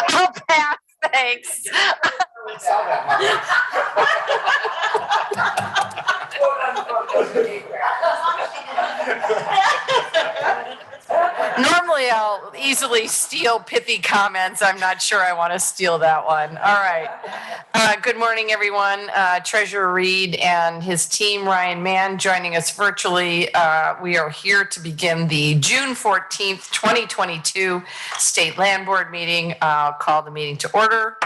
I'll pass, thanks. Normally I'll easily steal pithy comments. I'm not sure I want to steal that one. All right. Good morning, everyone. Treasurer Reed and his team, Ryan Mann, joining us virtually. We are here to begin the June 14th, 2022 State Land Board meeting. I'll call the meeting to order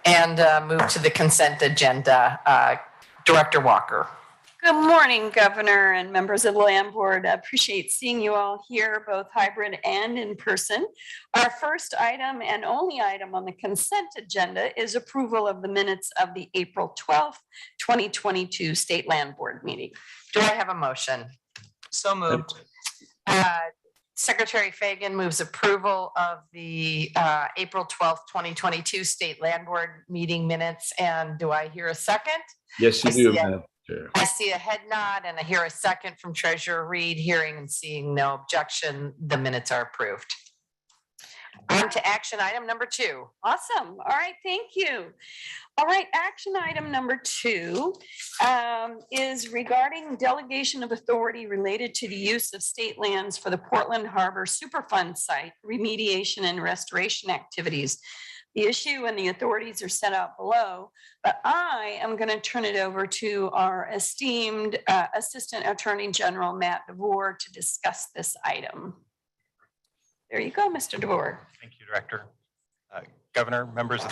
and move to the consent agenda. Director Walker. Good morning, Governor and members of the Land Board. I appreciate seeing you all here, both hybrid and in person. Our first item and only item on the consent agenda is approval of the minutes of the April 12th, 2022 State Land Board meeting. Do I have a motion? So moved. Secretary Fagan moves approval of the April 12th, 2022 State Land Board meeting minutes. And do I hear a second? Yes, you do, Madam Chair. I see a head nod and I hear a second from Treasurer Reed. Hearing and seeing no objection, the minutes are approved. On to action item number 2. Awesome. All right, thank you. All right, action item number 2 is regarding delegation of authority related to the use of state lands for the Portland Harbor Superfund site remediation and restoration activities. The issue and the authorities are set out below, but I am going to turn it over to our esteemed Assistant Attorney General, Matt DeVore, to discuss this item. There you go, Mr. DeVore. Thank you, Director. Governor, members of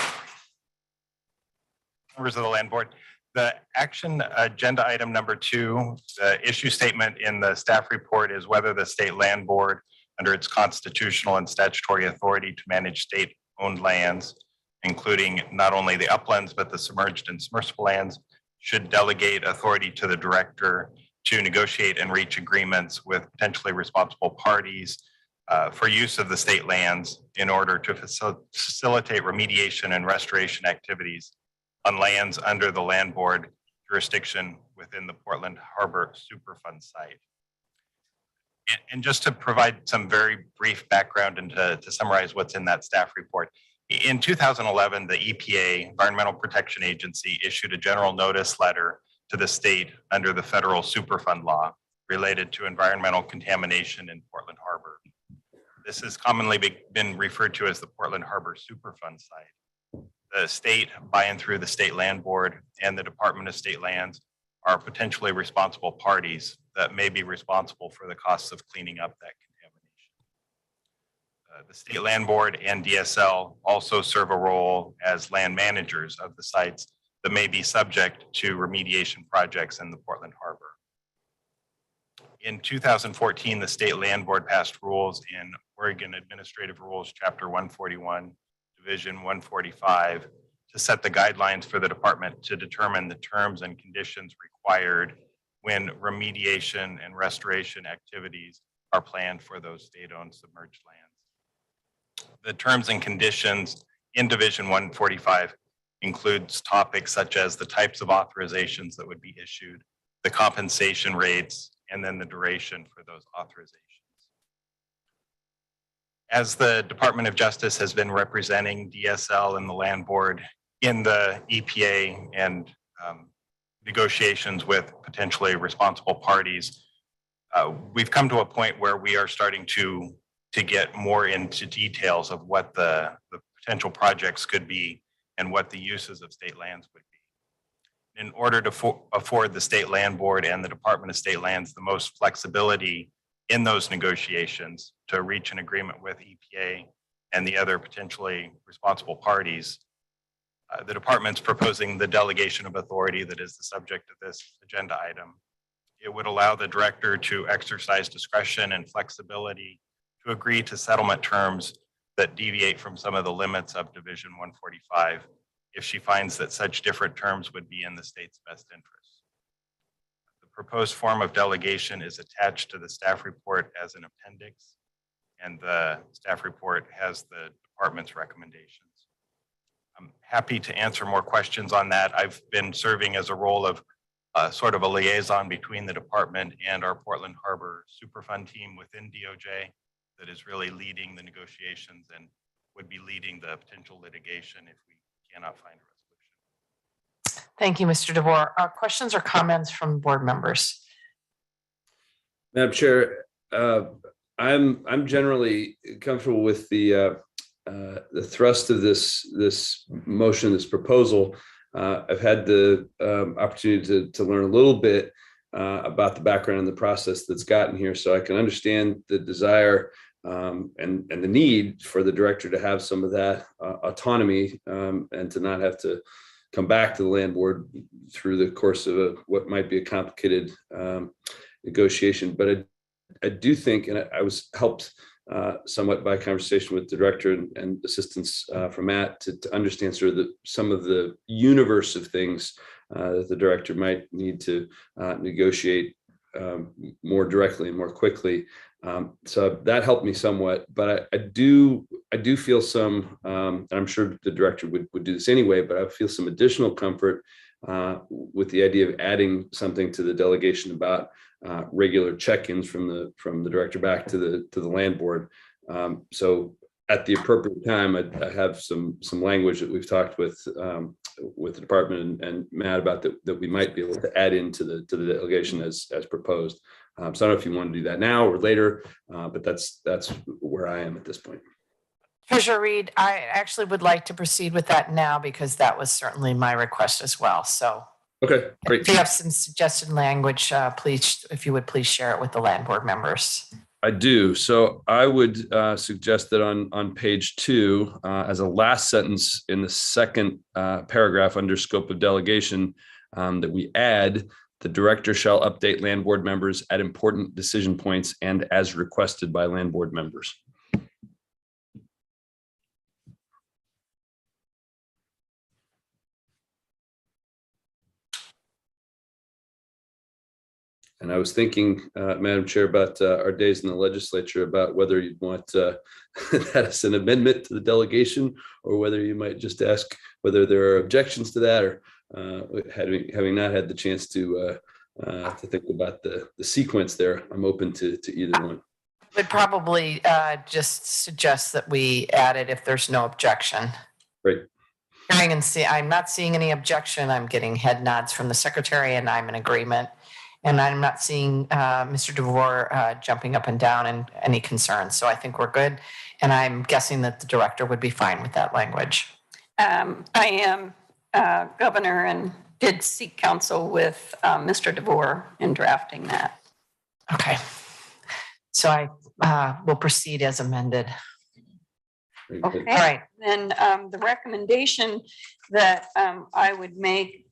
the Land Board. The action agenda item number 2, the issue statement in the staff report is whether the State Land Board, under its constitutional and statutory authority to manage state-owned lands, including not only the uplands, but the submerged and submersible lands, should delegate authority to the Director to negotiate and reach agreements with potentially responsible parties for use of the state lands in order to facilitate remediation and restoration activities on lands under the Land Board jurisdiction within the Portland Harbor Superfund site. And just to provide some very brief background and to summarize what's in that staff report, in 2011, the EPA, Environmental Protection Agency, issued a general notice letter to the state under the federal Superfund law related to environmental contamination in Portland Harbor. This has commonly been referred to as the Portland Harbor Superfund site. The state, by and through the State Land Board and the Department of State Lands, are potentially responsible parties that may be responsible for the costs of cleaning up that contamination. The State Land Board and DSL also serve a role as land managers of the sites that may be subject to remediation projects in the Portland Harbor. In 2014, the State Land Board passed rules in Oregon Administrative Rules, Chapter 141, Division 145, to set the guidelines for the department to determine the terms and conditions required when remediation and restoration activities are planned for those state-owned submerged lands. The terms and conditions in Division 145 includes topics such as the types of authorizations that would be issued, the compensation rates, and then the duration for those authorizations. As the Department of Justice has been representing DSL and the Land Board in the EPA and negotiations with potentially responsible parties, we've come to a point where we are starting to get more into details of what the potential projects could be and what the uses of state lands would be. In order to afford the State Land Board and the Department of State Lands the most flexibility in those negotiations to reach an agreement with EPA and the other potentially responsible parties, the department's proposing the delegation of authority that is the subject of this agenda item. It would allow the director to exercise discretion and flexibility to agree to settlement terms that deviate from some of the limits of Division 145 if she finds that such different terms would be in the state's best interest. The proposed form of delegation is attached to the staff report as an appendix, and the staff report has the department's recommendations. I'm happy to answer more questions on that. I've been serving as a role of sort of a liaison between the department and our Portland Harbor Superfund team within DOJ. that is really leading the negotiations and would be leading the potential litigation if we cannot find a resolution. Thank you, Mr. DeVore. Questions or comments from board members? Madam Chair, I'm generally comfortable with the thrust of this motion, this proposal. I've had the opportunity to learn a little bit about the background and the process that's gotten here, so I can understand the desire and the need for the director to have some of that autonomy and to not have to come back to the land board through the course of what might be a complicated negotiation. But I do think, and I was helped somewhat by conversation with the director and assistance from Matt to understand sort of some of the universe of things that the director might need to negotiate more directly and more quickly. So that helped me somewhat, but I do feel some, and I'm sure the director would do this anyway, but I feel some additional comfort with the idea of adding something to the delegation about regular check-ins from the director back to the land board. So at the appropriate time, I have some language that we've talked with the department and Matt about that we might be able to add into the delegation as proposed. So I don't know if you want to do that now or later, but that's where I am at this point. Treasurer Reed, I actually would like to proceed with that now because that was certainly my request as well. So okay, great. If you have some suggested language, please, if you would please share it with the land board members. I do. So I would suggest that on page 2, as a last sentence in the second paragraph under scope of delegation, that we add, the director shall update land board members at important decision points and as requested by land board members. And I was thinking, Madam Chair, about our days in the legislature, about whether you'd want that as an amendment to the delegation, or whether you might just ask whether there are objections to that, or having not had the chance to think about the sequence there, I'm open to either one. Would probably just suggest that we add it if there's no objection. Great. Hearing and see, I'm not seeing any objection. I'm getting head nods from the secretary and I'm in agreement. And I'm not seeing Mr. DeVore jumping up and down and any concerns. So I think we're good. And I'm guessing that the director would be fine with that language. I am governor and did seek counsel with Mr. DeVore in drafting that. Okay. So I will proceed as amended. Okay. All right. Then the recommendation that I would make,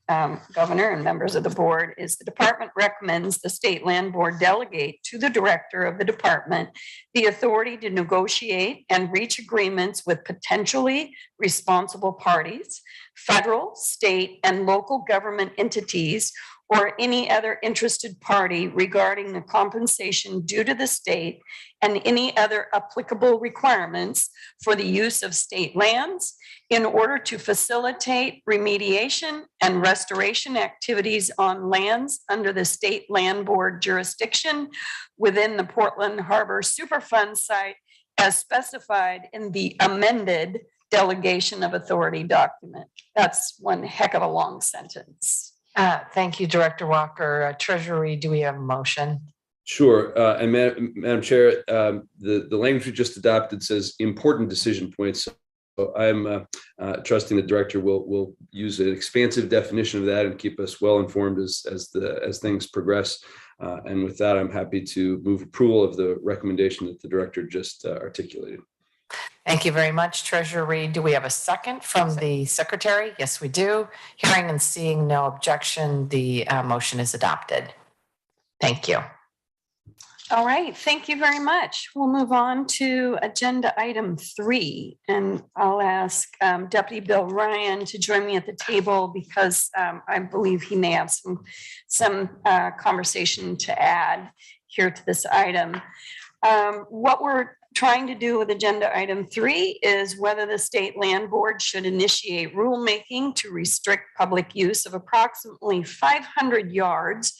Governor and members of the board, is the department recommends the state land board delegate to the director of the department the authority to negotiate and reach agreements with potentially responsible parties, federal, state, and local government entities, or any other interested party regarding the compensation due to the state and any other applicable requirements for the use of state lands in order to facilitate remediation and restoration activities on lands under the state land board jurisdiction within the Portland Harbor Superfund site as specified in the amended Delegation of Authority document. That's one heck of a long sentence. Thank you, Director Walker. Treasury, do we have a motion? Sure. And Madam Chair, the language we just adopted says important decision points. So I'm trusting the director will use an expansive definition of that and keep us well informed as things progress. And with that, I'm happy to move approval of the recommendation that the director just articulated. Thank you very much, Treasurer Reed. Do we have a second from the secretary? Yes, we do. Hearing and seeing no objection, the motion is adopted. Thank you. All right, thank you very much. We'll move on to agenda item 3, and I'll ask Deputy Bill Ryan to join me at the table because I believe he may have some conversation to add here to this item. What we're trying to do with agenda item 3 is whether the state land board should initiate rulemaking to restrict public use of approximately 500 yards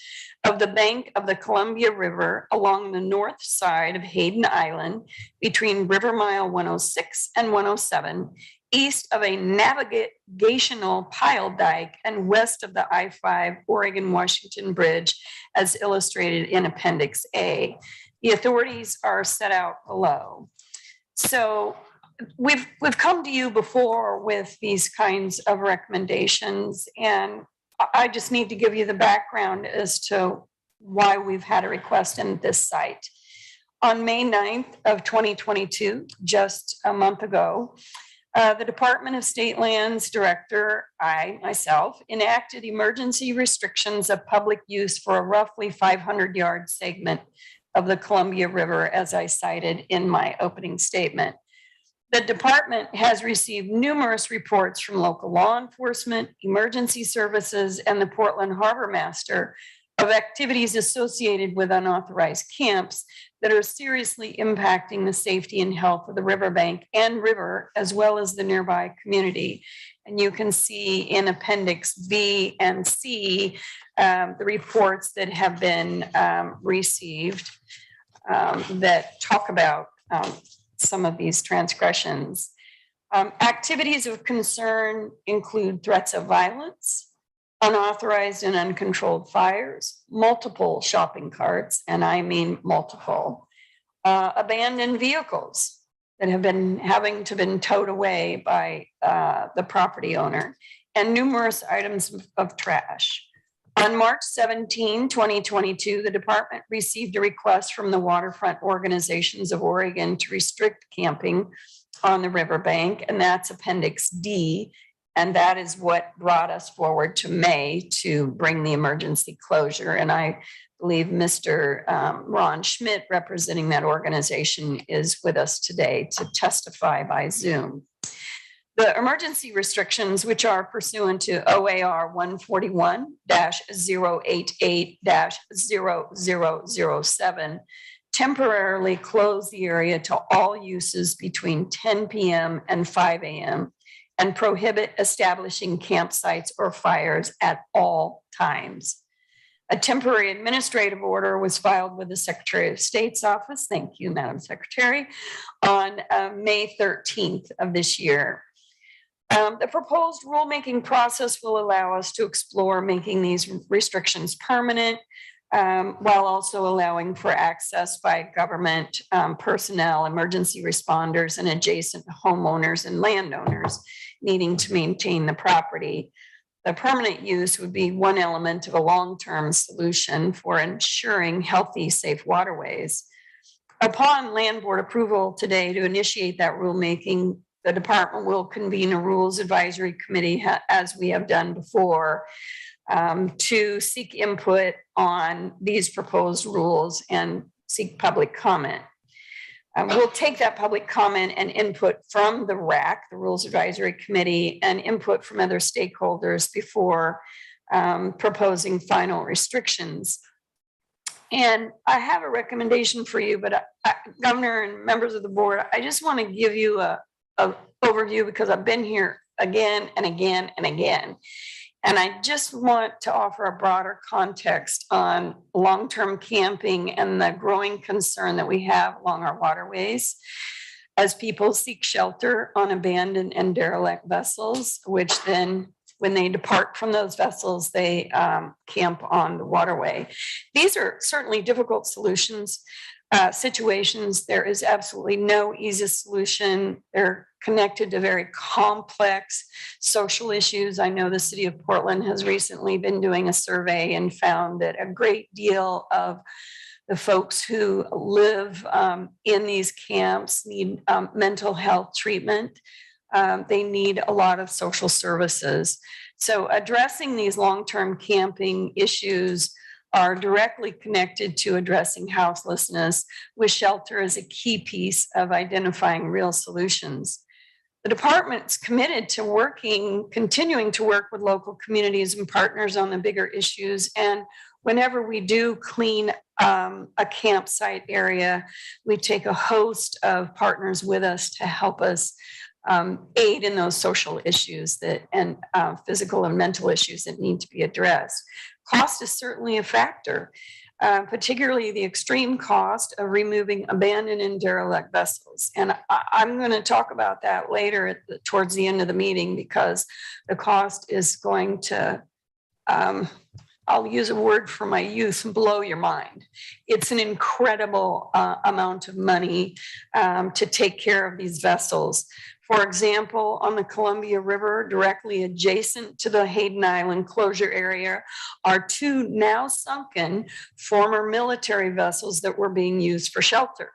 of the bank of the Columbia River along the north side of Hayden Island between River Mile 106 and 107, east of a navigational pile dike and west of the I-5 Oregon-Washington Bridge, as illustrated in Appendix A. The authorities are set out below. So we've come to you before with these kinds of recommendations, and I just need to give you the background as to why we've had a request in this site. On May 9th of 2022, just a month ago, the Department of State Lands Director, I myself, enacted emergency restrictions of public use for a roughly 500-yard segment of the Columbia River, as I cited in my opening statement. The department has received numerous reports from local law enforcement, emergency services, and the Portland Harbor Master of activities associated with unauthorized camps that are seriously impacting the safety and health of the riverbank and river, as well as the nearby community. And you can see in Appendix B and C, the reports that have been received that talk about some of these transgressions. Activities of concern include threats of violence, unauthorized and uncontrolled fires, multiple shopping carts, and I mean multiple, abandoned vehicles that have been having to been towed away by the property owner, and numerous items of trash. On March 17, 2022, the department received a request from the waterfront organizations of Oregon to restrict camping on the riverbank, and that's Appendix D. And that is what brought us forward to May to bring the emergency closure. And I believe Mr. Ron Schmidt, representing that organization, is with us today to testify by Zoom. The emergency restrictions, which are pursuant to OAR 141-088-0007, temporarily close the area to all uses between 10 p.m. and 5 a.m. and prohibit establishing campsites or fires at all times. A temporary administrative order was filed with the Secretary of State's office, thank you, Madam Secretary, on May 13th of this year. The proposed rulemaking process will allow us to explore making these restrictions permanent, while also allowing for access by government personnel, emergency responders, and adjacent homeowners and landowners needing to maintain the property. The permanent use would be one element of a long-term solution for ensuring healthy, safe waterways. Upon land board approval today to initiate that rulemaking, the department will convene a rules advisory committee, as we have done before, to seek input on these proposed rules and seek public comment. We'll take that public comment and input from the RAC, the Rules Advisory Committee, and input from other stakeholders before proposing final restrictions. And I have a recommendation for you, but Governor and members of the board, I just want to give you a overview because I've been here again and again and again. And I just want to offer a broader context on long-term camping and the growing concern that we have along our waterways as people seek shelter on abandoned and derelict vessels, which then when they depart from those vessels, they camp on the waterway. These are certainly difficult situations. There is absolutely no easy solution. They're connected to very complex social issues. I know the city of Portland has recently been doing a survey and found that a great deal of the folks who live in these camps need mental health treatment. They need a lot of social services. So addressing these long-term camping issues are directly connected to addressing houselessness, with shelter as a key piece of identifying real solutions. The department's committed to continuing to work with local communities and partners on the bigger issues, and whenever we do clean a campsite area, we take a host of partners with us to help us aid in those social issues and physical and mental issues that need to be addressed. Cost is certainly a factor, particularly the extreme cost of removing abandoned and derelict vessels. And I'm going to talk about that later towards the end of the meeting, because the cost is going to, I'll use a word for my youth, blow your mind. It's an incredible amount of money to take care of these vessels. For example, on the Columbia River, directly adjacent to the Hayden Island closure area, are two now sunken former military vessels that were being used for shelter.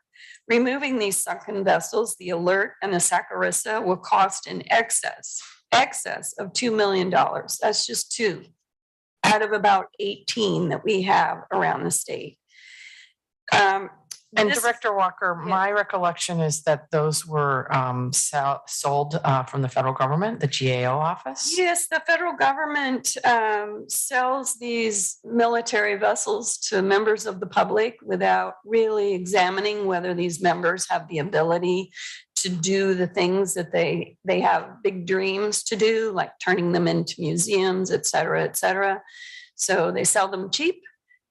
Removing these sunken vessels, the Alert and the Saccharissa, will cost in excess of $2 million. That's just two out of about 18 that we have around the state. And This- Director Walker, Yeah. my recollection is that those were sold from the federal government, the GAO office. Yes, the federal government sells these military vessels to members of the public without really examining whether these members have the ability to do the things that they have big dreams to do, like turning them into museums, et cetera, et cetera. So they sell them cheap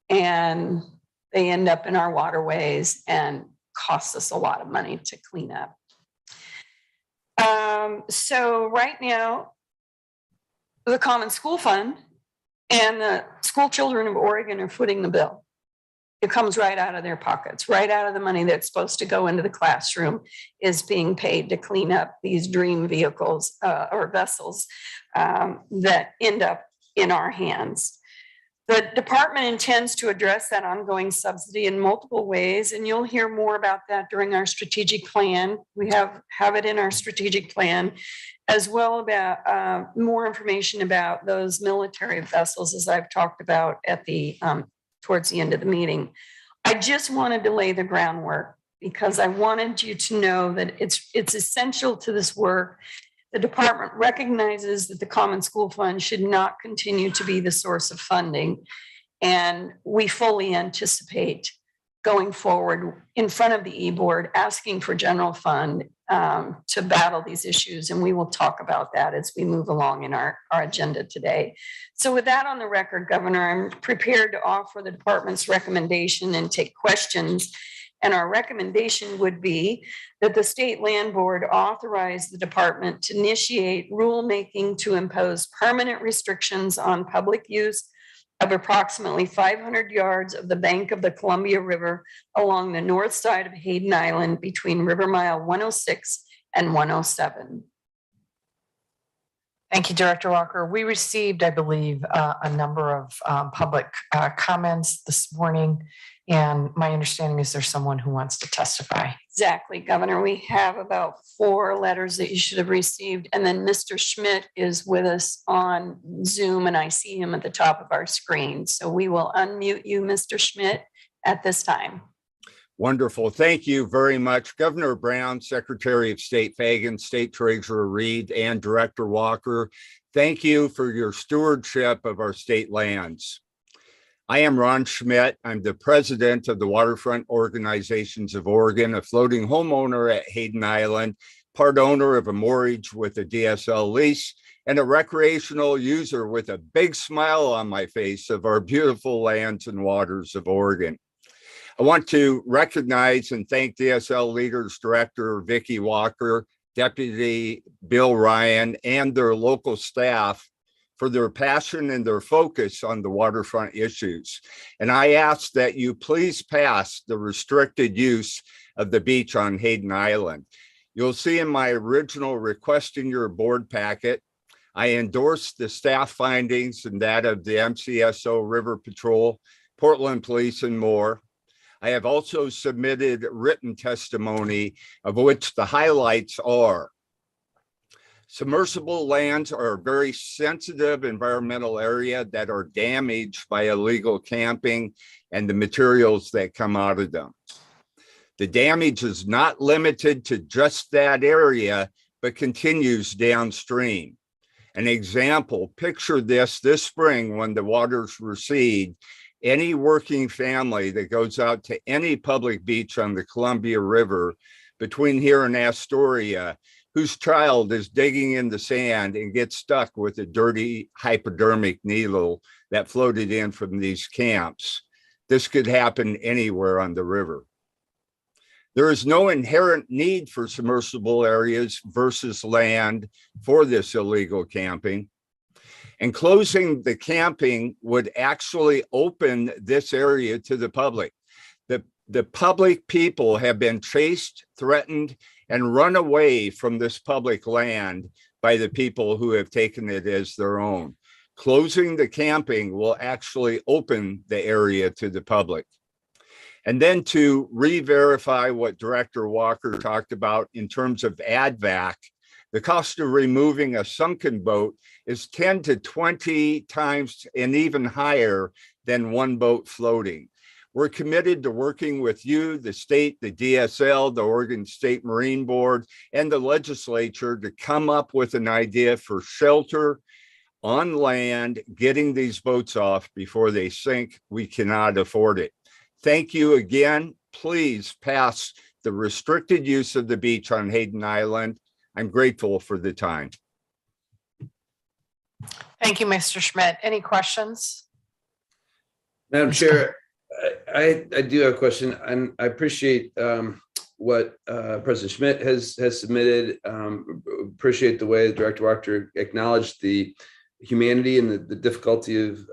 and they end up in our waterways and cost us a lot of money to clean up. So right now, the Common School Fund and the school children of Oregon are footing the bill. It comes right out of their pockets, right out of the money that's supposed to go into the classroom is being paid to clean up these dream vehicles or vessels that end up in our hands. The department intends to address that ongoing subsidy in multiple ways, and you'll hear more about that during our strategic plan. We have it in our strategic plan, as well about more information about those military vessels, as I've talked about at the towards the end of the meeting. I just wanted to lay the groundwork because I wanted you to know that it's essential to this work. The department recognizes that the Common School Fund should not continue to be the source of funding. And we fully anticipate going forward in front of the e-board, asking for general fund to battle these issues. And we will talk about that as we move along in our agenda today. So with that on the record, Governor, I'm prepared to offer the department's recommendation and take questions. And our recommendation would be that the State Land Board authorize the department to initiate rulemaking to impose permanent restrictions on public use of approximately 500 yards of the bank of the Columbia River along the north side of Hayden Island between River Mile 106 and 107. Thank you, Director Walker. We received, I believe, a number of public comments this morning. And my understanding is there's someone who wants to testify. Exactly, Governor. We have about 4 letters that you should have received. And then Mr. Schmidt is with us on Zoom, and I see him at the top of our screen. So we will unmute you, Mr. Schmidt, at this time. Wonderful. Thank you very much, Governor Brown, Secretary of State Fagan, State Treasurer Reed, and Director Walker. Thank you for your stewardship of our state lands. I am Ron Schmidt. I'm the president of the Waterfront Organizations of Oregon, a floating homeowner at Hayden Island, part owner of a mortgage with a DSL lease, and a recreational user with a big smile on my face of our beautiful lands and waters of Oregon. I want to recognize and thank DSL Leaders Director Vicki Walker, Deputy Bill Ryan, and their local staff for their passion and their focus on the waterfront issues. And I ask that you please pass the restricted use of the beach on Hayden Island. You'll see in my original request in your board packet, I endorsed the staff findings and that of the MCSO, River Patrol, Portland Police, and more. I have also submitted written testimony of which the highlights are: submersible lands are a very sensitive environmental area that are damaged by illegal camping and the materials that come out of them. The damage is not limited to just that area, but continues downstream. An example, picture this spring when the waters recede Any working family that goes out to any public beach on the Columbia River between here and Astoria, whose child is digging in the sand and gets stuck with a dirty hypodermic needle that floated in from these camps. This could happen anywhere on the river. There is no inherent need for submersible areas versus land for this illegal camping. And closing the camping would actually open this area to the public. The public people have been chased, threatened, and run away from this public land by the people who have taken it as their own. Closing the camping will actually open the area to the public. And then to re-verify what Director Walker talked about in terms of ADVAC, the cost of removing a sunken boat is 10 to 20 times and even higher than one boat floating. We're committed to working with you, the state, the DSL, the Oregon State Marine Board, and the legislature to come up with an idea for shelter on land, getting these boats off before they sink. We cannot afford it. Thank you again. Please pass the restricted use of the beach on Hayden Island. I'm grateful for the time. Thank you, Mr. Schmidt. Any questions? Madam Chair, I do have a question, and I appreciate what President Schmidt has submitted. Appreciate the way Director Walker acknowledged the humanity and the difficulty of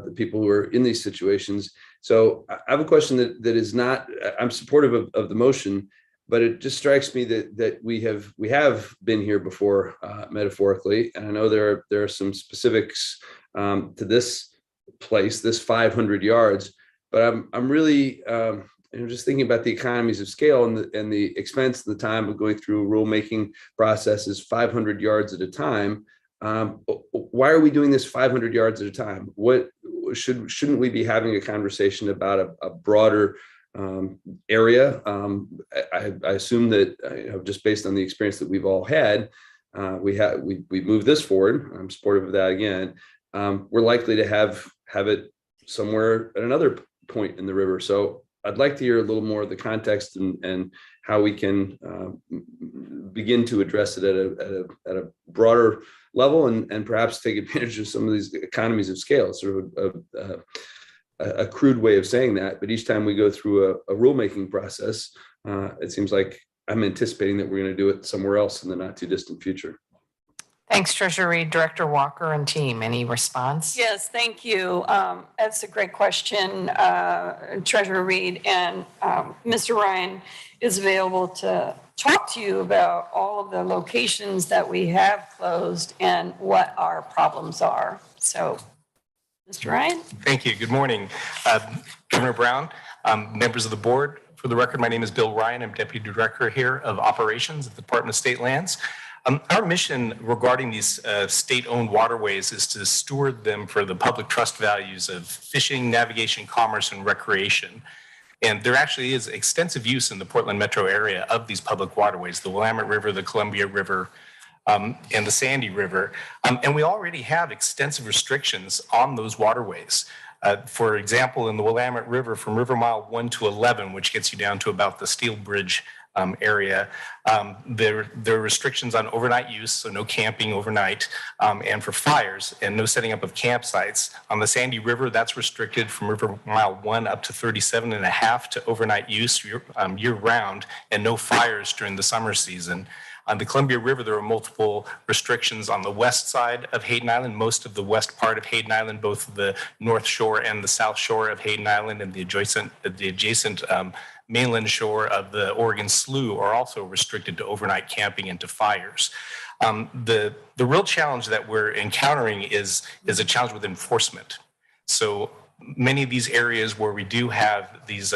the people who are in these situations. So I have a question that is not, I'm supportive of the motion, but it just strikes me that we have been here before, metaphorically, and I know there are some specifics to this place, this 500 yards, but I'm really just thinking about the economies of scale and the expense and the time of going through rulemaking processes 500 yards at a time. Why are we doing this 500 yards at a time? What shouldn't we be having a conversation about a broader area? I assume that just based on the experience that we've all had, we moved this forward. I'm supportive of that again. We're likely to have it somewhere at another point in the river. So I'd like to hear a little more of the context and how we can begin to address it at a broader level and perhaps take advantage of some of these economies of scale. Sort of a crude way of saying that, but each time we go through a rulemaking process, it seems like I'm anticipating that we're going to do it somewhere else in the not too distant future. Thanks, Treasurer Reed. Director Walker and team, any response? Yes, thank you. That's a great question, Treasurer Reed, and Mr. Ryan is available to talk to you about all of the locations that we have closed and what our problems are. So, Mr. Ryan? Thank you. Good morning, Governor Brown, members of the board. For the record, my name is Bill Ryan. I'm Deputy Director here of Operations at the Department of State Lands. Our mission regarding these state-owned waterways is to steward them for the public trust values of fishing, navigation, commerce, and recreation. And there actually is extensive use in the Portland metro area of these public waterways, the Willamette River, the Columbia River, and the Sandy River. And we already have extensive restrictions on those waterways. For example, in the Willamette River from River Mile 1 to 11, which gets you down to about the Steel Bridge area, there are restrictions on overnight use, so no camping overnight, and for fires and no setting up of campsites. On the Sandy River, that's restricted from River Mile 1 up to 37.5 to overnight use year round, and no fires during the summer season. On the Columbia River, there are multiple restrictions on the west side of Hayden Island, most of the west part of Hayden Island, both the north shore and the south shore of Hayden Island, and the adjacent mainland shore of the Oregon Slough are also restricted to overnight camping and to fires. The real challenge that we're encountering is a challenge with enforcement. So many of these areas where we do have these,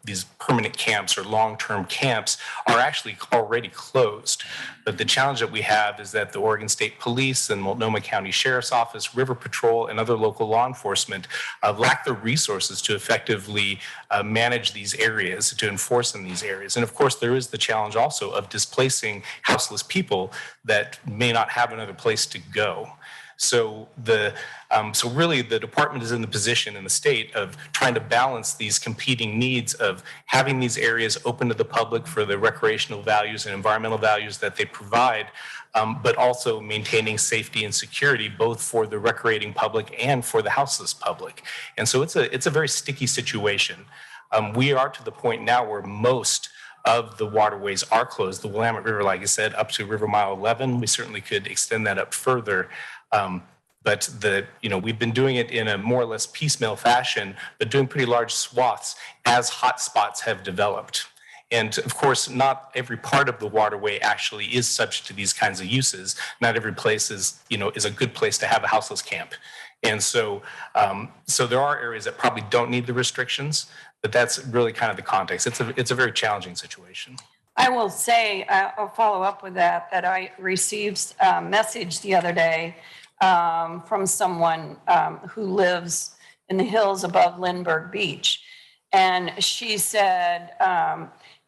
these permanent camps or long-term camps are actually already closed. But the challenge that we have is that the Oregon State Police and Multnomah County Sheriff's Office, River Patrol, and other local law enforcement lack the resources to effectively manage these areas, to enforce in these areas. And of course, there is the challenge also of displacing houseless people that may not have another place to go. So so really the department is in the position in the state of trying to balance these competing needs of having these areas open to the public for the recreational values and environmental values that they provide, but also maintaining safety and security both for the recreating public and for the houseless public. And so it's a very sticky situation. We are to the point now where most of the waterways are closed. The Willamette River, like I said, up to River Mile 11. We certainly could extend that up further. But we've been doing it in a more or less piecemeal fashion, but doing pretty large swaths as hotspots have developed. And of course, not every part of the waterway actually is subject to these kinds of uses. Not every place is a good place to have a houseless camp. And so there are areas that probably don't need the restrictions, but that's really kind of the context. It's a very challenging situation. I will say, I'll follow up with that I received a message the other day from someone who lives in the hills above Lindbergh Beach. And she said,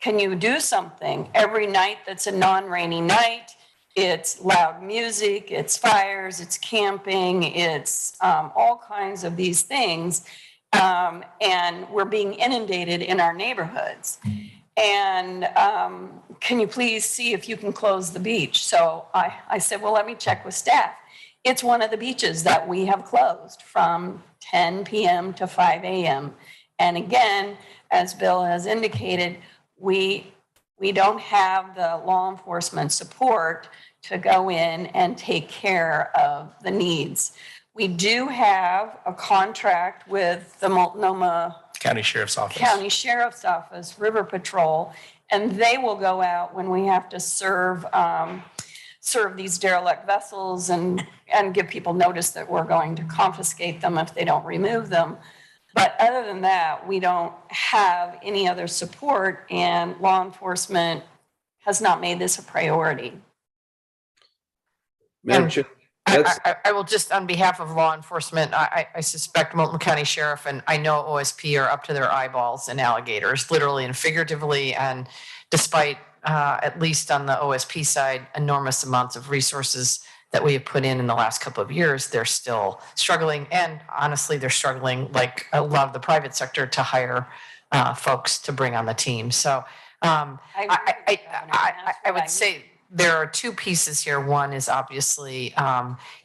can you do something? Every night that's a non-rainy night, it's loud music, it's fires, it's camping, it's all kinds of these things. And we're being inundated in our neighborhoods. And can you please see if you can close the beach? So I said, well, let me check with staff. It's one of the beaches that we have closed from 10 p.m. to 5 a.m. And again, as Bill has indicated, we don't have the law enforcement support to go in and take care of the needs. We do have a contract with the Multnomah County Sheriff's Office, River Patrol, and they will go out when we have to serve these derelict vessels and give people notice that we're going to confiscate them if they don't remove them. But other than that, we don't have any other support, and law enforcement has not made this a priority. Madam Chair, I will just, on behalf of law enforcement, I suspect Multnomah County Sheriff and I know OSP are up to their eyeballs in alligators, literally and figuratively. And despite, at least on the OSP side, enormous amounts of resources that we have put in the last couple of years, they're still struggling. And honestly, they're struggling like a lot of the private sector to hire folks to bring on the team. So I would say there are two pieces here. One is obviously,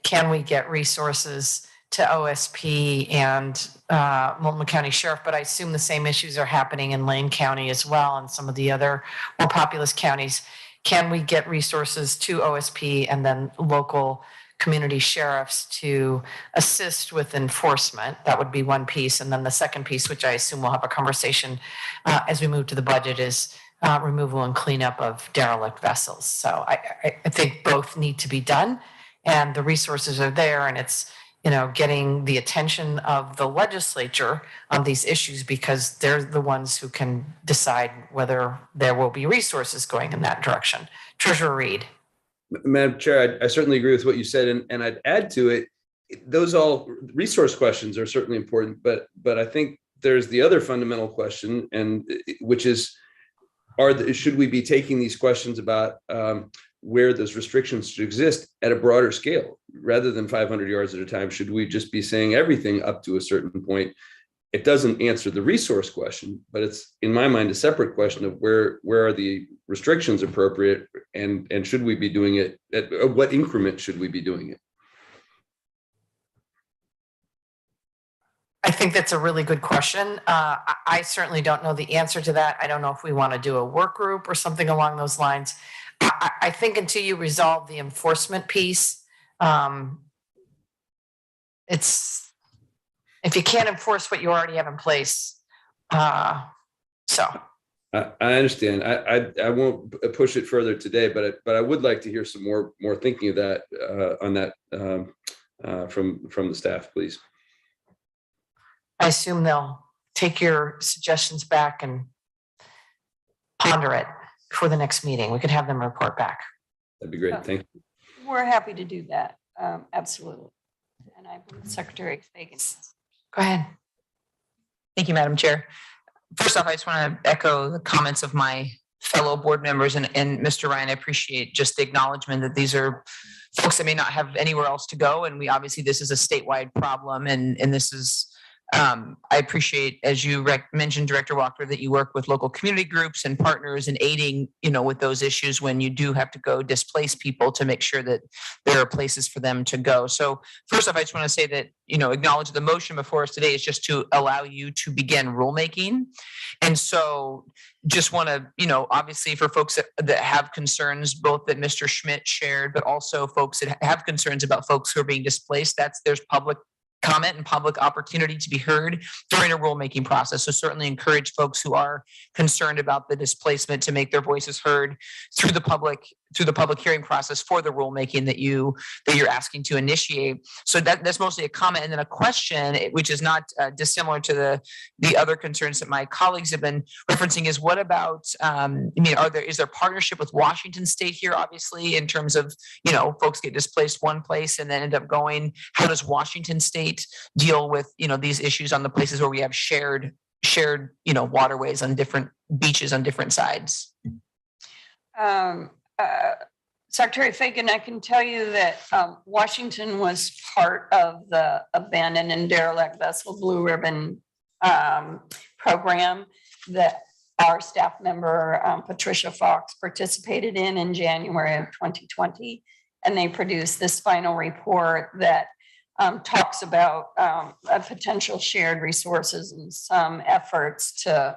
can we get resources to OSP and Multnomah County Sheriff? But I assume the same issues are happening in Lane County as well and some of the other more populous counties. Can we get resources to OSP and then local community sheriffs to assist with enforcement? That would be one piece. And then the second piece, which I assume we'll have a conversation as we move to the budget, is removal and cleanup of derelict vessels. So I think both need to be done, and the resources are there, and it's getting the attention of the legislature on these issues because they're the ones who can decide whether there will be resources going in that direction. Treasurer Reed. Madam Chair, I certainly agree with what you said, and I'd add to it, those all resource questions are certainly important, but I think there's the other fundamental question, and which is, should we be taking these questions about where those restrictions should exist at a broader scale rather than 500 yards at a time? Should we just be saying everything up to a certain point? It doesn't answer the resource question, but it's, in my mind, a separate question of where are the restrictions appropriate, and should we be doing it at what increment should we be doing it? I think that's a really good question. I certainly don't know the answer to that. I don't know if we want to do a work group or something along those lines. I think until you resolve the enforcement piece, it's, if you can't enforce what you already have in place. So I understand. I won't push it further today, but I would like to hear some more thinking of that on that from the staff, please. I assume they'll take your suggestions back and ponder it for the next meeting. We could have them report back. That'd be great. Thank you. We're happy to do that. Absolutely. And I believe Secretary Fagan. Go ahead. Thank you, Madam Chair. First off, I just want to echo the comments of my fellow board members and Mr. Ryan. I appreciate just the acknowledgement that these are folks that may not have anywhere else to go. And we obviously, this is a statewide problem, and this is, I appreciate, as you mentioned, Director Walker, that you work with local community groups and partners and aiding, with those issues when you do have to go displace people, to make sure that there are places for them to go. So first off, I just want to say that, acknowledge the motion before us today is just to allow you to begin rulemaking. And so just want to, obviously for folks that have concerns, both that Mr. Schmidt shared, but also folks that have concerns about folks who are being displaced, there's public comment and public opportunity to be heard during a rulemaking process. So certainly encourage folks who are concerned about the displacement to make their voices heard through the public hearing process for the rulemaking that you're asking to initiate. So that's mostly a comment, and then a question, which is not dissimilar to the other concerns that my colleagues have been referencing, is what about, is there partnership with Washington State here, obviously, in terms of, folks get displaced one place and then end up going, how does Washington State deal with, these issues on the places where we have shared, waterways on different beaches on different sides? Secretary Fagan, I can tell you that Washington was part of the abandoned and derelict vessel Blue Ribbon program that our staff member Patricia Fox participated in January of 2020, and they produced this final report that talks about potential shared resources and some efforts to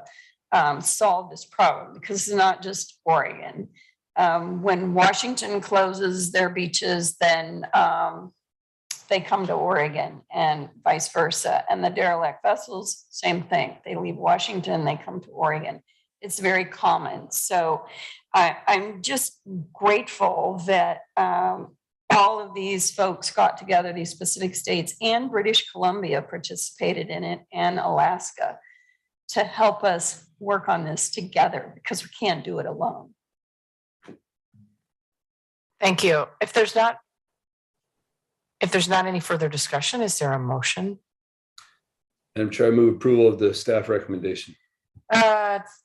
solve this problem, because it's not just Oregon. When Washington closes their beaches, then they come to Oregon and vice versa. And the derelict vessels, same thing. They leave Washington, they come to Oregon. It's very common. So I'm just grateful that all of these folks got together, these specific states, and British Columbia participated in it, and Alaska, to help us work on this together, because we can't do it alone. Thank you. If there's not any further discussion, is there a motion? Madam Chair, I move approval of the staff recommendation.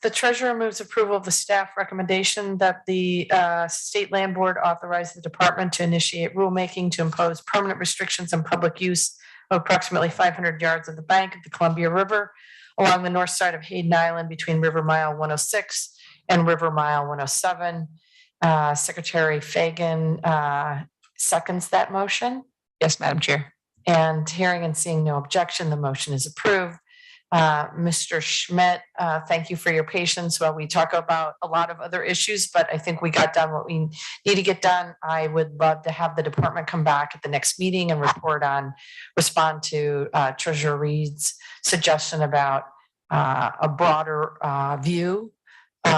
The treasurer moves approval of the staff recommendation that the State Land Board authorize the department to initiate rulemaking to impose permanent restrictions on public use of approximately 500 yards of the bank of the Columbia River along the north side of Hayden Island between River Mile 106 and River Mile 107. Secretary Fagan seconds that motion. Yes, Madam Chair. And hearing and seeing no objection, the motion is approved. Mr. Schmidt, thank you for your patience while we talk about a lot of other issues, but I think we got done what we need to get done. I would love to have the department come back at the next meeting and respond to Treasurer Reed's suggestion about a broader view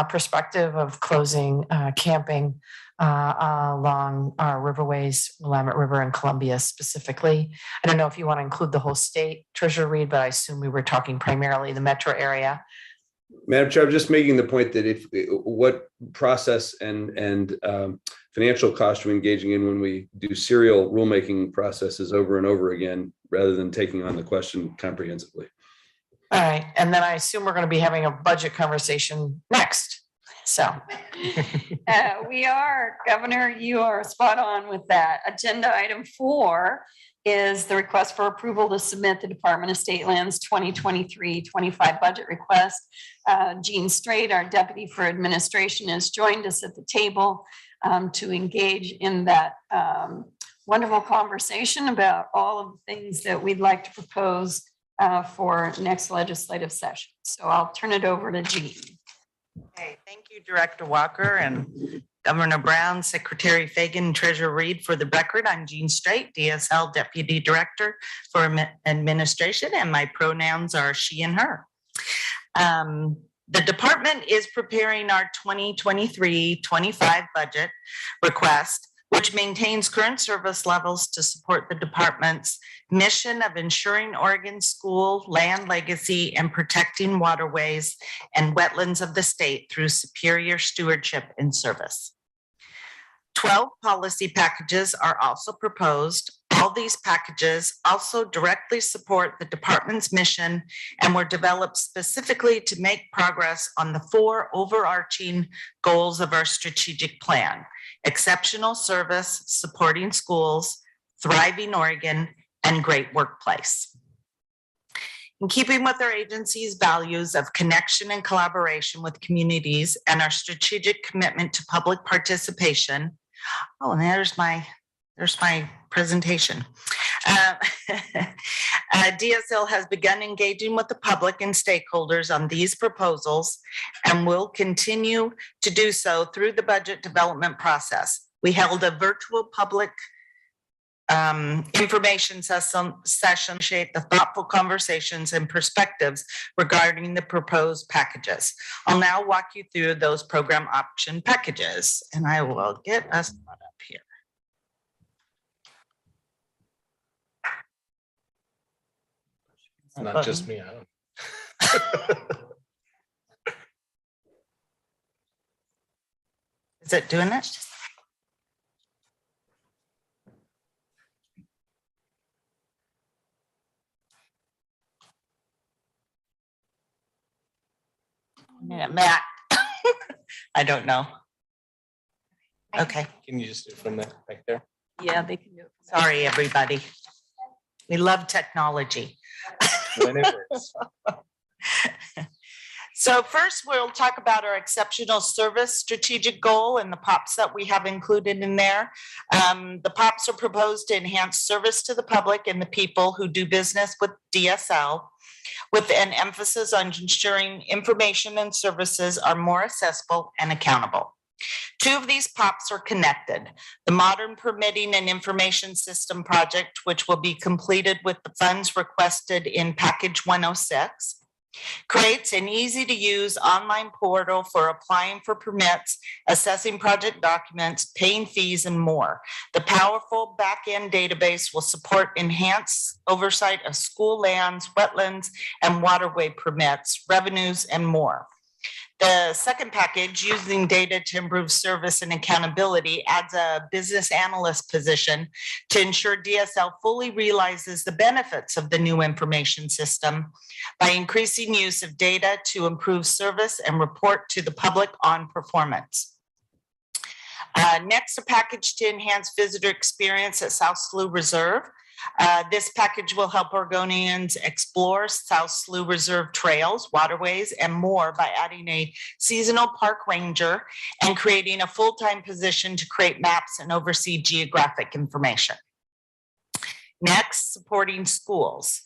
perspective of closing camping along our riverways, Willamette River and Columbia specifically. I don't know if you want to include the whole state, Treasurer Reed, but I assume we were talking primarily the metro area. Madam Chair, I'm just making the point that what process and financial costs are we engaging in when we do serial rulemaking processes over and over again, rather than taking on the question comprehensively. All right, and then I assume we're going to be having a budget conversation next. So we are, Governor, you are spot on with that. Agenda item 4 is the request for approval to submit the Department of State Lands 2023-25 budget request. Jean Strait, our Deputy for Administration, has joined us at the table to engage in that wonderful conversation about all of the things that we'd like to propose for next legislative session. So I'll turn it over to Jean. Okay, thank you, Director Walker and Governor Brown, Secretary Fagan, and Treasurer Reed. For the record, I'm Jean Strait, DSL Deputy Director for Administration, and my pronouns are she and her. The department is preparing our 2023-25 budget request, which maintains current service levels to support the department's mission of ensuring Oregon's school land legacy and protecting waterways and wetlands of the state through superior stewardship and service. 12 policy packages are also proposed, all All these packages also directly support the department's mission and were developed specifically to make progress on the 4 overarching goals of our strategic plan: exceptional service, supporting schools, thriving Oregon, and great workplace. In keeping with our agency's values of connection and collaboration with communities and our strategic commitment to public participation. Oh, and there's my presentation. DSL has begun engaging with the public and stakeholders on these proposals and will continue to do so through the budget development process. We held a virtual public information session, shape the thoughtful conversations and perspectives regarding the proposed packages. I'll now walk you through those program option packages, and I will get us up here. It's not just me. I don't. Is it doing it? Matt, I don't know. Okay, Can you just do it from there, back there? Yeah, they can do it. sorry, everybody. We love technology. When it works. So first, we'll talk about our exceptional service strategic goal and the POPs that we have included in there. The POPs are proposed to enhance service to the public and the people who do business with DSL, with an emphasis on ensuring information and services are more accessible and accountable. 2 of these POPs are connected. The Modern Permitting and Information System project, which will be completed with the funds requested in Package 106, creates an easy-to-use online portal for applying for permits, assessing project documents, paying fees, and more. The powerful back-end database will support enhanced oversight of school lands, wetlands, and waterway permits, revenues, and more. The second package, using data to improve service and accountability, adds a business analyst position to ensure DSL fully realizes the benefits of the new information system by increasing use of data to improve service and report to the public on performance. Next, a package to enhance visitor experience at South Slough Reserve. This package will help Oregonians explore South Slough Reserve trails, waterways, and more by adding a seasonal park ranger and creating a full-time position to create maps and oversee geographic information. Next, supporting schools.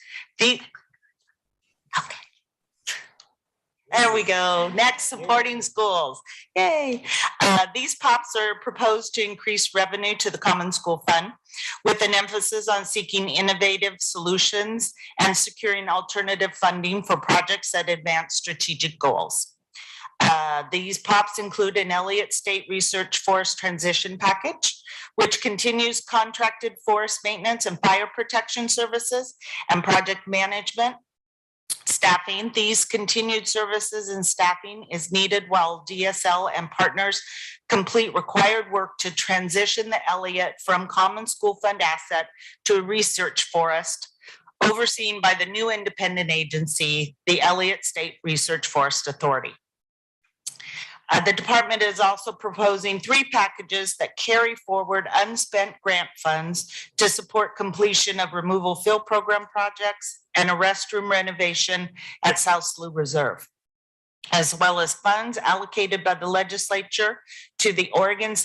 There we go. Next, supporting schools. Yay. These POPs are proposed to increase revenue to the Common School Fund with an emphasis on seeking innovative solutions and securing alternative funding for projects that advance strategic goals. These POPs include an Elliott State Research Forest Transition Package, which continues contracted forest maintenance and fire protection services and project management. Staffing. These continued services and staffing is needed while DSL and partners complete required work to transition the Elliott from Common School Fund asset to a research forest overseen by the new independent agency, the Elliott State Research Forest Authority. The department is also proposing 3 packages that carry forward unspent grant funds to support completion of removal fill program projects and a restroom renovation at South Slough Reserve, as well as funds allocated by the legislature to the Oregon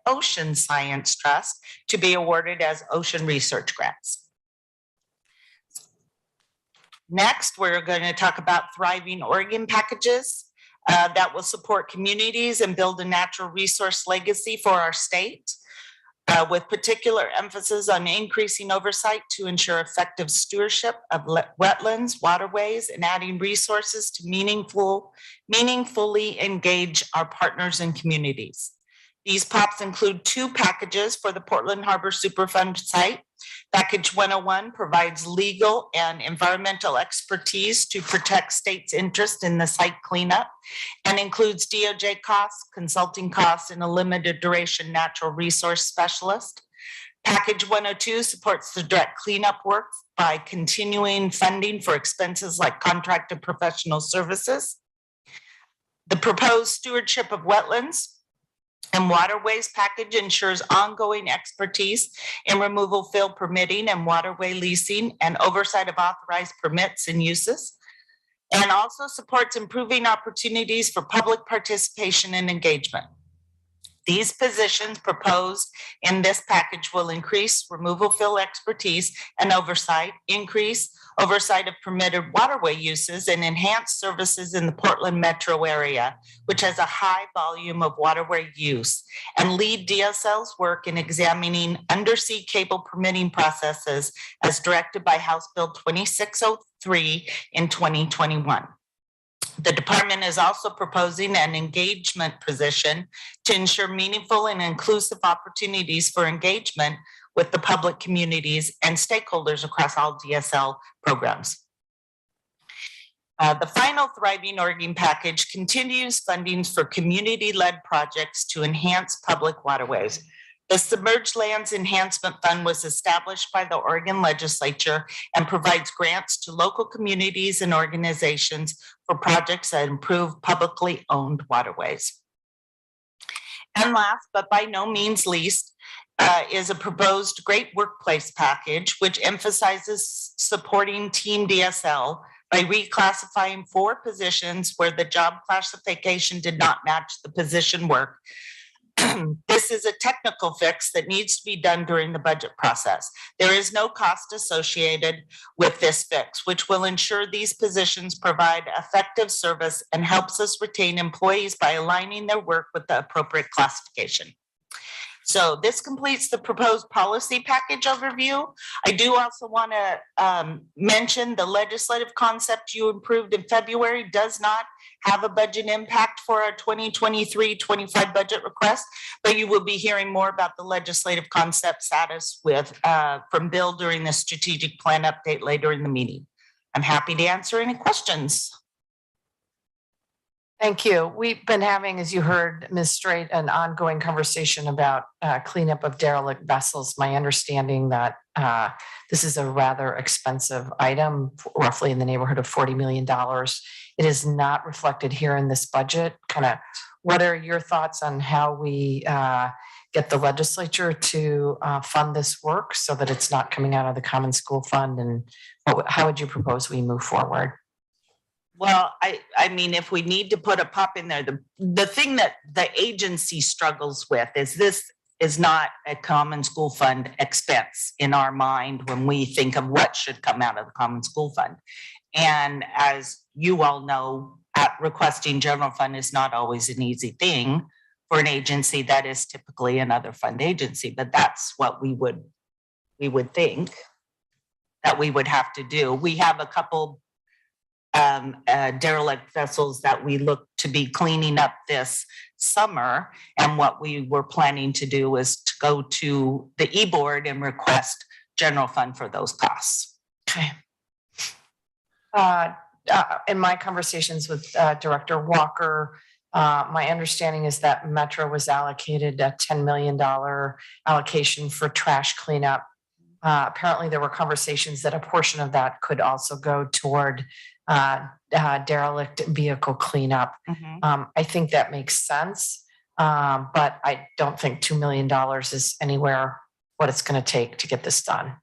Ocean Science Trust to be awarded as ocean research grants. Next, we're going to talk about Thriving Oregon packages that will support communities and build a natural resource legacy for our state, with particular emphasis on increasing oversight to ensure effective stewardship of wetlands, waterways, and adding resources to meaningfully engage our partners and communities. These POPs include 2 packages for the Portland Harbor Superfund site. Package 101 provides legal and environmental expertise to protect state's interest in the site cleanup and includes DOJ costs, consulting costs, and a limited duration natural resource specialist. Package 102 supports the direct cleanup work by continuing funding for expenses like contracted professional services. The proposed stewardship of wetlands and waterways package ensures ongoing expertise in removal, fill, permitting, and waterway leasing and oversight of authorized permits and uses, and also supports improving opportunities for public participation and engagement. These positions proposed in this package will increase removal fill expertise and oversight, increase oversight of permitted waterway uses, and enhance services in the Portland metro area, which has a high volume of waterway use, and lead DSL's work in examining undersea cable permitting processes as directed by House Bill 2603 in 2021. The department is also proposing an engagement position to ensure meaningful and inclusive opportunities for engagement with the public communities and stakeholders across all DSL programs. The final Thriving Oregon package continues fundings for community-led projects to enhance public waterways. The Submerged Lands Enhancement Fund was established by the Oregon legislature and provides grants to local communities and organizations for projects that improve publicly owned waterways. And last, but by no means least, is a proposed Great Workplace package, which emphasizes supporting Team DSL by reclassifying 4 positions where the job classification did not match the position work. This is a technical fix that needs to be done during the budget process. There is no cost associated with this fix, which will ensure these positions provide effective service and helps us retain employees by aligning their work with the appropriate classification. So this completes the proposed policy package overview. I do also want to mention the legislative concept you approved in February does not have a budget impact for our 2023-25 budget request, but you will be hearing more about the legislative concept status with from Bill during the strategic plan update later in the meeting. I'm happy to answer any questions. Thank you. We've been having, as you heard, Ms. Straight, an ongoing conversation about cleanup of derelict vessels. My understanding that this is a rather expensive item, roughly in the neighborhood of $40 million. It is not reflected here in this budget. Kind of, what are your thoughts on how we get the legislature to fund this work so that it's not coming out of the Common School Fund? And how would you propose we move forward? Well, I mean, if we need to put a pop in there, the thing that the agency struggles with is this is not a Common School Fund expense in our mind when we think of what should come out of the Common School Fund. And as you all know, requesting general fund is not always an easy thing for an agency that is typically another fund agency, but that's what we would think that we would have to do. We have a couple derelict vessels that we look to be cleaning up this summer. And what we were planning to do is to go to the e-board and request general fund for those costs. Okay. In my conversations with Director Walker, my understanding is that Metro was allocated a $10 million allocation for trash cleanup. Apparently there were conversations that a portion of that could also go toward derelict vehicle cleanup. I think that makes sense, but I don't think $2 million is anywhere what it's going to take to get this done.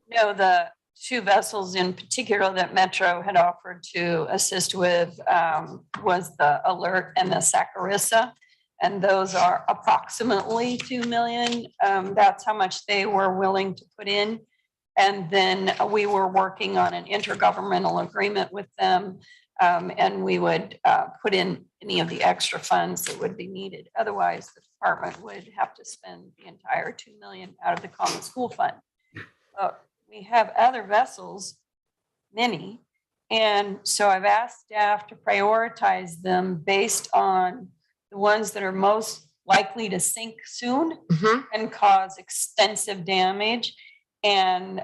No, the 2 vessels in particular that Metro had offered to assist with was the Alert and the Saccharissa, and those are approximately 2 million. That's how much they were willing to put in. And then we were working on an intergovernmental agreement with them, and we would put in any of the extra funds that would be needed. Otherwise, the department would have to spend the entire 2 million out of the Common School Fund. We have other vessels, many, and so I've asked staff to prioritize them based on the ones that are most likely to sink soon and cause extensive damage. And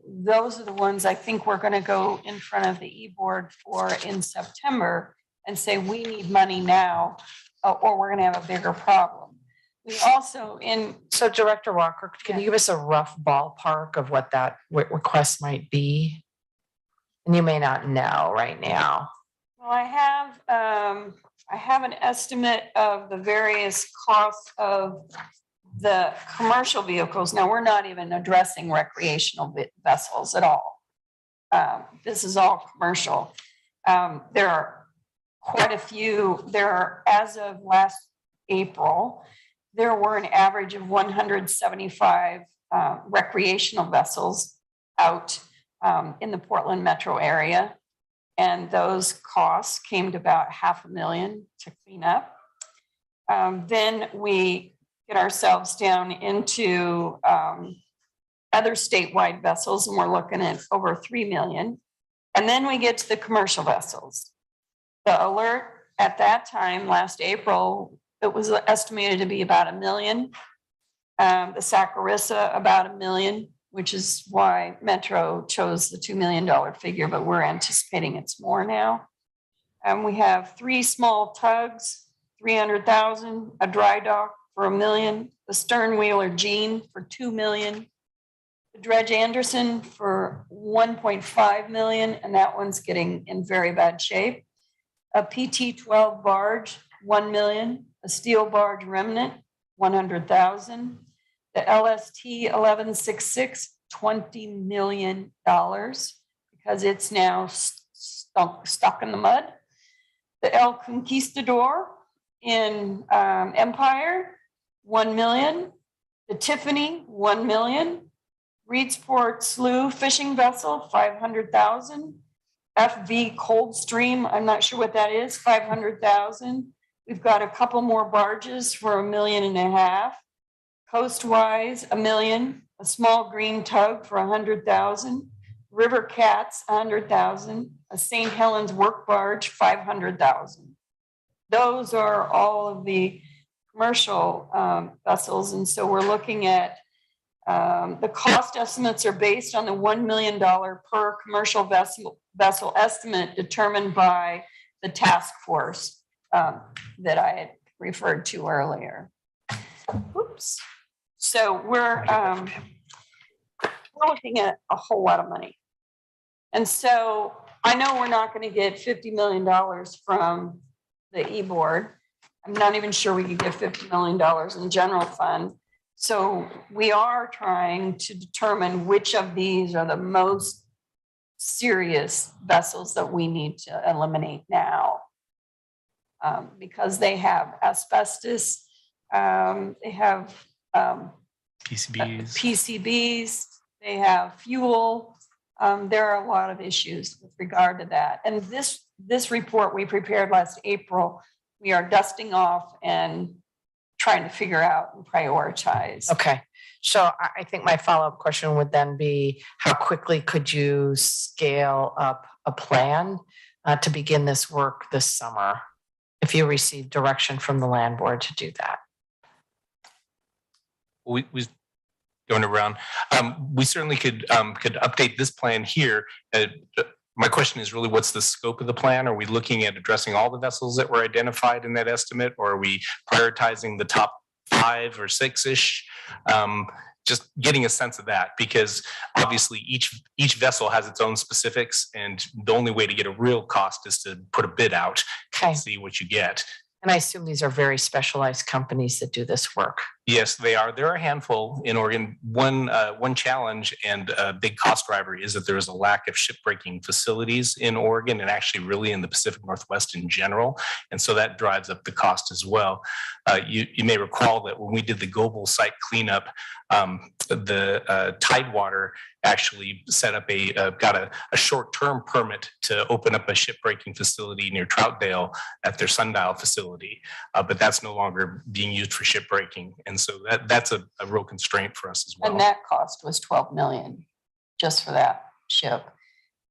those are the ones I think we're going to go in front of the e-board for in September and say, we need money now, or we're going to have a bigger problem. We also So Director Walker, can you Yeah. give us a rough ballpark of what that request might be? And you may not know right now. well, I have an estimate of the various costs of the commercial vehicles. Now, we're not even addressing recreational vessels at all. This is all commercial. There are quite a few. As of last April, there were an average of 175 recreational vessels out in the Portland metro area. And those costs came to about $500,000 to clean up. Then we get ourselves down into other statewide vessels, and we're looking at over 3 million. And then we get to the commercial vessels. The alert at that time, last April, it was estimated to be about 1 million. The Saccharissa, about 1 million, which is why Metro chose the $2 million figure, but we're anticipating it's more now. And we have 3 small tugs, 300,000, a dry dock for 1 million, the stern wheeler Jean for 2 million, the dredge Anderson for 1.5 million, and that one's getting in very bad shape. A PT-12 barge, 1 million, a steel barge remnant, 100,000. The LST 1166, $20 million because it's now stuck in the mud. The El Conquistador in Empire, 1 million. The Tiffany, 1 million. Reedsport Slough fishing vessel, 500,000. FV Coldstream, I'm not sure what that is, 500,000. We've got a couple more barges for $1.5 million. Coastwise, 1 million. A small green tug for 100,000. River Cats, 100,000. A St. Helens work barge, 500,000. Those are all of the commercial vessels, and so we're looking at the cost estimates are based on the $1 million per commercial vessel estimate determined by the task force that I had referred to earlier. Oops. So we're looking at a whole lot of money. And so I know we're not going to get $50 million from the e-board. I'm not even sure we could get $50 million in general fund. So we are trying to determine which of these are the most serious vessels that we need to eliminate now. Because they have asbestos, they have PCBs, they have fuel. There are a lot of issues with regard to that. And this report we prepared last April, we are dusting off and trying to figure out and prioritize. Okay. So I think my follow-up question would then be, how quickly could you scale up a plan to begin this work this summer if you receive direction from the land board to do that? We going around. We certainly could update this plan here. My question is really, what's the scope of the plan? Are we looking at addressing all the vessels that were identified in that estimate, or are we prioritizing the top 5 or 6-ish? Just getting a sense of that, because obviously each vessel has its own specifics, and the only way to get a real cost is to put a bid out and see what you get. And I assume these are very specialized companies that do this work. Yes, they are. There are a handful in Oregon. One challenge and a big cost driver is that there is a lack of shipbreaking facilities in Oregon, and actually really in the Pacific Northwest in general. And so that drives up the cost as well. You may recall that when we did the Global site cleanup, the Tidewater actually set up got a short-term permit to open up a shipbreaking facility near Troutdale at their Sundial facility, but that's no longer being used for shipbreaking. And so that's a real constraint for us as well. And that cost was 12 million just for that ship.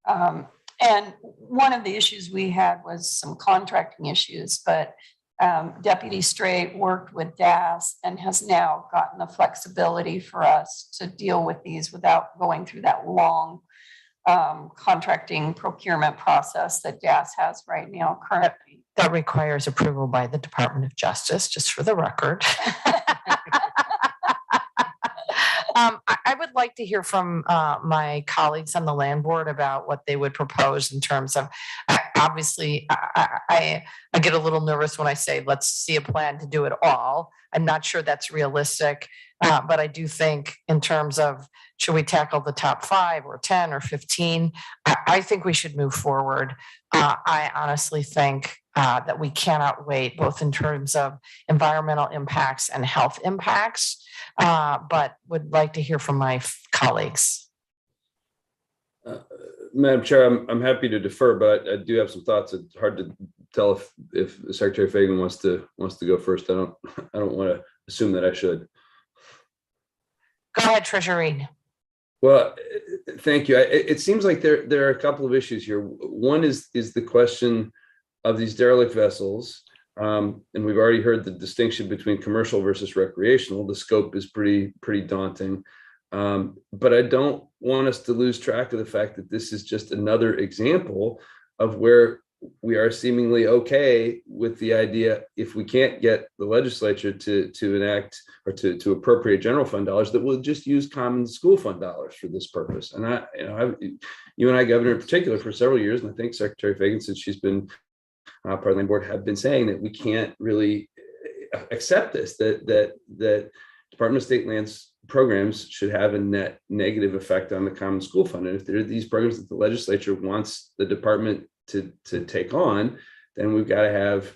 And one of the issues we had was some contracting issues, but Deputy Strait worked with DAS and has now gotten the flexibility for us to deal with these without going through that long contracting procurement process that DAS has right now currently. That requires approval by the Department of Justice, just for the record. I would like to hear from my colleagues on the land board about what they would propose in terms of, obviously, I get a little nervous when I say, let's see a plan to do it all. I'm not sure that's realistic, but I do think in terms of, should we tackle the top 5 or 10 or 15? I think we should move forward. I honestly think that we cannot wait, both in terms of environmental impacts and health impacts, but would like to hear from my colleagues. Madam Chair, I'm happy to defer, but I do have some thoughts. It's hard to tell if Secretary Fagan wants to go first. I don't want to assume that I should. Go ahead, Treasurer Reed. Well, thank you. It seems like there are a couple of issues here. One is the question of these derelict vessels. And we've already heard the distinction between commercial versus recreational. The scope is pretty daunting. But I don't want us to lose track of the fact that this is just another example of where we are seemingly okay with the idea, if we can't get the legislature to enact or to appropriate general fund dollars, that we'll just use common school fund dollars for this purpose. And you and I, Governor, in particular, for several years, and I think Secretary Fagan, since she's been part of the land board, have been saying that we can't really accept this, that Department of State lands programs should have a net negative effect on the common school fund. And if there are these programs that the legislature wants the department to take on, then we've got to have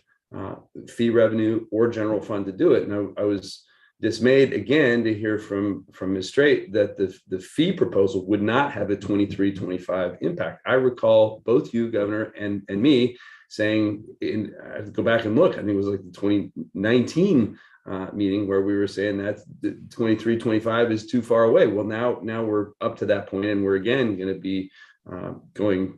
fee revenue or general fund to do it. And I was dismayed again to hear from Ms. Straight that the fee proposal would not have a 23-25 impact. I recall both you, Governor, and me saying, I have to go back and look, I think it was like the 2019 meeting where we were saying that the 23-25 is too far away. Well, now we're up to that point, and we're again going to be going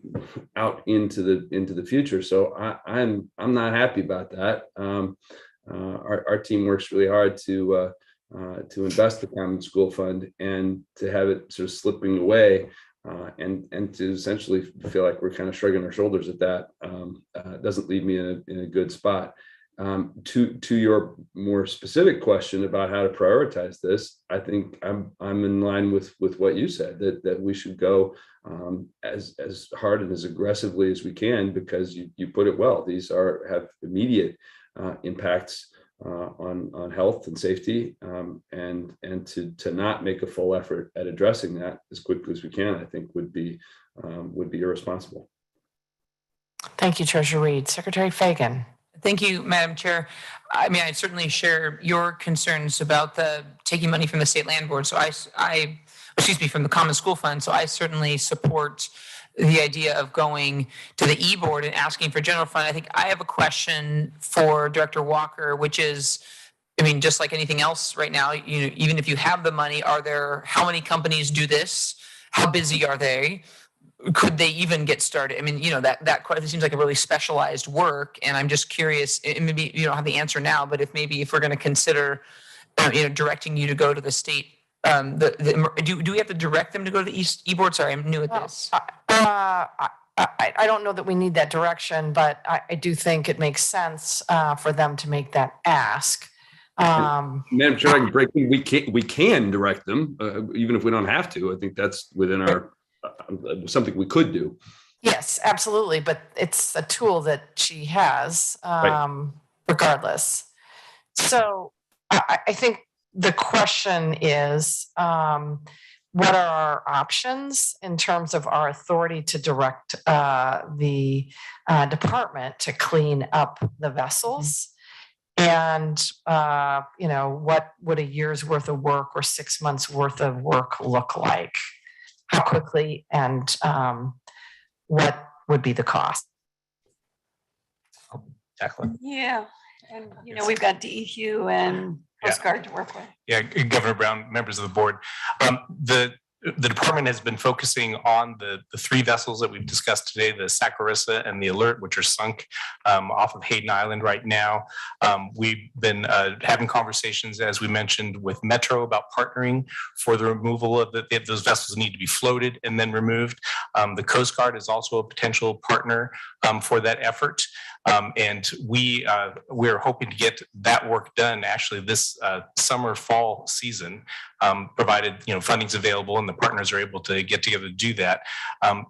out into the future. So I'm not happy about that. Our team works really hard to invest the common school fund, and to have it sort of slipping away and to essentially feel like we're kind of shrugging our shoulders at that doesn't leave me in a good spot. To your more specific question about how to prioritize this, I think I'm in line with what you said, that we should go as hard and as aggressively as we can, because you put it well. These have immediate impacts on health and safety, and to not make a full effort at addressing that as quickly as we can, I think would be irresponsible. Thank you, Treasurer Reed. Secretary Fagan. Thank you, Madam Chair. I mean, I certainly share your concerns about the taking money from the state land board. So from the common school fund. So I certainly support the idea of going to the e-board and asking for general fund. I think I have a question for Director Walker, which is, I mean, just like anything else right now, even if you have the money, how many companies do this? How busy are they? Could they even get started? I mean, that question seems like a really specialized work, and I'm just curious. Maybe you don't have the answer now, but if we're going to consider, directing you to go to the state, do we have to direct them to go to the e-board? Sorry, I'm new at this. I don't know that we need that direction, but I do think it makes sense for them to make that ask. Madam Chair, I can break in. We can direct them, even if we don't have to. I think that's within our something we could do. Yes, absolutely. But it's a tool that she has, regardless. So I think the question is, what are our options in terms of our authority to direct the department to clean up the vessels? And, what would a year's worth of work or 6 months worth of work look like? How quickly, and what would be the cost? Jacqueline. Yeah, and we've got DEQ and Coast Guard to work with. Yeah, Governor Brown, members of the board. The department has been focusing on the 3 vessels that we've discussed today, the Saccharissa and the Alert, which are sunk off of Hayden Island right now. We've been having conversations, as we mentioned, with Metro about partnering for the removal of those vessels need to be floated and then removed. The Coast Guard is also a potential partner for that effort. And we're hoping to get that work done actually this summer, fall season, provided funding's available and the partners are able to get together to do that.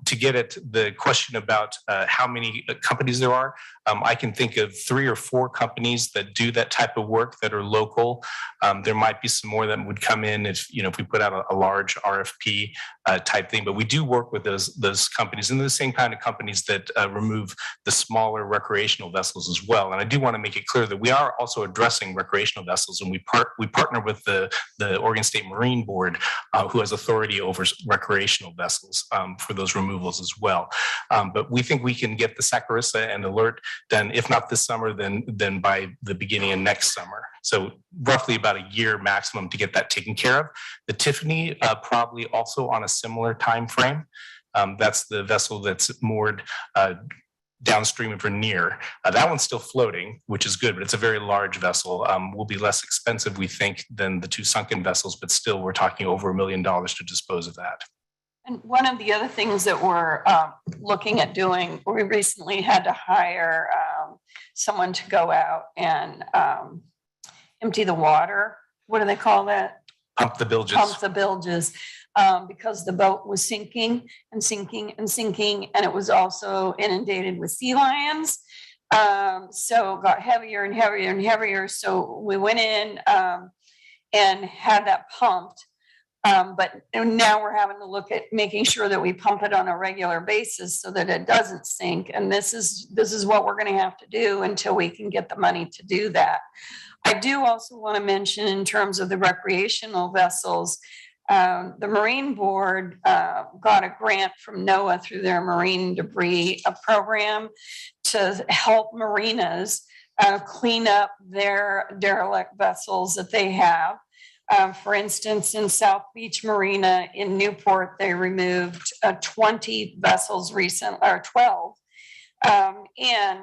To get at the question about how many companies there are, I can think of 3 or 4 companies that do that type of work that are local. There might be some more that would come in if we put out a large RFP type thing, but we do work with those companies, and they're the same kind of companies that remove the smaller recreational vessels as well. And I do want to make it clear that we are also addressing recreational vessels, and we partner with the Oregon State Marine Board, who has authority over recreational vessels for those removals as well. But we think we can get the Saccharissa and Alert done, if not this summer, then by the beginning of next summer. So roughly about a year maximum to get that taken care of. The Tiffany probably also on a similar time frame. That's the vessel that's moored downstream of Rainier. That one's still floating, which is good, but it's a very large vessel. Will be less expensive, we think, than the 2 sunken vessels, but still we're talking over $1 million to dispose of that. And one of the other things that we're looking at doing, we recently had to hire someone to go out and empty the water. What do they call that? Pump the bilges. Pump the bilges, because the boat was sinking and sinking and sinking, and it was also inundated with sea lions. So it got heavier and heavier and heavier. So we went in and had that pumped. But now we're having to look at making sure that we pump it on a regular basis so that it doesn't sink. And this is what we're going to have to do until we can get the money to do that. I do also want to mention, in terms of the recreational vessels, the Marine Board got a grant from NOAA through their marine debris program to help marinas clean up their derelict vessels that they have. For instance, in South Beach Marina in Newport, they removed 20 vessels recently, or 12, and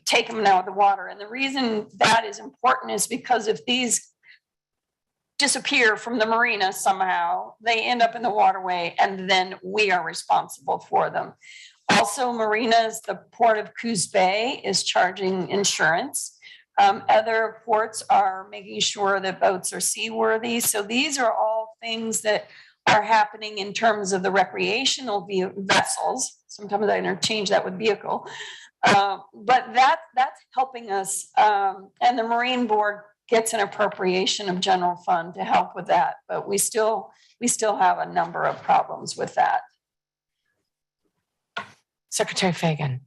take them out of the water. And the reason that is important is because if these disappear from the marina somehow, they end up in the waterway, and then we are responsible for them. Also, marinas, the Port of Coos Bay is charging insurance. Other ports are making sure that boats are seaworthy. So these are all things that are happening in terms of the recreational vessels. Sometimes I interchange that with vehicle. But that's helping us. And the Marine Board gets an appropriation of general fund to help with that. But we still have a number of problems with that. Secretary Fagan.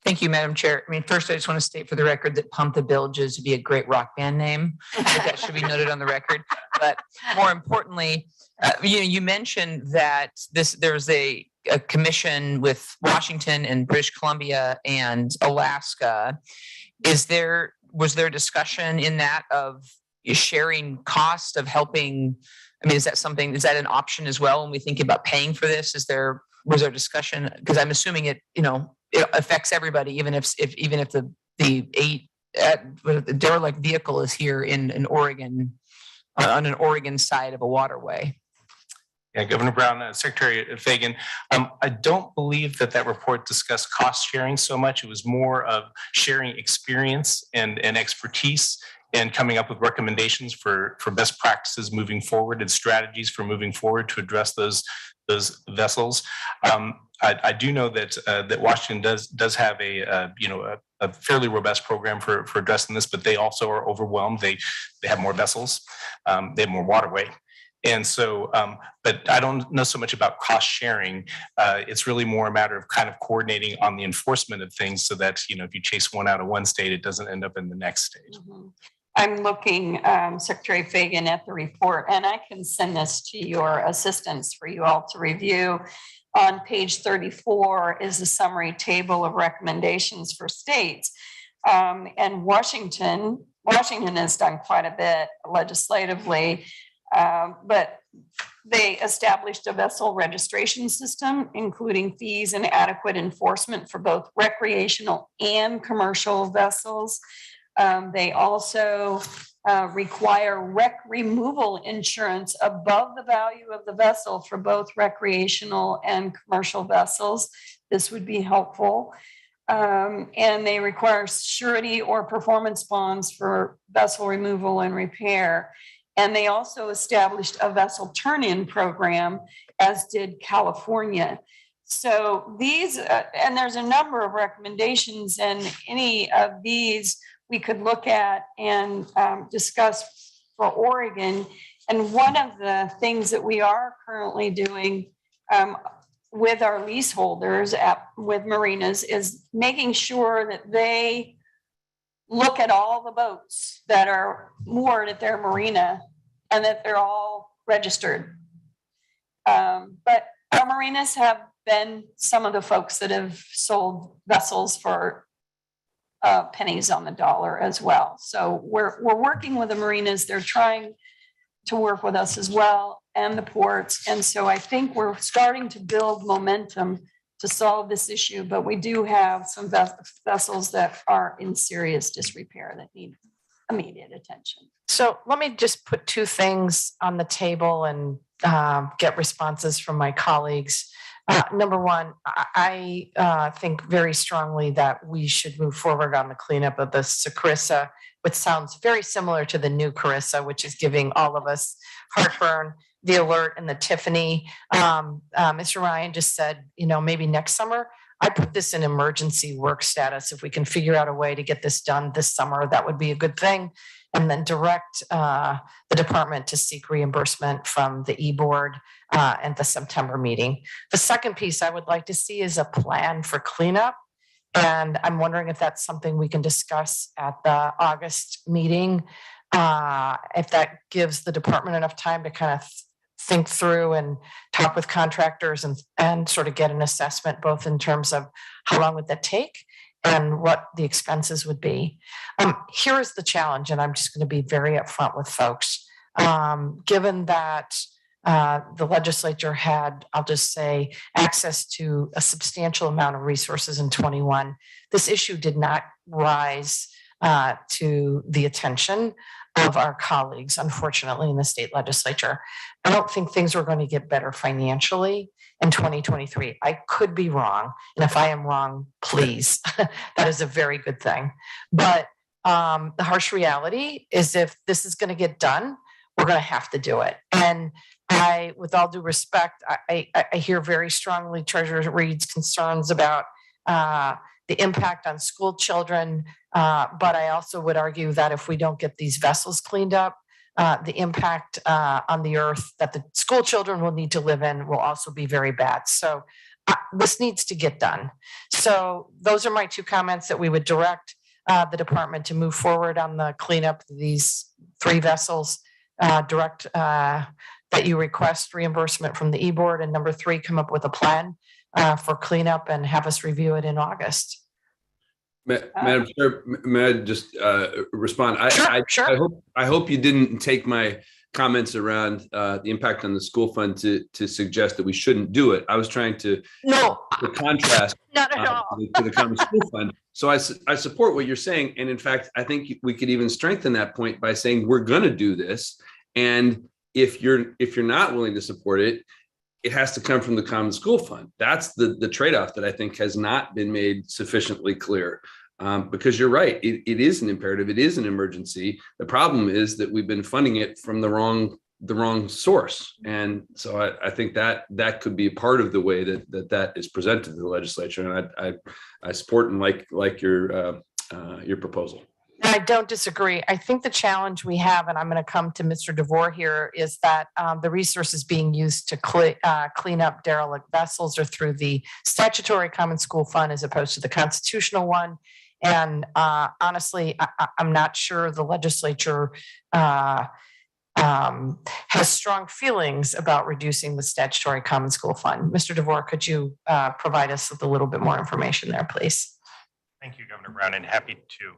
Thank you, Madam Chair. I mean, first, I just want to state for the record that Pump the Bilges would be a great rock band name. That should be noted on the record. But more importantly, you mentioned that there's a commission with Washington and British Columbia and Alaska. Was there discussion in that of sharing cost of helping? I mean, is that an option as well when we think about paying for this? Was there discussion? Because I'm assuming it affects everybody, even if the derelict vehicle is here in Oregon, on an Oregon side of a waterway. Yeah, Governor Brown, Secretary Fagan, I don't believe that report discussed cost sharing so much. It was more of sharing experience and expertise and coming up with recommendations for best practices moving forward and strategies for moving forward to address those vessels. I do know that Washington does have a fairly robust program for addressing this, but they also are overwhelmed. They have more vessels, they have more waterway. And so, but I don't know so much about cost sharing. It's really more a matter of kind of coordinating on the enforcement of things so that, if you chase one out of one state, it doesn't end up in the next state. Mm-hmm. I'm looking, Secretary Fagan, at the report, and I can send this to your assistants for you all to review. On page 34 is a summary table of recommendations for states. And Washington has done quite a bit legislatively, but they established a vessel registration system, including fees and adequate enforcement for both recreational and commercial vessels. They also require wreck removal insurance above the value of the vessel for both recreational and commercial vessels. This would be helpful. And they require surety or performance bonds for vessel removal and repair. And they also established a vessel turn-in program, as did California. So these, and there's a number of recommendations, and any of these we could look at and discuss for Oregon. And one of the things that we are currently doing with our leaseholders with marinas is making sure that they look at all the boats that are moored at their marina and that they're all registered. But our marinas have been some of the folks that have sold vessels for pennies on the dollar as well. So we're working with the marinas. They're trying to work with us as well, and the ports. And so I think we're starting to build momentum to solve this issue, but we do have some vessels that are in serious disrepair that need immediate attention. So let me just put two things on the table and get responses from my colleagues. Number one, I think very strongly that we should move forward on the cleanup of the Sacrissa, which sounds very similar to the new Carissa, which is giving all of us heartburn, the Alert and the Tiffany. Mr. Ryan just said, maybe next summer. I put this in emergency work status. If we can figure out a way to get this done this summer, that would be a good thing. And then direct the department to seek reimbursement from the e-board at the September meeting. The second piece I would like to see is a plan for cleanup. And I'm wondering if that's something we can discuss at the August meeting. If that gives the department enough time to kind of think through and talk with contractors and sort of get an assessment, both in terms of how long would that take and what the expenses would be. Here is the challenge, and I'm just going to be very upfront with folks. Given that the legislature had, I'll just say, access to a substantial amount of resources in 21, this issue did not rise to the attention of our colleagues, unfortunately, in the state legislature. I don't think things were going to get better financially in 2023. I could be wrong. And if I am wrong, please, that is a very good thing. But the harsh reality is if this is going to get done, we're going to have to do it. And I, with all due respect, I hear very strongly Treasurer Reed's concerns about the impact on school children. But I also would argue that if we don't get these vessels cleaned up, the impact on the earth that the school children will need to live in will also be very bad. So this needs to get done. So those are my two comments, that we would direct the department to move forward on the cleanup of these 3 vessels, direct that you request reimbursement from the e-board, and number 3, come up with a plan for cleanup and have us review it in August. Madam Chair, may I just respond? Sure. I hope you didn't take my comments around the impact on the school fund to suggest that we shouldn't do it. I was trying to contrast not at all to the common school fund. So I support what you're saying, and in fact, I think we could even strengthen that point by saying we're going to do this, and if you're not willing to support it, it has to come from the common school fund. That's the trade-off that I think has not been made sufficiently clear. Because you're right, it is an imperative, it is an emergency. The problem is that we've been funding it from the wrong source. And so I think that could be a part of the way that is presented to the legislature. And I support and like your proposal. I don't disagree. I think the challenge we have, and I'm going to come to Mr. DeVore here, is that the resources being used to clean up derelict vessels are through the statutory common school fund as opposed to the constitutional one. And honestly, I'm not sure the legislature has strong feelings about reducing the statutory common school fund. Mr. DeVore, could you provide us with a little bit more information there, please? Thank you, Governor Brown, and happy to.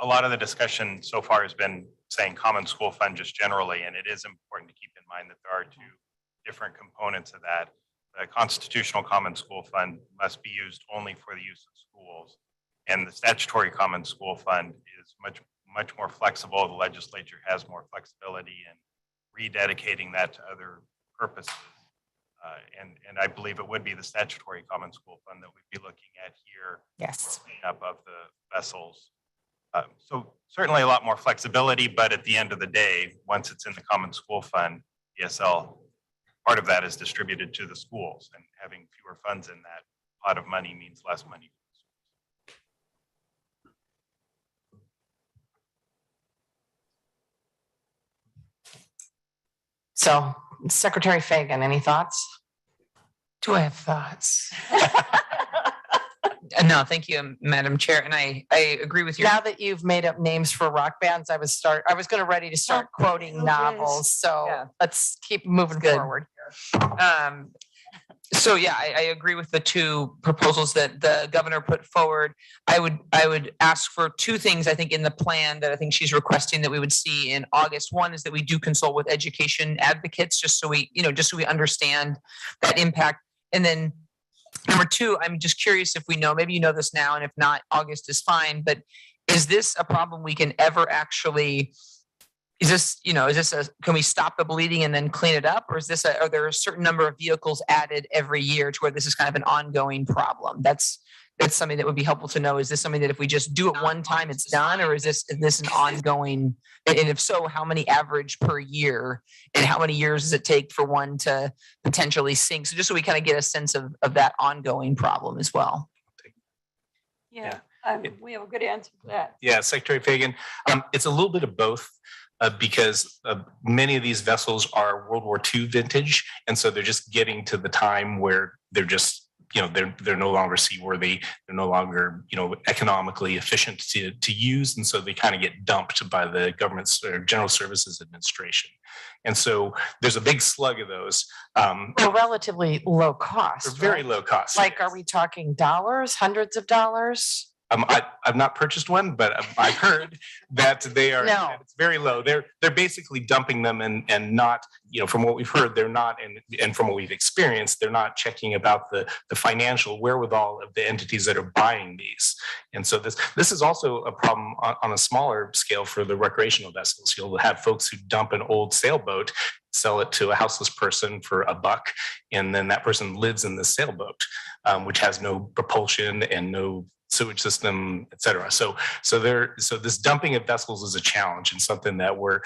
A lot of the discussion so far has been saying common school fund just generally, and it is important to keep in mind that there are 2 different components of that. The constitutional common school fund must be used only for the use of schools, and the statutory common school fund is much much more flexible. The legislature has more flexibility in rededicating that to other purposes. And I believe it would be the statutory common school fund that we'd be looking at here. Yes. Cleanup of the vessels. So certainly a lot more flexibility, but at the end of the day, once it's in the common school fund, ESL, part of that is distributed to the schools, and having fewer funds in that pot of money means less money. So Secretary Fagan, any thoughts? Do I have thoughts? No, thank you, Madam Chair. And I agree with you. Now that you've made up names for rock bands, I was going to ready to start quoting novels. So Yeah. let's keep moving Good. forward. So yeah, I agree with the two proposals that the governor put forward. I would ask for two things, I think, in the plan that I think she's requesting that we would see in August. One is that we do consult with education advocates, just so we understand that impact. And then number two, I'm just curious if we know, maybe you know this now, and if not, August is fine, but is this a problem we can ever actually, can we stop the bleeding and then clean it up? Or are there a certain number of vehicles added every year to where this is kind of an ongoing problem? That's something that would be helpful to know. Is this something that if we just do it one time, it's done? Or is this an ongoing, and if so, how many average per year? And how many years does it take for one to potentially sink? So just so we kind of get a sense of that ongoing problem as well. Yeah, we have a good answer for that. Yeah, Secretary Fagan, it's a little bit of both. Because many of these vessels are World War II vintage, and so they're just getting to the time where they're just, they're no longer seaworthy, they're no longer, economically efficient to use, and so they kind of get dumped by the government's General Services Administration. And so there's a big slug of those. They're relatively low cost. They're very right? low cost. Like, are we talking dollars, hundreds of dollars? I've not purchased one, but I've heard that they are. No. It's very low. They're basically dumping them and not, from what we've heard, they're not, and from what we've experienced, they're not checking about the financial wherewithal of the entities that are buying these. And so this is also a problem on a smaller scale for the recreational vessels. You'll have folks who dump an old sailboat, sell it to a houseless person for $1, and then that person lives in the sailboat, which has no propulsion and no sewage system, et cetera. So this dumping of vessels is a challenge, and something that we're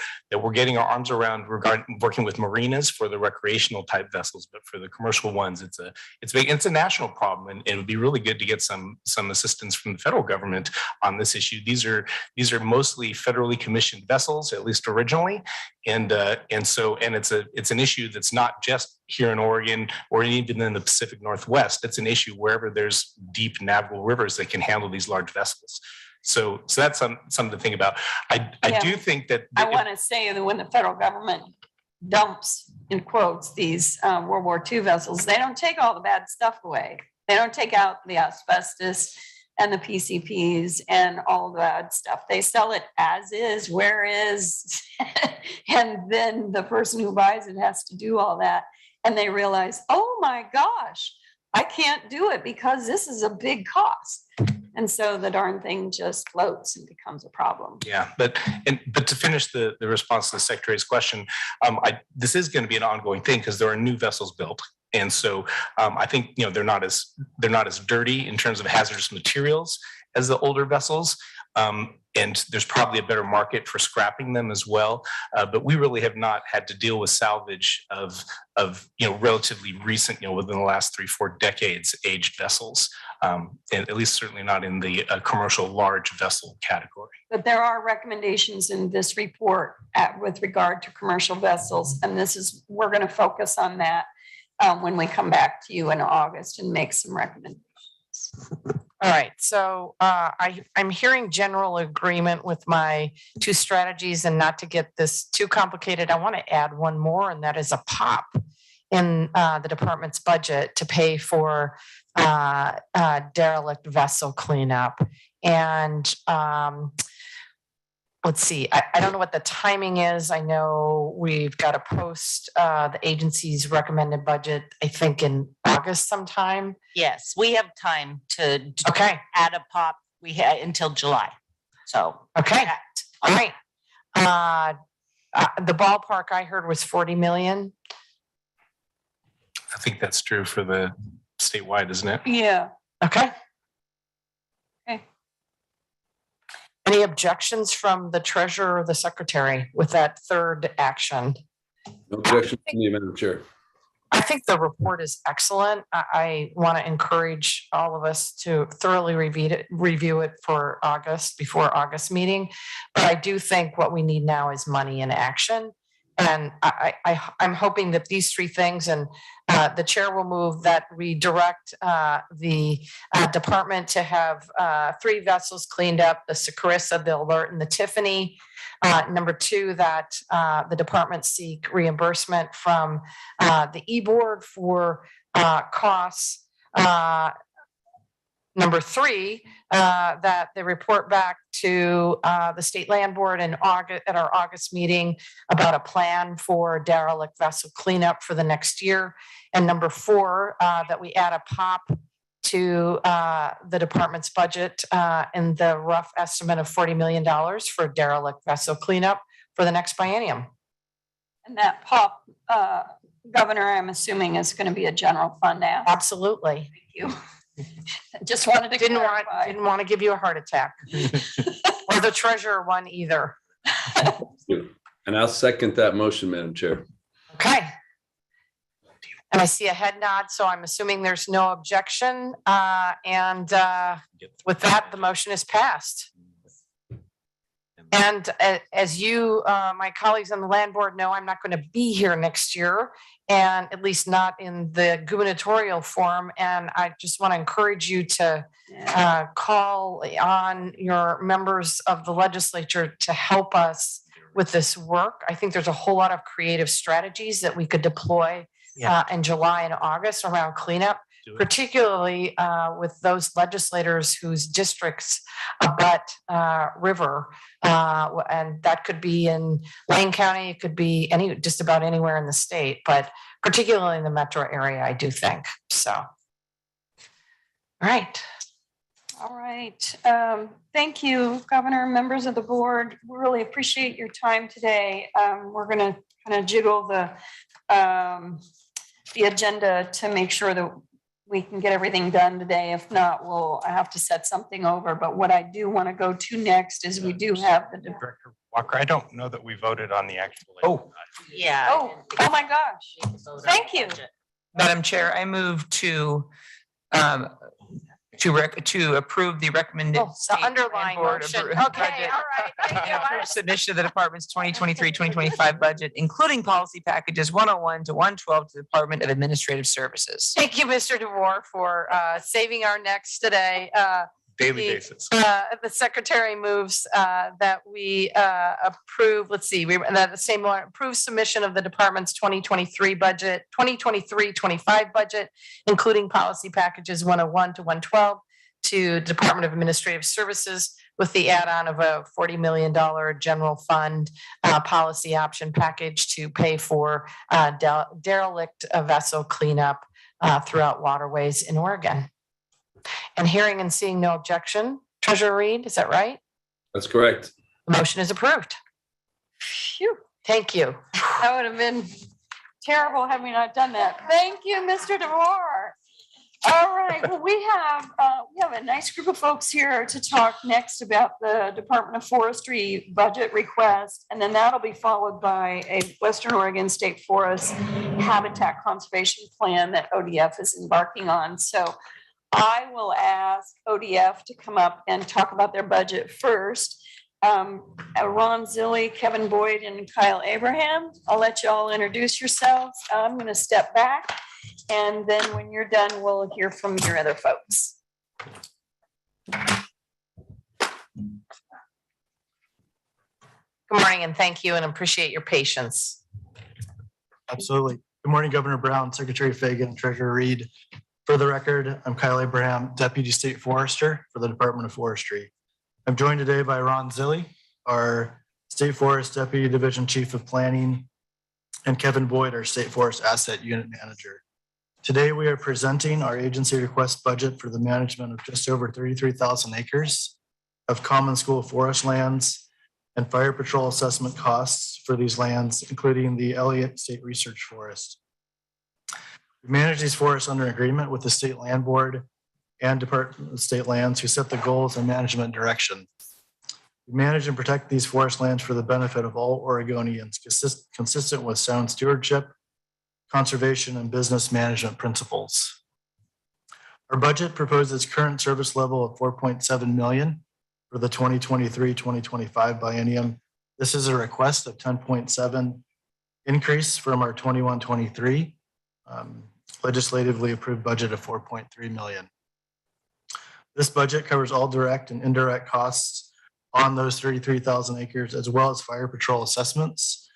getting our arms around regarding working with marinas for the recreational type vessels, but for the commercial ones, it's a national problem, and it would be really good to get some assistance from the federal government on this issue. These are mostly federally commissioned vessels, at least originally, and it's an issue that's not just here in Oregon or even in the Pacific Northwest. It's an issue wherever there's deep navigable rivers that can handle these large vessels. So that's something to think about. I do think that I want to say that when the federal government dumps, in quotes, these World War II vessels, they don't take all the bad stuff away. They don't take out the asbestos and the PCPs and all the bad stuff. They sell it as is, where is, and then the person who buys it has to do all that. And they realize, oh my gosh, I can't do it because this is a big cost. And so the darn thing just floats and becomes a problem. Yeah, but to finish the response to the Secretary's question, this is going to be an ongoing thing because there are new vessels built. And so I think they're not as dirty in terms of hazardous materials as the older vessels. And there's probably a better market for scrapping them as well. But we really have not had to deal with salvage of relatively recent, within the last 3-4 decades aged vessels, and at least certainly not in the commercial large vessel category. But there are recommendations in this report with regard to commercial vessels. And we're going to focus on that when we come back to you in August and make some recommendations. All right, so I'm hearing general agreement with my two strategies, and not to get this too complicated, I want to add one more, and that is a pop in the department's budget to pay for derelict vessel cleanup. And let's see, I don't know what the timing is. I know we've got to post the agency's recommended budget, I think in August sometime. Yes, we have time to Okay. add a pop. We have until July. So Okay. All right. The ballpark I heard was 40 million. I think that's true for the statewide, isn't it? Yeah. Okay. Okay. Any objections from the treasurer or the secretary with that third action? No objection from me, Madam Chair. I think the report is excellent. I want to encourage all of us to thoroughly review it for August, before August meeting. But I do think what we need now is money in action. And I'm hoping that these three things, and the chair will move that we direct the department to have 3 vessels cleaned up, the Sakarissa, the Alert, and the Tiffany. Number 2, that the department seek reimbursement from the e-board for costs. Number 3, that they report back to the state land board in August, at our August meeting, about a plan for derelict vessel cleanup for the next year. And number 4, that we add a pop to the department's budget in the rough estimate of $40 million for derelict vessel cleanup for the next biennium. And that pop, Governor, I'm assuming is going to be a general fund now. Absolutely. Thank you. Just wanted to Didn't clarify. want to give you a heart attack. Or the treasurer one either. And I'll second that motion, Madam Chair. Okay. And I see a head nod, so I'm assuming there's no objection. And with that, the motion is passed. And as you, my colleagues on the land board know, I'm not going to be here next year, and at least not in the gubernatorial form. And I just want to encourage you to call on your members of the legislature to help us with this work. I think there's a whole lot of creative strategies that we could deploy in July and August around cleanup, particularly with those legislators whose districts abut river. And that could be in Lane County, it could be just about anywhere in the state, but particularly in the metro area, I do think. So, all right. All right. Thank you, Governor, members of the board. We really appreciate your time today. We're going to kind of jiggle the agenda to make sure that we can get everything done today. If not, I have to set something over. But what I do want to go to next is we do have the. Director Walker, I don't know that we voted on the actual. Yeah. Oh my gosh. Thank you. Madam Chair, I move to approve the recommended. Oh, the state land underlying board motion. budget Okay, all right. Thank you. for submission of the department's 2023-2025 budget, including policy packages 101 to 112 to the Department of Administrative Services. Thank you, Mr. DeVore, for saving our necks today. Daily basis. The secretary moves that we approve, let's see, that the same one, approve submission of the department's 2023 budget, 2023-25 budget, including policy packages 101 to 112 to Department of Administrative Services, with the add-on of a $40 million general fund policy option package to pay for derelict vessel cleanup throughout waterways in Oregon. And hearing and seeing no objection, Treasurer Reed, is that right? That's correct. The motion is approved. Phew. Thank you. That would have been terrible had we not done that. Thank you, Mr. DeVore. All right, well, we have a nice group of folks here to talk next about the Department of Forestry budget request, and then that'll be followed by a Western Oregon State Forest habitat conservation plan that ODF is embarking on. So I will ask ODF to come up and talk about their budget first. Ron Zilli, Kevin Boyd, and Kyle Abraham, I'll let you all introduce yourselves. I'm going to step back, and then when you're done, we'll hear from your other folks. Good morning, and thank you, and appreciate your patience. Absolutely. Good morning, Governor Brown, Secretary Fagan, Treasurer Reed. For the record, I'm Kyle Abraham, Deputy State Forester for the Department of Forestry. I'm joined today by Ron Zilli, our State Forest Deputy Division Chief of Planning, and Kevin Boyd, our State Forest Asset Unit Manager. Today, we are presenting our agency request budget for the management of just over 33,000 acres of common school forest lands and fire patrol assessment costs for these lands, including the Elliott State Research Forest. We manage these forests under agreement with the State Land Board and Department of State Lands, who set the goals and management direction. We manage and protect these forest lands for the benefit of all Oregonians, consistent with sound stewardship, conservation, and business management principles. Our budget proposes current service level of 4.7 million for the 2023-2025 biennium. This is a request of 10.7 increase from our 21-23 legislatively approved budget of 4.3 million. This budget covers all direct and indirect costs on those 33,000 acres, as well as fire patrol assessments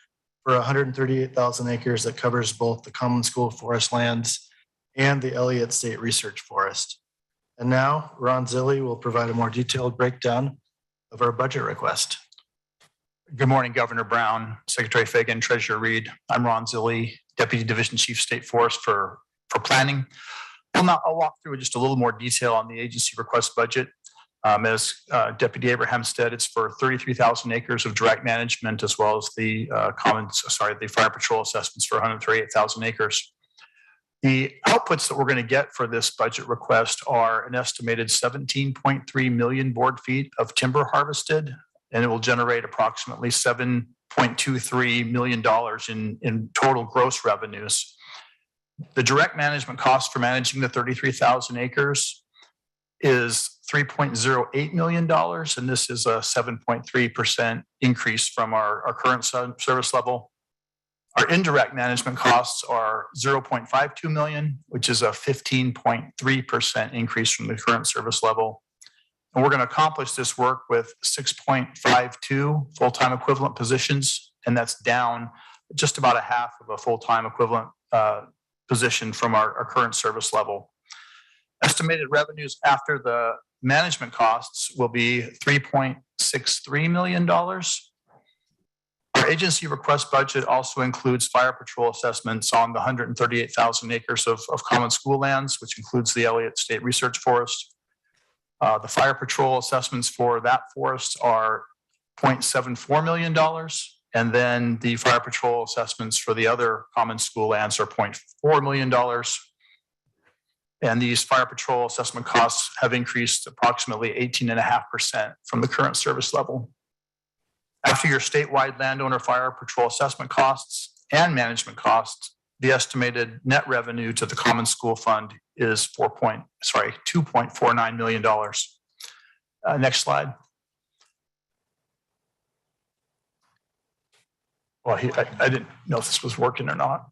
for 138,000 acres that covers both the common school forest lands and the Elliott State Research Forest. And now Ron Zilli will provide a more detailed breakdown of our budget request. Good morning, Governor Brown, Secretary Fagan, Treasurer Reed. I'm Ron Zilli, Deputy Division Chief State Forest for Planning. I'll walk through just a little more detail on the agency request budget. As Deputy Abraham said, it's for 33,000 acres of direct management, as well as the the fire patrol assessments for 138,000 acres. The outputs that we're going to get for this budget request are an estimated 17.3 million board feet of timber harvested, and it will generate approximately $7.23 million in total gross revenues. The direct management cost for managing the 33,000 acres is $3.08 million, and this is a 7.3% increase from our current service level. Our indirect management costs are $0.52 million, which is a 15.3% increase from the current service level. And we're going to accomplish this work with 6.52 full-time equivalent positions, and that's down just about a half of a full-time equivalent position from our current service level. Estimated revenues after the management costs will be $3.63 million. Our agency request budget also includes fire patrol assessments on the 138,000 acres of common school lands, which includes the Elliott State Research Forest. The fire patrol assessments for that forest are $0.74 million. And then the fire patrol assessments for the other common school lands are $0.4 million. And these fire patrol assessment costs have increased approximately 18.5% from the current service level. After your statewide landowner fire patrol assessment costs and management costs, the estimated net revenue to the common school fund is $2.49 million. Next slide. Well, I didn't know if this was working or not.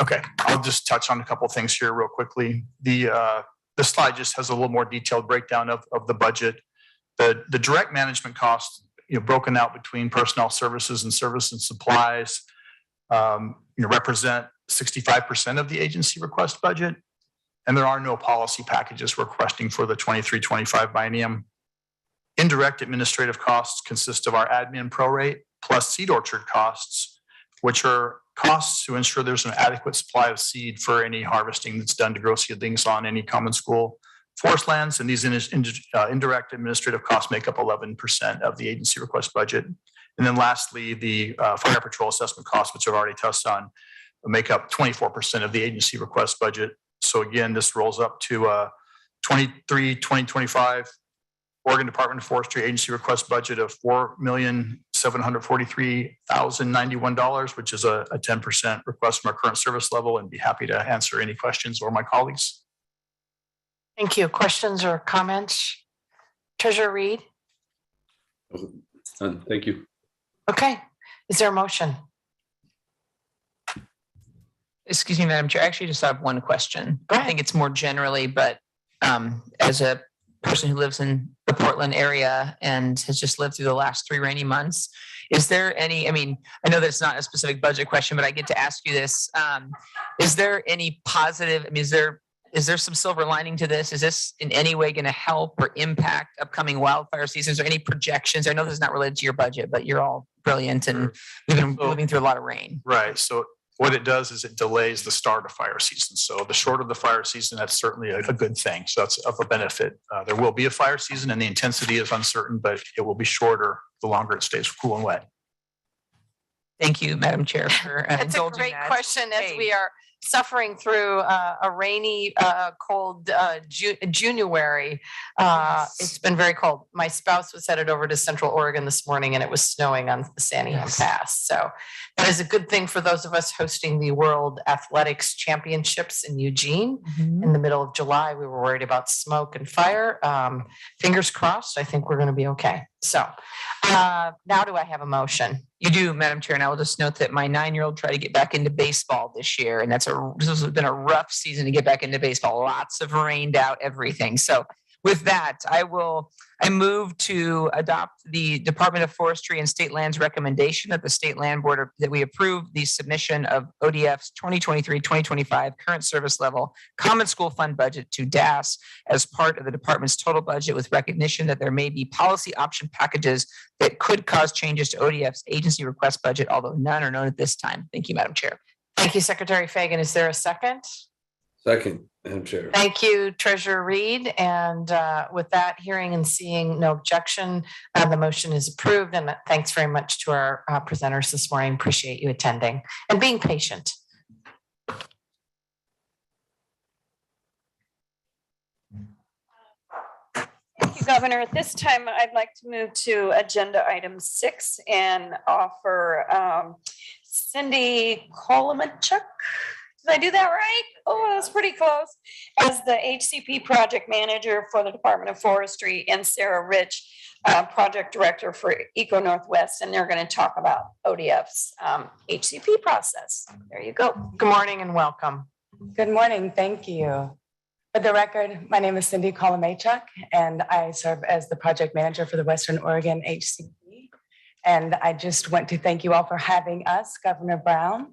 Okay, I'll just touch on a couple of things here real quickly. The slide just has a little more detailed breakdown of the budget. The direct management costs, broken out between personnel services and service and supplies, represent 65% of the agency request budget. And there are no policy packages requesting for the 23-25 biennium. Indirect administrative costs consist of our admin prorate plus seed orchard costs, which are costs to ensure there's an adequate supply of seed for any harvesting that's done to grow seedlings on any common school forest lands. And these indirect administrative costs make up 11% of the agency request budget. And then lastly, the fire patrol assessment costs, which I've already touched on, make up 24% of the agency request budget. So again, this rolls up to 2025 Oregon Department of Forestry agency request budget of $4,743,091, which is a 10% request from our current service level, and be happy to answer any questions or my colleagues. Thank you. Questions or comments? Treasurer Reed? Thank you. Okay. Is there a motion? Excuse me, Madam Chair. I actually just have one question. Go ahead. I think it's more generally, but as a person who lives in the Portland area and has just lived through the last 3 rainy months, is there any, I know that it's not a specific budget question, but I get to ask you this. Is there any positive, is there some silver lining to this? Is this in any way going to help or impact upcoming wildfire seasons or any projections? I know this is not related to your budget, but you're all brilliant and we've been moving through a lot of rain. Right. So What it does is it delays the start of fire season. So the shorter the fire season, that's certainly a good thing. So that's of a benefit. There will be a fire season and the intensity is uncertain, but it will be shorter the longer it stays cool and wet. Thank you, Madam Chair, for That's a indulging great that. question as Hey. we are suffering through a rainy, cold January. It's been very cold. My spouse was headed over to Central Oregon this morning and it was snowing on the Santiam Pass. So that is a good thing for those of us hosting the World Athletics Championships in Eugene. In the middle of July, we were worried about smoke and fire. Fingers crossed, I think we're going to be okay. So now do I have a motion? You do, Madam Chair, and I will just note that my 9-year-old tried to get back into baseball this year, and this has been a rough season to get back into baseball. Lots of rained out everything. So with that, I move to adopt the Department of Forestry and State Lands recommendation that the State Land Board that we approve the submission of ODF's 2023-2025 current service level common school fund budget to DAS as part of the department's total budget, with recognition that there may be policy option packages that could cause changes to ODF's agency request budget, although none are known at this time. Thank you, Madam Chair. Thank you, Secretary Fagan. Is there a second? Second, Madam Chair. Thank you, Treasurer Reed. And with that, hearing and seeing no objection, the motion is approved. And thanks very much to our presenters this morning. Appreciate you attending and being patient. Thank you, Governor. At this time, I'd like to move to agenda item 6 and offer Cindy Kolomichuk. Did I do that right? Oh, that's pretty close. As the HCP project manager for the Department of Forestry, and Sarah Rich, project director for Eco Northwest, and they're going to talk about ODF's HCP process. There you go. Good morning and welcome. Good morning. Thank you. For the record, my name is Cindy Kolomichuk, and I serve as the project manager for the Western Oregon HCP. And I just want to thank you all for having us, Governor Brown,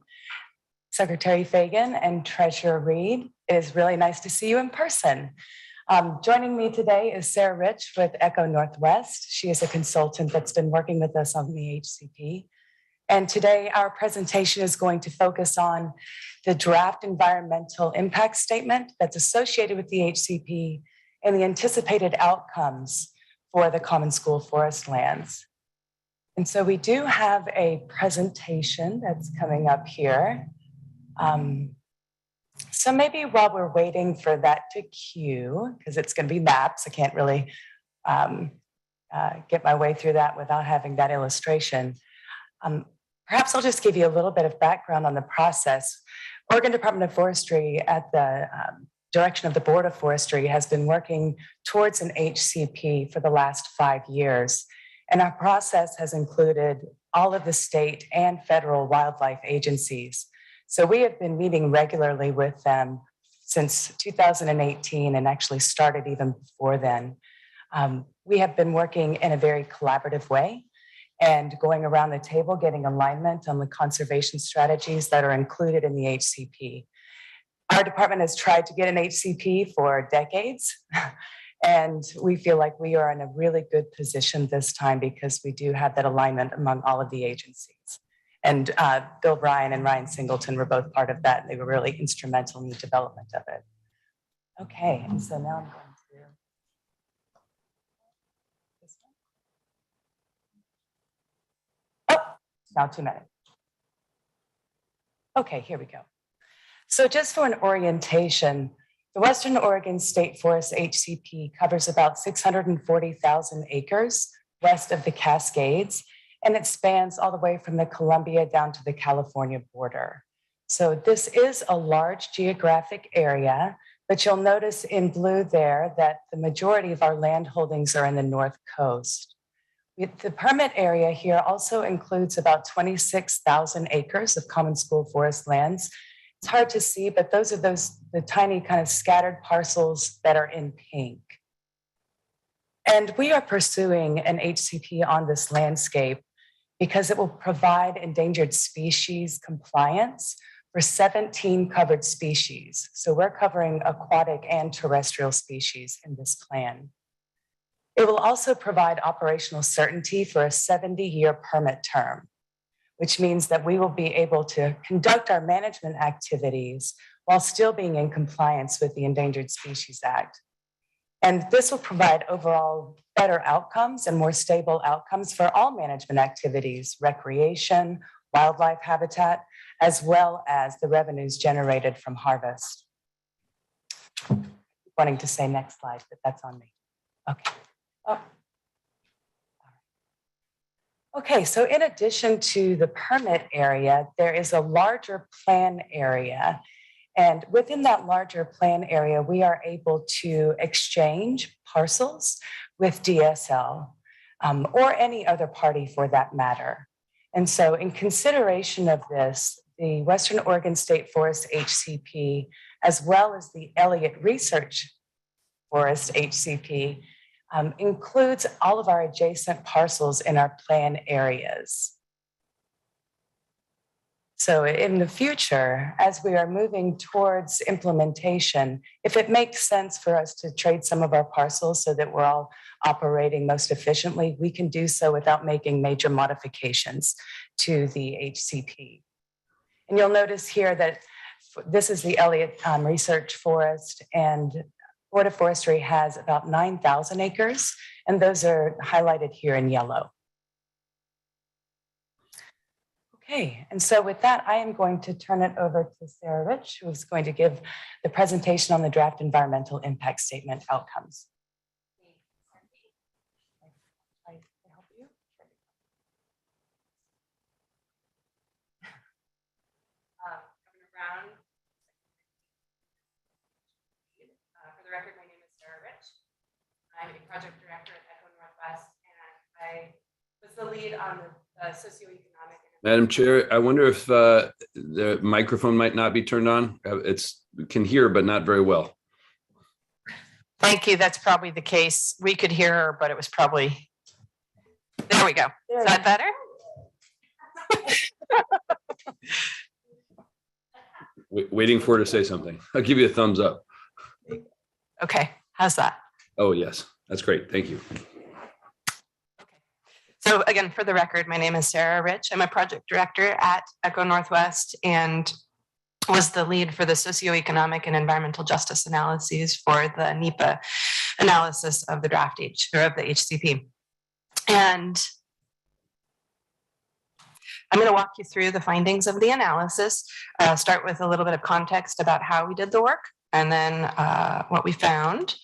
Secretary Fagan, and Treasurer Reed. It is really nice to see you in person. Joining me today is Sarah Rich with Eco Northwest. She is a consultant that's been working with us on the HCP. And today our presentation is going to focus on the draft environmental impact statement that's associated with the HCP and the anticipated outcomes for the common school forest lands. And so we do have a presentation that's coming up here. So maybe while we're waiting for that to queue, because it's going to be maps, I can't really get my way through that without having that illustration. Perhaps I'll just give you a little bit of background on the process. Oregon Department of Forestry, at the direction of the Board of Forestry, has been working towards an HCP for the last 5 years. And our process has included all of the state and federal wildlife agencies. So we have been meeting regularly with them since 2018 and actually started even before then. We have been working in a very collaborative way and going around the table, getting alignment on the conservation strategies that are included in the HCP. Our department has tried to get an HCP for decades, and we feel like we are in a really good position this time because we do have that alignment among all of the agencies. And Bill Bryan and Ryan Singleton were both part of that. They were really instrumental in the development of it. Okay, and so now I'm going to this one. Oh, now 2 minutes. Okay, here we go. So just for an orientation, the Western Oregon State Forest HCP covers about 640,000 acres west of the Cascades, and it spans all the way from the Columbia down to the California border. So this is a large geographic area, but you'll notice in blue there that the majority of our land holdings are in the North Coast. The permit area here also includes about 26,000 acres of common school forest lands. It's hard to see, but those are the tiny kind of scattered parcels that are in pink. And we are pursuing an HCP on this landscape because it will provide endangered species compliance for 17 covered species. So we're covering aquatic and terrestrial species in this plan. It will also provide operational certainty for a 70-year permit term, which means that we will be able to conduct our management activities while still being in compliance with the Endangered Species Act. And this will provide overall better outcomes and more stable outcomes for all management activities, recreation, wildlife habitat, as well as the revenues generated from harvest. Wanting to say next slide, but that's on me. Okay. Oh. Okay, so in addition to the permit area, there is a larger plan area. And within that larger plan area, we are able to exchange parcels with DSL or any other party for that matter. And so in consideration of this, the Western Oregon State Forest HCP, as well as the Elliott Research Forest HCP, includes all of our adjacent parcels in our plan areas. So in the future, as we are moving towards implementation, if it makes sense for us to trade some of our parcels so that we're all operating most efficiently, we can do so without making major modifications to the HCP. And you'll notice here that this is the Elliott Research Forest, and Board of Forestry has about 9,000 acres, and those are highlighted here in yellow. Okay, and so with that, I am going to turn it over to Sarah Rich, who is going to give the presentation on the draft environmental impact statement outcomes. Governor Brown, for the record, my name is Sarah Rich. I'm a project director at Echo Northwest, and I was the lead on the socioeconomic. Madam Chair, I wonder if the microphone might not be turned on. We can hear, but not very well. Thank you. That's probably the case. We could hear her, but it was probably, there we go. Is that better? Waiting for her to say something. I'll give you a thumbs up. Okay, how's that? Oh, yes, that's great. Thank you. So again, for the record, my name is Sarah Rich. I'm a project director at Echo Northwest and was the lead for the socioeconomic and environmental justice analyses for the NEPA analysis of the draft of the HCP. And I'm going to walk you through the findings of the analysis, start with a little bit of context about how we did the work, and then what we found.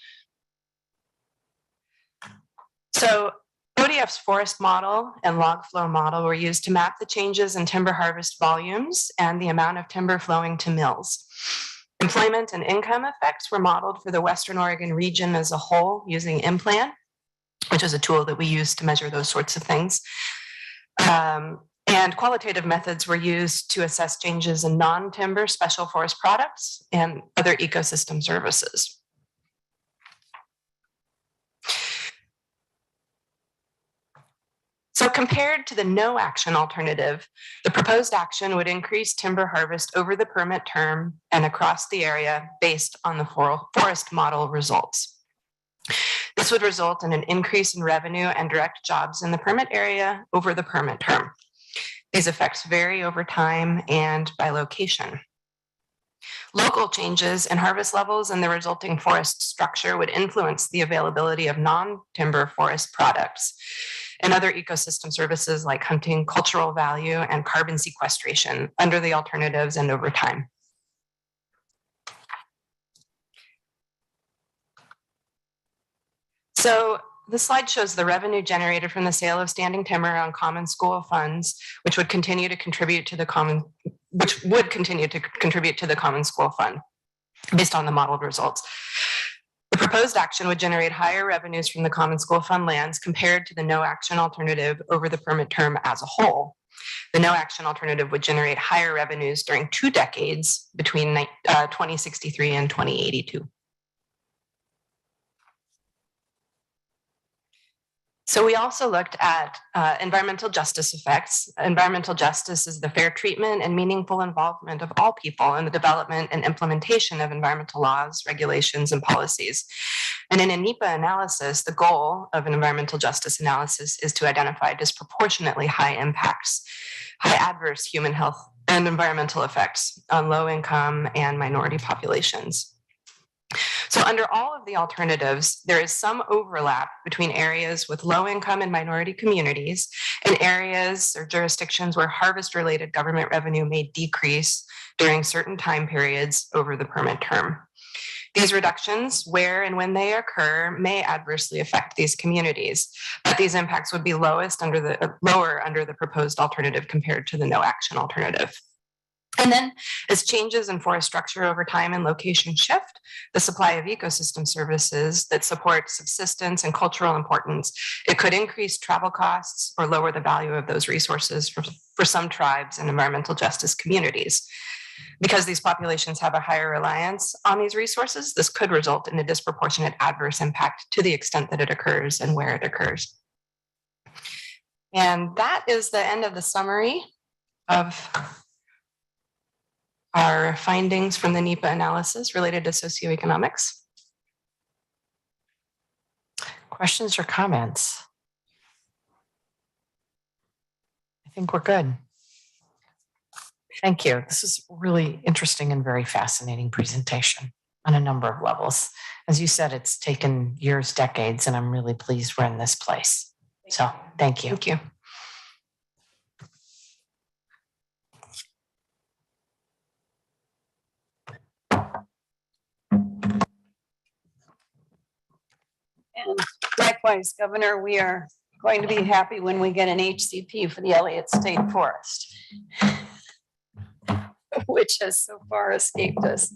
So ODF's forest model and log flow model were used to map the changes in timber harvest volumes and the amount of timber flowing to mills. Employment and income effects were modeled for the Western Oregon region as a whole using IMPLAN, which is a tool that we use to measure those sorts of things. And qualitative methods were used to assess changes in non-timber special forest products and other ecosystem services. So compared to the no action alternative, the proposed action would increase timber harvest over the permit term and across the area based on the forest model results. This would result in an increase in revenue and direct jobs in the permit area over the permit term. These effects vary over time and by location. Local changes in harvest levels and the resulting forest structure would influence the availability of non-timber forest products and other ecosystem services like hunting, cultural value, and carbon sequestration under the alternatives and over time. So the slide shows the revenue generated from the sale of standing timber on common school funds, which would continue to contribute to the common school fund based on the modeled results. The proposed action would generate higher revenues from the common school fund lands compared to the no action alternative over the permit term as a whole. The no action alternative would generate higher revenues during 2 decades between 2063 and 2082. So we also looked at environmental justice effects. Environmental justice is the fair treatment and meaningful involvement of all people in the development and implementation of environmental laws, regulations, and policies. And in a NEPA analysis, the goal of an environmental justice analysis is to identify disproportionately high adverse human health and environmental effects on low income and minority populations. So under all of the alternatives, there is some overlap between areas with low income and minority communities and areas or jurisdictions where harvest related government revenue may decrease during certain time periods over the permit term. These reductions, where and when they occur, may adversely affect these communities, but these impacts would be lower under the proposed alternative compared to the no action alternative. And then as changes in forest structure over time and location shift, the supply of ecosystem services that support subsistence and cultural importance, it could increase travel costs or lower the value of those resources for some tribes and environmental justice communities. Because these populations have a higher reliance on these resources, this could result in a disproportionate adverse impact to the extent that it occurs and where it occurs. And that is the end of the summary of our findings from the NEPA analysis related to socioeconomics. Questions or comments? I think we're good. Thank you. This is really interesting and very fascinating presentation on a number of levels. As you said, it's taken years, decades, and I'm really pleased we're in this place. So thank you. Thank you. And likewise, Governor, we are going to be happy when we get an HCP for the Elliott State Forest, which has so far escaped us.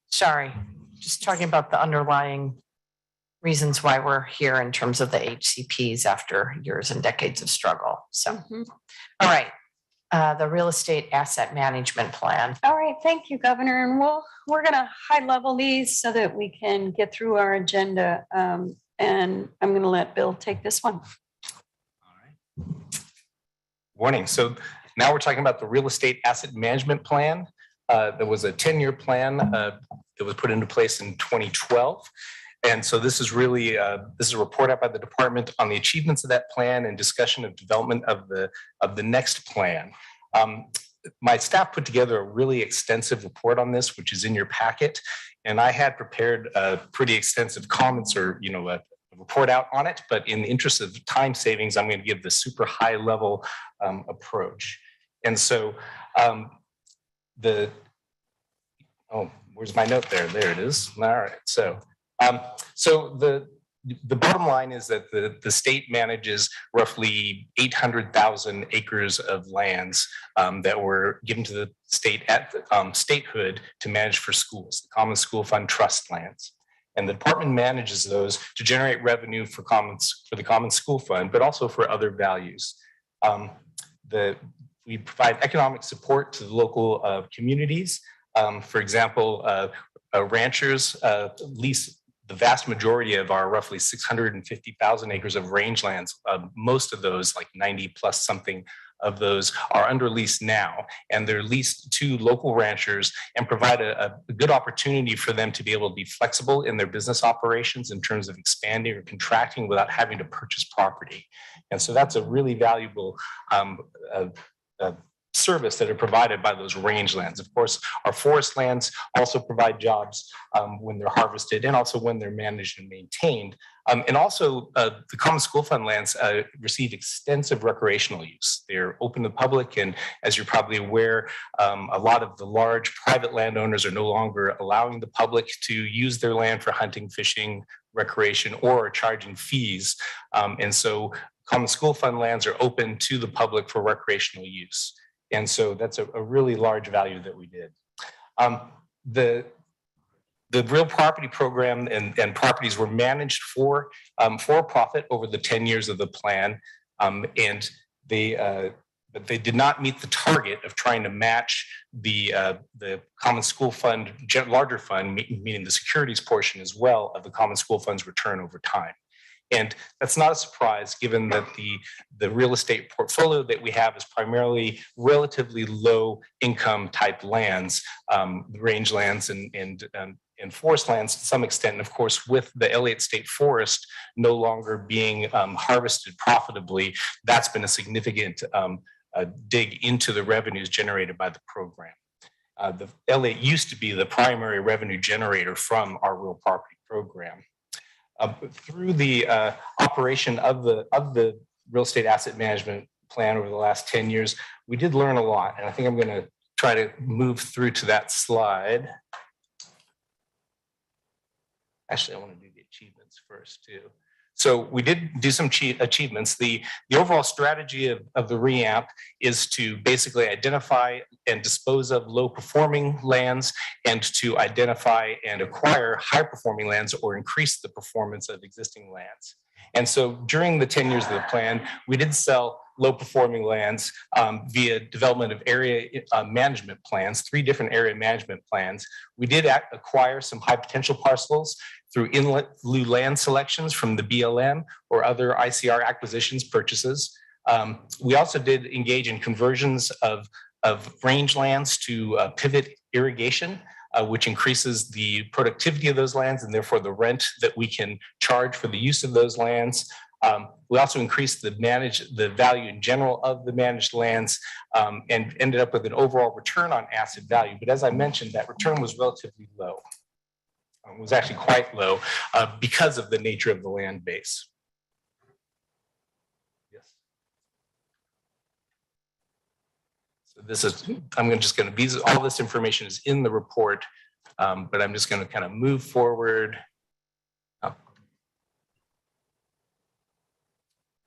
Sorry, just talking about the underlying reasons why we're here in terms of the HCPs after years and decades of struggle. So, all right, the real estate asset management plan. All right, thank you, Governor. And we're going to high level these so that we can get through our agenda. And I'm going to let Bill take this one. All right. Morning. So now we're talking about the real estate asset management plan. There was a 10-year plan that was put into place in 2012. And so this is really, this is a report out by the department on the achievements of that plan and discussion of development of the next plan. My staff put together a really extensive report on this, which is in your packet. And I had prepared pretty extensive comments or, a report out on it. But in the interest of time savings, I'm going to give the super high level approach. And so where's my note there? There it is. All right. So the bottom line is that the state manages roughly 800,000 acres of lands that were given to the state at statehood to manage for schools, the Common School Fund trust lands. And the department manages those to generate revenue for the Common School Fund, but also for other values. We provide economic support to the local communities. For example, ranchers lease the vast majority of our roughly 650,000 acres of rangelands. Most of those, like 90 plus something of those, are under lease now, and they're leased to local ranchers and provide a good opportunity for them to be able to be flexible in their business operations in terms of expanding or contracting without having to purchase property. And so that's a really valuable service that are provided by those rangelands. Of course, our forest lands also provide jobs when they're harvested and also when they're managed and maintained. And also the Common School Fund lands receive extensive recreational use. They're open to the public, and as you're probably aware, a lot of the large private landowners are no longer allowing the public to use their land for hunting, fishing, recreation, or charging fees. And so Common School Fund lands are open to the public for recreational use. And so that's a really large value that we did. The real property program and properties were managed for profit over the 10 years of the plan. And but they did not meet the target of trying to match the Common School Fund, larger fund, meaning the securities portion as well of the Common School Fund's return over time. And that's not a surprise, given that the real estate portfolio that we have is primarily relatively low income type lands, rangelands and forest lands to some extent. And of course, with the Elliott State Forest no longer being harvested profitably, that's been a significant dig into the revenues generated by the program. The Elliott used to be the primary revenue generator from our real property program. Through the operation of the real estate asset management plan over the last 10 years, we did learn a lot. And I think I'm going to try to move through to that slide. Actually, I want to do the achievements first too. So we did do some achievements. The overall strategy of the REAMP is to basically identify and dispose of low performing lands and to identify and acquire high performing lands or increase the performance of existing lands. And so during the 10 years of the plan, we did sell low performing lands via development of area management plans, 3 different area management plans. We did acquire some high potential parcels through in lieu land selections from the BLM or other ICR acquisitions purchases. We also did engage in conversions of rangelands to pivot irrigation, which increases the productivity of those lands and therefore the rent that we can charge for the use of those lands. We also increased the value in general of the managed lands and ended up with an overall return on asset value. But as I mentioned, that return was relatively low. It was actually quite low because of the nature of the land base. Yes. So this is, all this information is in the report, but I'm just going to kind of move forward.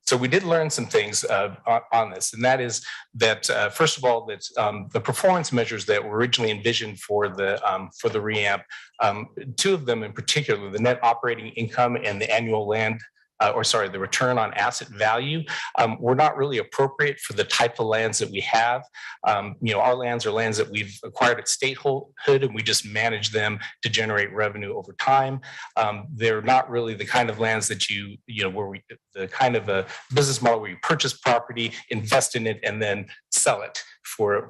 So we did learn some things on this, and that is that first of all, that the performance measures that were originally envisioned for the REAMP, 2 of them in particular, the net operating income and the annual the return on asset value, were not really appropriate for the type of lands that we have. Our lands are lands that we've acquired at statehood, and we just manage them to generate revenue over time. They're not really the kind of lands that the kind of a business model where you purchase property, invest in it, and then sell it for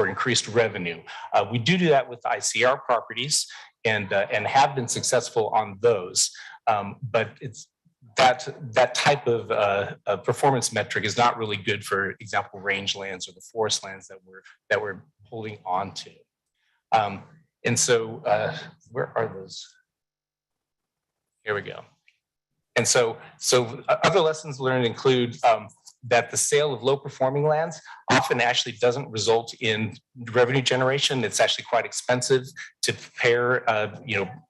increased revenue. We do that with ICR properties and have been successful on those. But it's that type of performance metric is not really good for example rangelands or the forest lands that we're holding on to. And so where are those? Here we go. And so other lessons learned include that the sale of low performing lands often actually doesn't result in revenue generation. It's actually quite expensive to prepare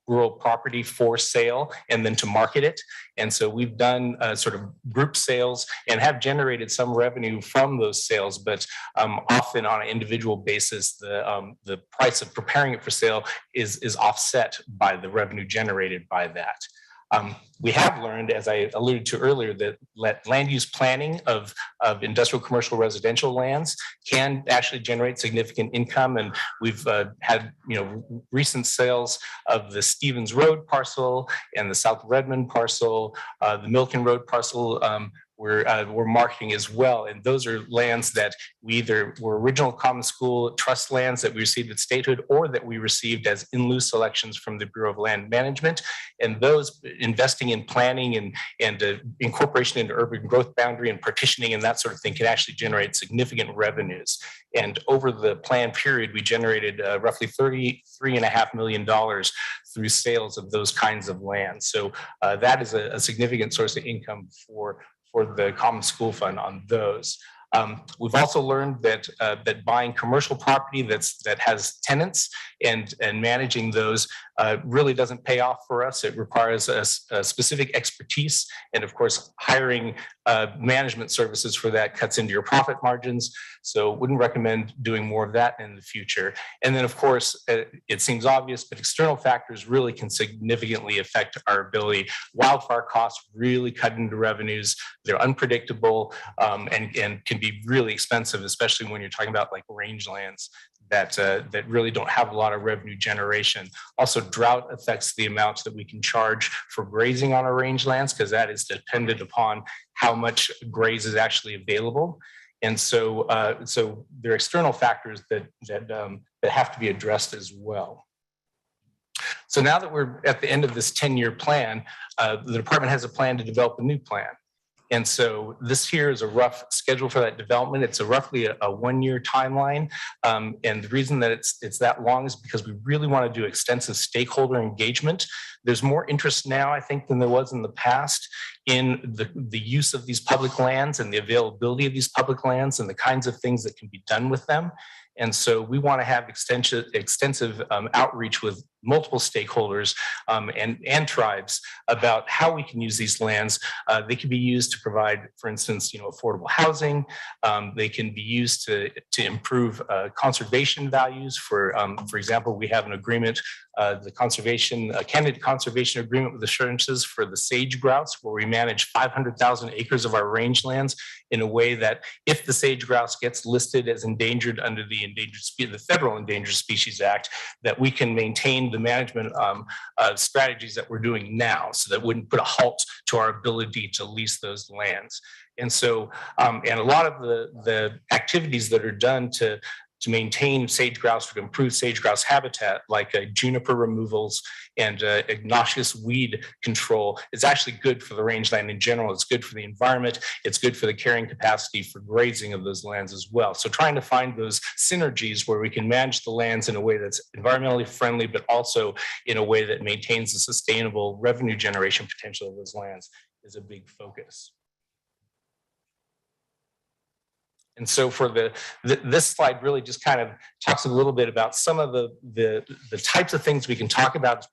rural property for sale and then to market it. And so we've done sort of group sales and have generated some revenue from those sales, but often on an individual basis, the price of preparing it for sale is offset by the revenue generated by that. We have learned, as I alluded to earlier, that land use planning of industrial, commercial, residential lands can actually generate significant income. And we've had recent sales of the Stevens Road parcel and the South Redmond parcel, the Milken Road parcel. We're marketing as well. And those are lands that we either were original common school trust lands that we received at statehood or that we received as in lieu selections from the Bureau of Land Management. And those investing in planning and incorporation into urban growth boundary and partitioning and that sort of thing can actually generate significant revenues. And over the plan period, we generated roughly $33.5 million through sales of those kinds of lands. So that is a significant source of income for the Common School Fund on those. We've also learned that buying commercial property that has tenants and managing those really doesn't pay off for us. It requires a specific expertise, and of course, hiring management services for that cuts into your profit margins. So wouldn't recommend doing more of that in the future. And then, of course, it seems obvious, but external factors really can significantly affect our ability. Wildfire costs really cut into revenues. They're unpredictable and can be really expensive, especially when you're talking about like rangelands that really don't have a lot of revenue generation. Also, drought affects the amount that we can charge for grazing on our rangelands, because that is dependent upon how much graze is actually available. And so, so there are external factors that have to be addressed as well. So now that we're at the end of this 10-year plan, the department has a plan to develop a new plan. And so this here is a rough schedule for that development. It's roughly a 1-year timeline. And the reason that it's that long is because we really want to do extensive stakeholder engagement. There's more interest now, I think, than there was in the past in the use of these public lands and the availability of these public lands and the kinds of things that can be done with them. And so we want to have extensive outreach with multiple stakeholders and tribes about how we can use these lands. They can be used to provide, for instance, affordable housing. They can be used to improve conservation values. For example, we have an agreement, the candidate conservation agreement with assurances for the sage grouse, where we manage 500,000 acres of our rangelands in a way that if the sage grouse gets listed as endangered under the Federal Endangered Species Act, that we can maintain the management strategies that we're doing now, so that wouldn't put a halt to our ability to lease those lands. And so, and a lot of the activities that are done to maintain sage grouse, to improve sage grouse habitat, like juniper removals and noxious weed control, is actually good for the rangeland in general. It's good for the environment. It's good for the carrying capacity for grazing of those lands as well. So trying to find those synergies where we can manage the lands in a way that's environmentally friendly, but also in a way that maintains the sustainable revenue generation potential of those lands is a big focus. And so for this slide really just kind of talks a little bit about some of the types of things we can talk about as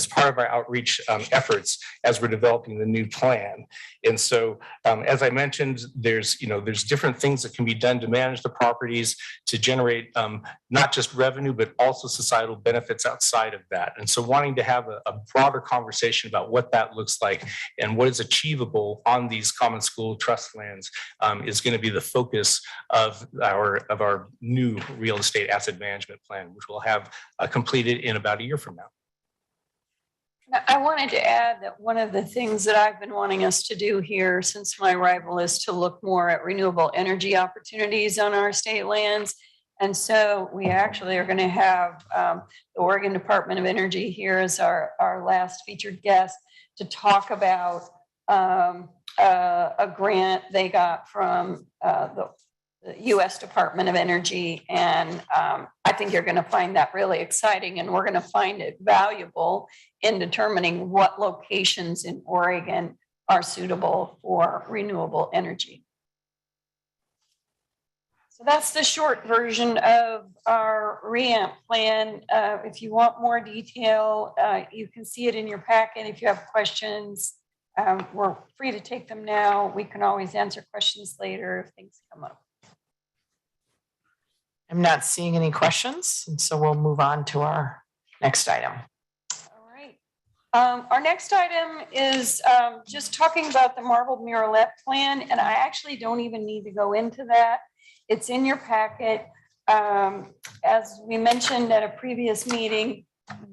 part of our outreach efforts as we're developing the new plan. And so, as I mentioned, there's different things that can be done to manage the properties to generate not just revenue, but also societal benefits outside of that. And so wanting to have a broader conversation about what that looks like and what is achievable on these common school trust lands is going to be the focus of our new real estate asset management plan, which we'll have completed in about a year from now. I wanted to add that one of the things that I've been wanting us to do here since my arrival is to look more at renewable energy opportunities on our state lands. And so we actually are going to have the Oregon Department of Energy here as our last featured guest to talk about a grant they got from the U.S. Department of Energy. And I think you're going to find that really exciting, and we're going to find it valuable in determining what locations in Oregon are suitable for renewable energy. So that's the short version of our REAMP plan. If you want more detail, you can see it in your packet. If you have questions, we're free to take them now. We can always answer questions later if things come up. I'm not seeing any questions, and so we'll move on to our next item. All right. Our next item is just talking about the marbled murrelet plan, and I actually don't even need to go into that. It's in your packet. As we mentioned at a previous meeting,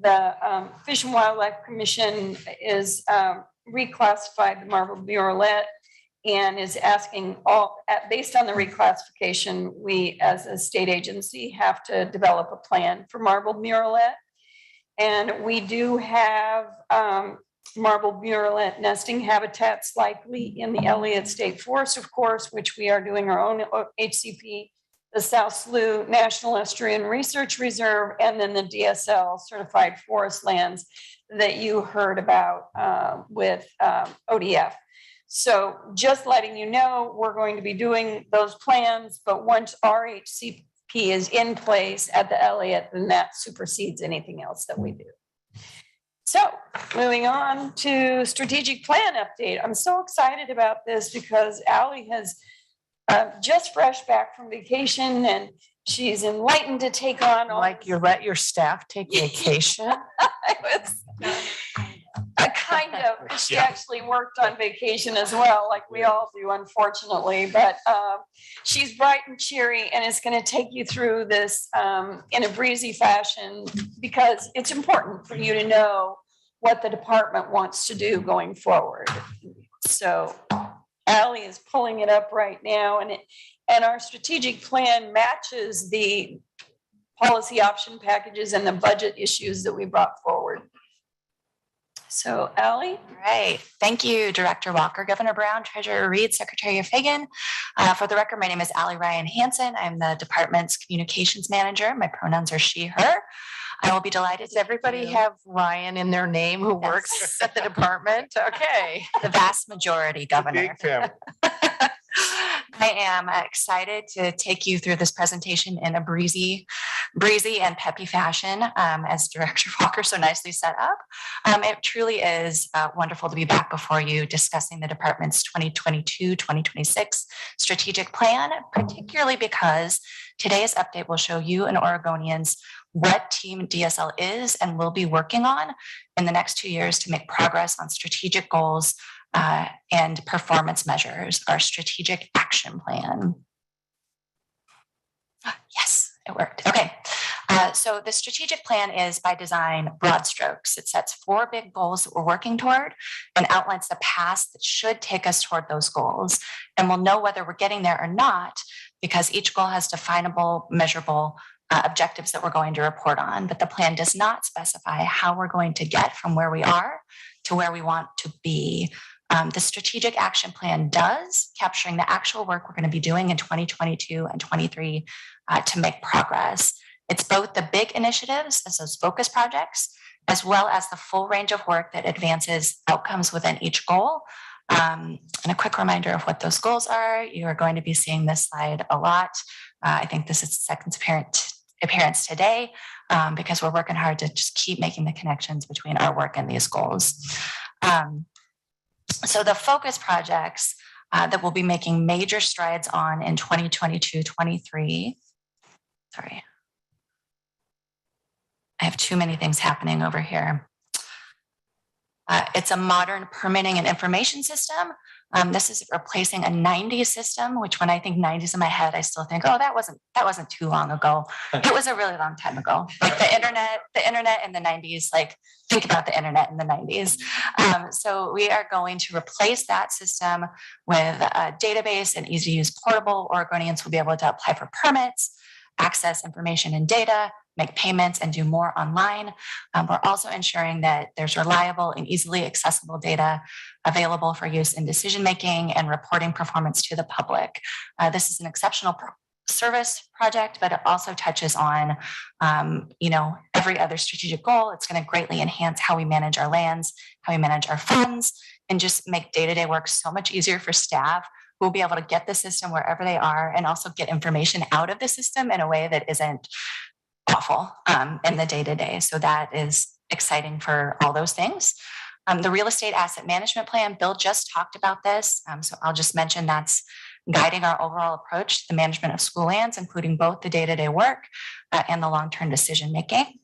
the Fish and Wildlife Commission is reclassified the marbled murrelet and is asking based on the reclassification, we as a state agency have to develop a plan for marbled murrelet. And we do have marbled murrelet nesting habitats likely in the Elliott State Forest, of course, which we are doing our own HCP, the South Slough National Estuarine Research Reserve, and then the DSL certified forest lands that you heard about with ODF. So just letting you know, we're going to be doing those plans, but once our HCP is in place at the Elliott, then that supersedes anything else that we do. So moving on to strategic plan update. I'm so excited about this because Allie has just fresh back from vacation and she's enlightened to take on all. Like you let your staff take vacation? I was kind of. She actually worked on vacation as well, like we all do, unfortunately. But she's bright and cheery and is going to take you through this in a breezy fashion because it's important for you to know what the department wants to do going forward. So Ally is pulling it up right now, and our strategic plan matches the policy option packages and the budget issues that we brought forward. So Ally? All right. Thank you, Director Walker, Governor Brown, Treasurer Reed, Secretary Fagan. For the record, my name is Ally Ryan Hansen. I'm the department's communications manager. My pronouns are she, her. I will be delighted. Does everybody have Ryan in their name who works at the department? Okay. The vast majority, Governor. Big family. I am excited to take you through this presentation in a breezy and peppy fashion, as Director Walker so nicely set up. It truly is wonderful to be back before you discussing the department's 2022-2026 strategic plan, particularly because today's update will show you and Oregonians what Team DSL is and will be working on in the next 2 years to make progress on strategic goals and performance measures, our strategic action plan. Yes, it worked. Okay. So the strategic plan is by design broad strokes. It sets 4 big goals that we're working toward and outlines the path that should take us toward those goals. And we'll know whether we're getting there or not because each goal has definable, measurable objectives that we're going to report on. But the plan does not specify how we're going to get from where we are to where we want to be. The strategic action plan does, capturing the actual work we're going to be doing in 2022 and 23 to make progress. It's both the big initiatives as those focus projects, as well as the full range of work that advances outcomes within each goal. And a quick reminder of what those goals are. You are going to be seeing this slide a lot. I think this is the second appearance today because we're working hard to just keep making the connections between our work and these goals. So the focus projects that we'll be making major strides on in 2022-23. Sorry. I have too many things happening over here. It's a modern permitting and information system. This is replacing a 90s system, which when I think 90s in my head, I still think, oh, that wasn't too long ago. It was a really long time ago. Like the internet in the 90s, like think about the internet in the 90s. So we are going to replace that system with a database and easy to use portable. Oregonians will be able to apply for permits, access information and data, make payments and do more online. We're also ensuring that there's reliable and easily accessible data available for use in decision-making and reporting performance to the public. This is an exceptional service project, but it also touches on, every other strategic goal. It's going to greatly enhance how we manage our lands, how we manage our funds, and just make day-to-day work so much easier for staff who will be able to get the system wherever they are and also get information out of the system in a way that isn't awful in the day-to-day. So that is exciting for all those things. The real estate asset management plan, Bill just talked about this. So I'll just mention that's guiding our overall approach to the management of school lands, including both the day-to-day work and the long-term decision-making.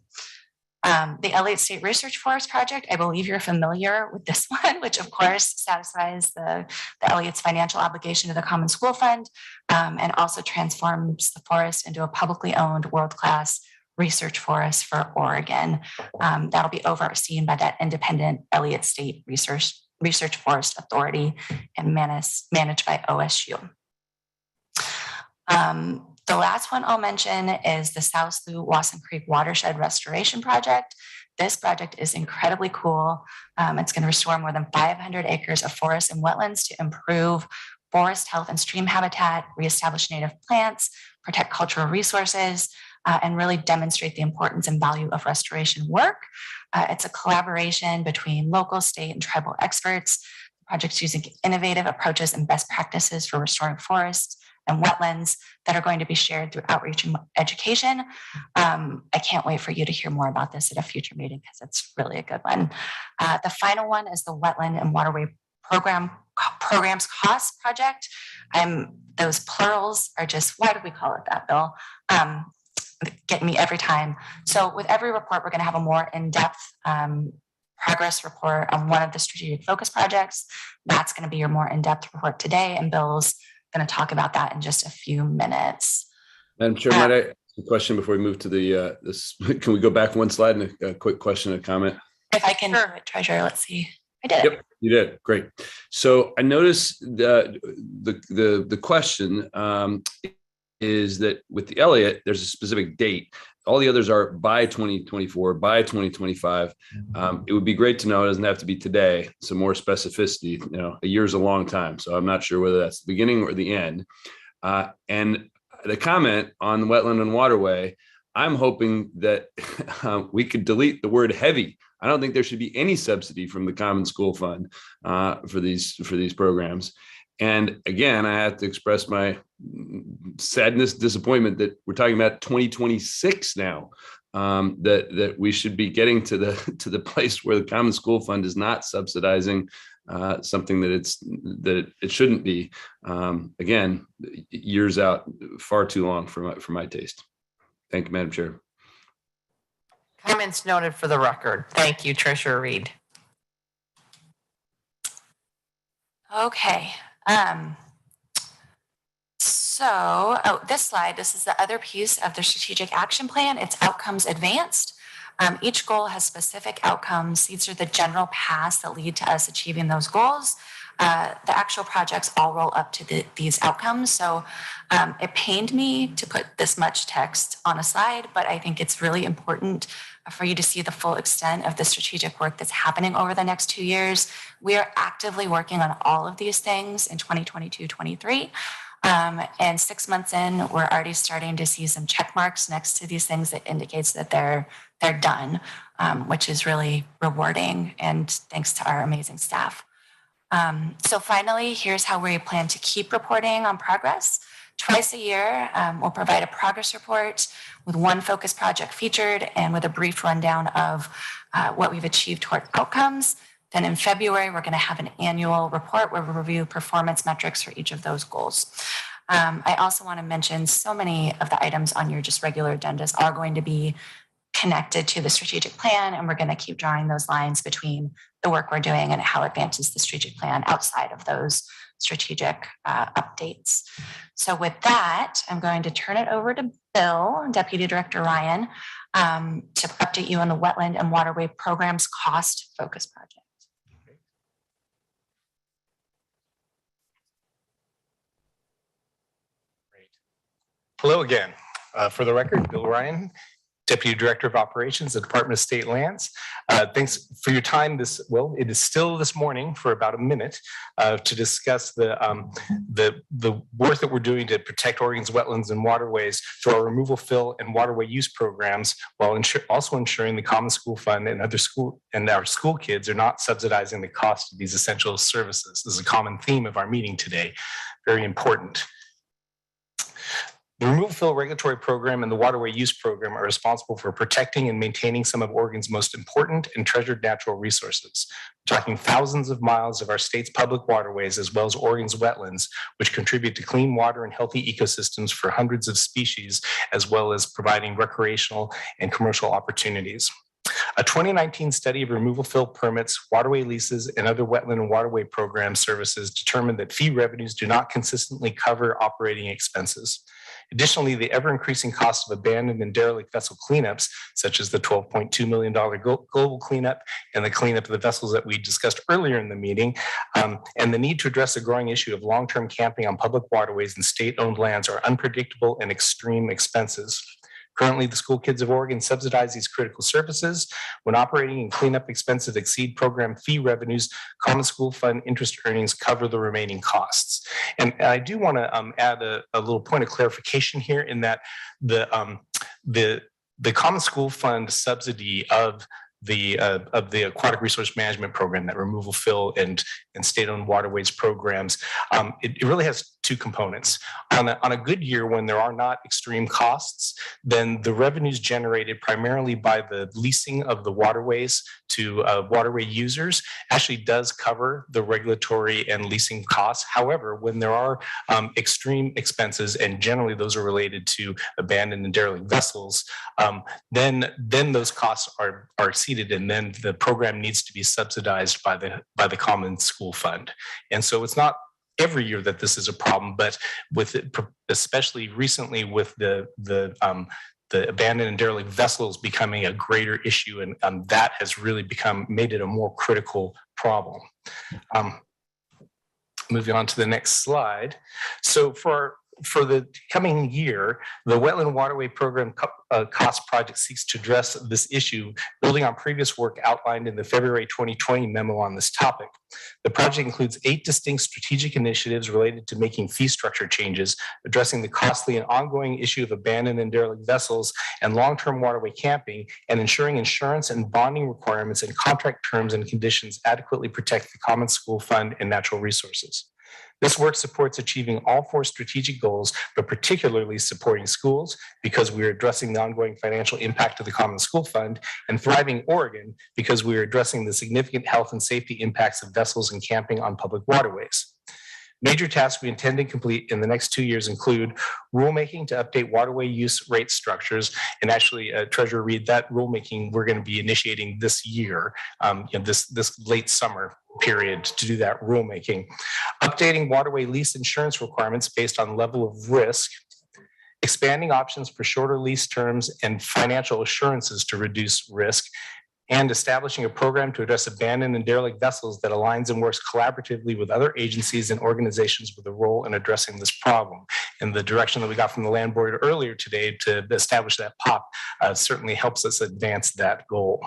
The Elliott State Research Forest Project, I believe you're familiar with this one, which of course satisfies the Elliott's financial obligation to the Common School Fund and also transforms the forest into a publicly owned world-class research forest for Oregon. That'll be overseen by that independent Elliott State Research Forest Authority and managed by OSU. The last one I'll mention is the South Slough Wasson Creek Watershed Restoration Project. This project is incredibly cool. It's going to restore more than 500 acres of forests and wetlands to improve forest health and stream habitat, reestablish native plants, protect cultural resources, and really demonstrate the importance and value of restoration work. It's a collaboration between local, state, and tribal experts. The project's using innovative approaches and best practices for restoring forests and wetlands that are going to be shared through outreach and education. I can't wait for you to hear more about this at a future meeting because it's really a good one. The final one is the Wetland and Waterway Programs Cost Project. Those plurals are just, why do we call it that, Bill? Get me every time. So with every report, we're going to have a more in-depth progress report on one of the strategic focus projects. That's going to be your more in-depth report today, and Bill's going to talk about that in just a few minutes. Madam Chair, might I ask a question before we move to the this? Can we go back one slide and a quick question and comment? If I can do it, Treasurer, let's see. I did. Yep, you did. Great. So I noticed the question is that with the Elliott, there's a specific date. All the others are by 2024, by 2025. It would be great to know. It doesn't have to be today. Some more specificity. You know, a year is a long time, so I'm not sure whether that's the beginning or the end. And the comment on the Wetland and Waterway, I'm hoping that we could delete the word heavy. I don't think there should be any subsidy from the Common School Fund for these programs. And again, I have to express my sadness, disappointment that we're talking about 2026 now. That we should be getting to the place where the Common School Fund is not subsidizing something that it shouldn't be. Again, years out, far too long for my taste. Thank you, Madam Chair. Comments noted for the record. Thank you, Treasurer Reed. Okay. This slide, this is the other piece of the strategic action plan. It's outcomes advanced. Each goal has specific outcomes. These are the general paths that lead to us achieving those goals. The actual projects all roll up to these outcomes. So it pained me to put this much text on a slide, but I think it's really important for you to see the full extent of the strategic work that's happening over the next 2 years. We are actively working on all of these things in 2022-23. And 6 months in, we're already starting to see some check marks next to these things that indicates that they're done, which is really rewarding, and thanks to our amazing staff. So finally, here's how we plan to keep reporting on progress. Twice a year, we'll provide a progress report with one focus project featured and with a brief rundown of what we've achieved toward outcomes. Then in February, we're going to have an annual report where we review performance metrics for each of those goals. I also want to mention so many of the items on your just regular agendas are going to be connected to the strategic plan, and we're going to keep drawing those lines between the work we're doing and how it advances the strategic plan outside of those strategic updates. So with that, I'm going to turn it over to Bill, Deputy Director Ryan, to update you on the Wetland and Waterway Programs Cost Focus Project. Hello again. For the record, Bill Ryan, Deputy Director of Operations at Department of State Lands. Thanks for your time. It is still this morning for about a minute to discuss the work that we're doing to protect Oregon's wetlands and waterways through our removal, fill, and waterway use programs, while also ensuring the Common School Fund and our school kids are not subsidizing the cost of these essential services. This is a common theme of our meeting today. Very important. The Removal Fill Regulatory Program and the Waterway Use Program are responsible for protecting and maintaining some of Oregon's most important and treasured natural resources. We're talking thousands of miles of our state's public waterways, as well as Oregon's wetlands, which contribute to clean water and healthy ecosystems for hundreds of species, as well as providing recreational and commercial opportunities. A 2019 study of removal fill permits, waterway leases, and other wetland and waterway program services determined that fee revenues do not consistently cover operating expenses. Additionally, the ever-increasing cost of abandoned and derelict vessel cleanups, such as the $12.2 million global cleanup and the cleanup of the vessels that we discussed earlier in the meeting, and the need to address the growing issue of long-term camping on public waterways and state-owned lands are unpredictable and extreme expenses. Currently, the school kids of Oregon subsidize these critical services. When operating and cleanup expenses exceed program fee revenues, Common School Fund interest earnings cover the remaining costs. And I do want to add a little point of clarification here, in that the Common School Fund subsidy of the Aquatic Resource Management Program, that removal, fill, and state-owned waterways programs, it really has two two components. On a good year, when there are not extreme costs, then the revenues generated primarily by the leasing of the waterways to waterway users actually does cover the regulatory and leasing costs. However, when there are extreme expenses, and generally those are related to abandoned and derelict vessels, then those costs are exceeded, and then the program needs to be subsidized by the Common School Fund. And so it's not every year that this is a problem, but with it, especially recently with the abandoned and derelict vessels becoming a greater issue, and that has really made it a more critical problem. Moving on to the next slide. So for the coming year, the Wetland Waterway Program Cost Project seeks to address this issue, building on previous work outlined in the February 2020 memo on this topic. The project includes 8 distinct strategic initiatives related to making fee structure changes, addressing the costly and ongoing issue of abandoned and derelict vessels and long-term waterway camping, and ensuring insurance and bonding requirements and contract terms and conditions adequately protect the Common School Fund and natural resources. This work supports achieving all 4 strategic goals, but particularly supporting schools because we are addressing the ongoing financial impact of the Common School Fund, and Thriving Oregon because we are addressing the significant health and safety impacts of vessels and camping on public waterways. Major tasks we intend to complete in the next 2 years include rulemaking to update waterway use rate structures. And actually, Treasurer Reed, that rulemaking we're going to be initiating this year, this late summer period to do that rulemaking. Updating waterway lease insurance requirements based on level of risk. Expanding options for shorter lease terms and financial assurances to reduce risk. And establishing a program to address abandoned and derelict vessels that aligns and works collaboratively with other agencies and organizations with a role in addressing this problem. And the direction that we got from the land board earlier today to establish that POP certainly helps us advance that goal.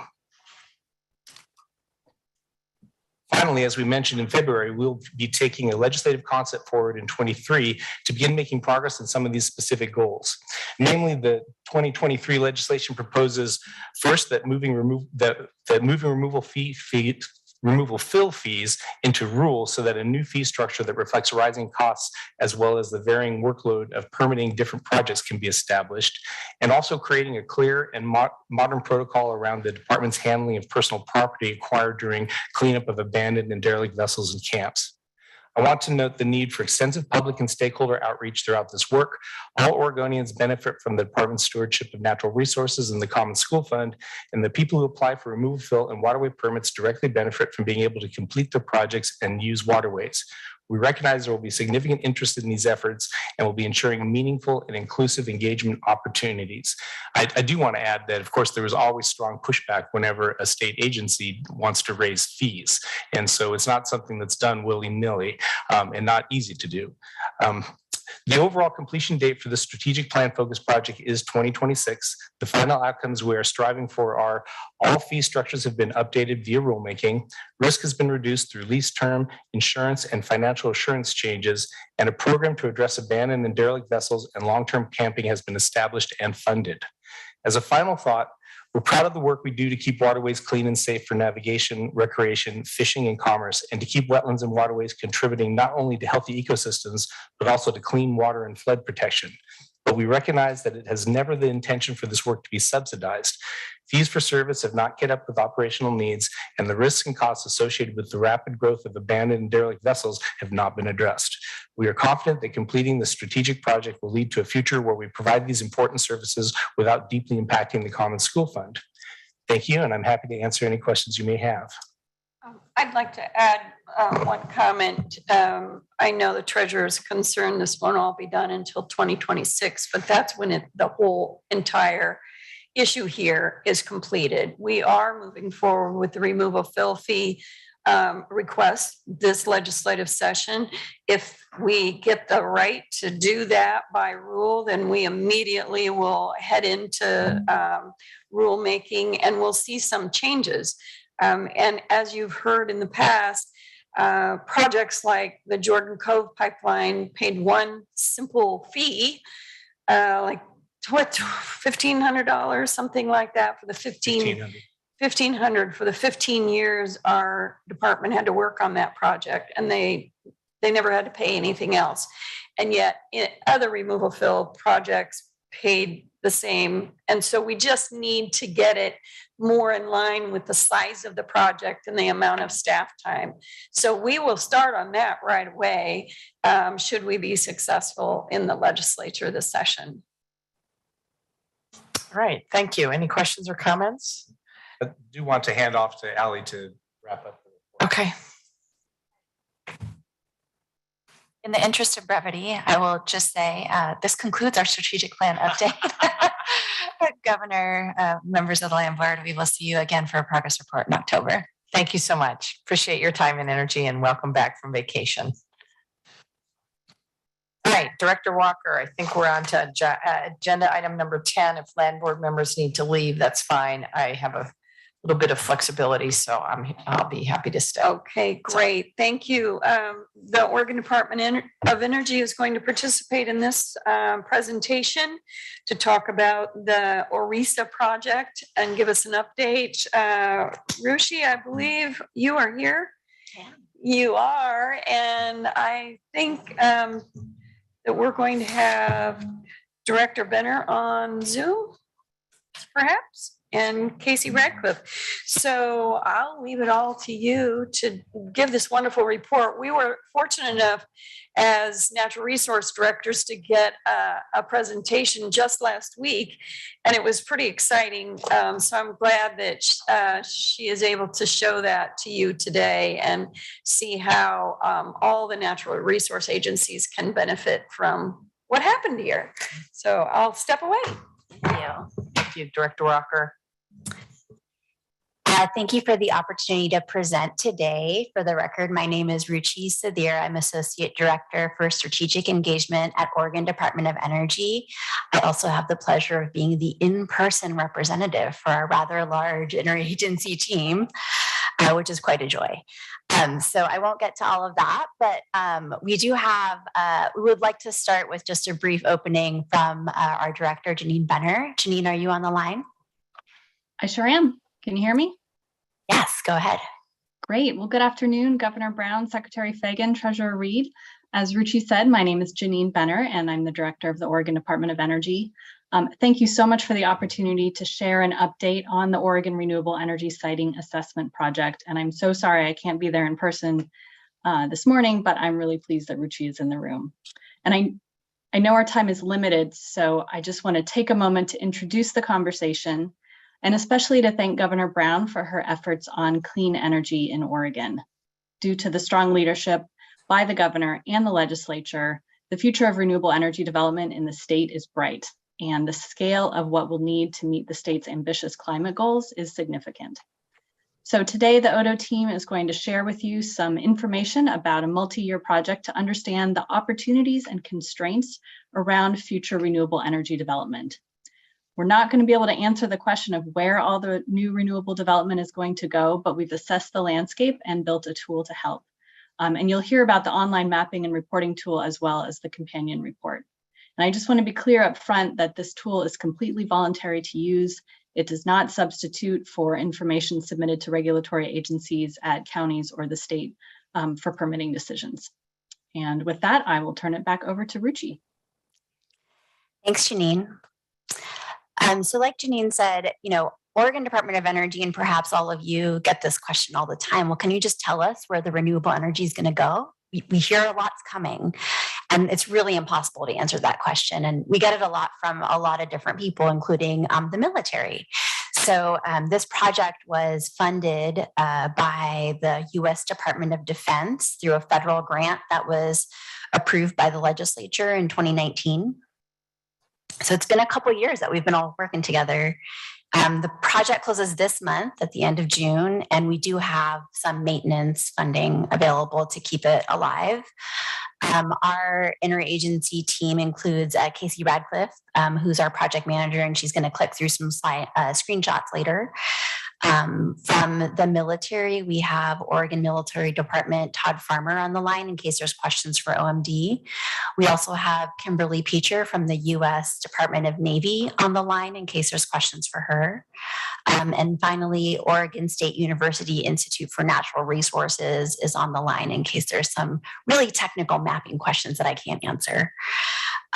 Finally, as we mentioned in February, we'll be taking a legislative concept forward in 23 to begin making progress on some of these specific goals. Namely, the 2023 legislation proposes first that moving removal fill fees into rules so that a new fee structure that reflects rising costs as well as the varying workload of permitting different projects can be established, and also creating a clear and modern protocol around the department's handling of personal property acquired during cleanup of abandoned and derelict vessels and camps. I want to note the need for extensive public and stakeholder outreach throughout this work. All Oregonians benefit from the department's stewardship of natural resources and the Common School Fund, and the people who apply for removal, fill, and waterway permits directly benefit from being able to complete their projects and use waterways. We recognize there will be significant interest in these efforts and will be ensuring meaningful and inclusive engagement opportunities. I do want to add that, of course, there is always strong pushback whenever a state agency wants to raise fees. And so it's not something that's done willy-nilly and not easy to do. The overall completion date for the strategic plan focus project is 2026. The final outcomes we are striving for are all fee structures have been updated via rulemaking, risk has been reduced through lease term, insurance, and financial assurance changes, and a program to address abandoned and derelict vessels and long-term camping has been established and funded. As a final thought, we're proud of the work we do to keep waterways clean and safe for navigation, recreation, fishing, and commerce, and to keep wetlands and waterways contributing not only to healthy ecosystems, but also to clean water and flood protection. But we recognize that it has never the intention for this work to be subsidized. Fees for service have not kept up with operational needs, and the risks and costs associated with the rapid growth of abandoned and derelict vessels have not been addressed. We are confident that completing the strategic project will lead to a future where we provide these important services without deeply impacting the Common School Fund. Thank you, and I'm happy to answer any questions you may have. I'd like to add one comment. I know the treasurer is concerned this won't all be done until 2026, but that's when the whole entire issue here is completed. We are moving forward with the removal fill fee request this legislative session. If we get the right to do that by rule, then we immediately will head into rulemaking and we'll see some changes. And as you've heard in the past, projects like the Jordan Cove pipeline paid one simple fee, like what, $1,500, something like that for the 1,500 for the 15 years our department had to work on that project, and they never had to pay anything else. And yet other removal fill projects paid the same. And so we just need to get it more in line with the size of the project and the amount of staff time. So we will start on that right away, should we be successful in the legislature this session. All right, thank you. Any questions or comments? I do want to hand off to Ally to wrap up. Okay. In the interest of brevity, I will just say this concludes our strategic plan update. Governor, members of the Land Board, we will see you again for a progress report in October. Thank you so much. Appreciate your time and energy, and welcome back from vacation. All right, Director Walker, I think we're on to agenda item number 10. If Land Board members need to leave, that's fine. I have a little bit of flexibility, so I'll be happy to stay. Okay, great. Thank you. The Oregon Department of Energy is going to participate in this presentation to talk about the Orisa project and give us an update. Ruchi, I believe you are here. Yeah. You are, and I think that we're going to have Director Benner on Zoom, perhaps, and Casey Radcliffe. So I'll leave it all to you to give this wonderful report. We were fortunate enough as natural resource directors to get a presentation just last week, and it was pretty exciting. So I'm glad that she is able to show that to you today and see how all the natural resource agencies can benefit from what happened here. So I'll step away. Thank you. Thank you, Director Walker. Thank you for the opportunity to present today. For the record, my name is Ruchi Sudhir. I'm Associate Director for Strategic Engagement at Oregon Department of Energy. I also have the pleasure of being the in-person representative for our rather large interagency team, which is quite a joy. So I won't get to all of that, but we do have, we would like to start with just a brief opening from our director, Janine Benner. Janine, are you on the line? I sure am. Can you hear me? Yes, go ahead. Great. Well, good afternoon, Governor Brown, Secretary Fagan, Treasurer Reed. As Ruchi said, my name is Janine Benner, and I'm the director of the Oregon Department of Energy. Thank you so much for the opportunity to share an update on the Oregon Renewable Energy Siting Assessment Project. And I'm so sorry I can't be there in person this morning, but I'm really pleased that Ruchi is in the room. And I know our time is limited, so I just want to take a moment to introduce the conversation, and especially to thank Governor Brown for her efforts on clean energy in Oregon. Due to the strong leadership by the governor and the legislature, the future of renewable energy development in the state is bright, and the scale of what we'll need to meet the state's ambitious climate goals is significant. So today, the ODO team is going to share with you some information about a multi-year project to understand the opportunities and constraints around future renewable energy development. We're not going to be able to answer the question of where all the new renewable development is going to go, but we've assessed the landscape and built a tool to help. And you'll hear about the online mapping and reporting tool as well as the companion report. And I just want to be clear up front that this tool is completely voluntary to use. It does not substitute for information submitted to regulatory agencies at counties or the state for permitting decisions. And with that, I will turn it back over to Ruchi. Thanks, Janine. So like Janine said, Oregon Department of Energy, and perhaps all of you get this question all the time. Well, can you just tell us where the renewable energy is going to go? We hear a lot's coming, and it's really impossible to answer that question. And we get it a lot from a lot of different people, including the military. So this project was funded by the U.S. Department of Defense through a federal grant that was approved by the legislature in 2019. So it's been a couple of years that we've been all working together. The project closes this month at the end of June, and we do have some maintenance funding available to keep it alive. Our interagency team includes Casey Radcliffe, who's our project manager, and she's going to click through some screenshots later. From the military, we have Oregon Military Department Todd Farmer on the line in case there's questions for OMD. We also have Kimberly Peacher from the U.S. Department of Navy on the line in case there's questions for her. And finally, Oregon State University Institute for Natural Resources is on the line in case there's some really technical mapping questions that I can't answer.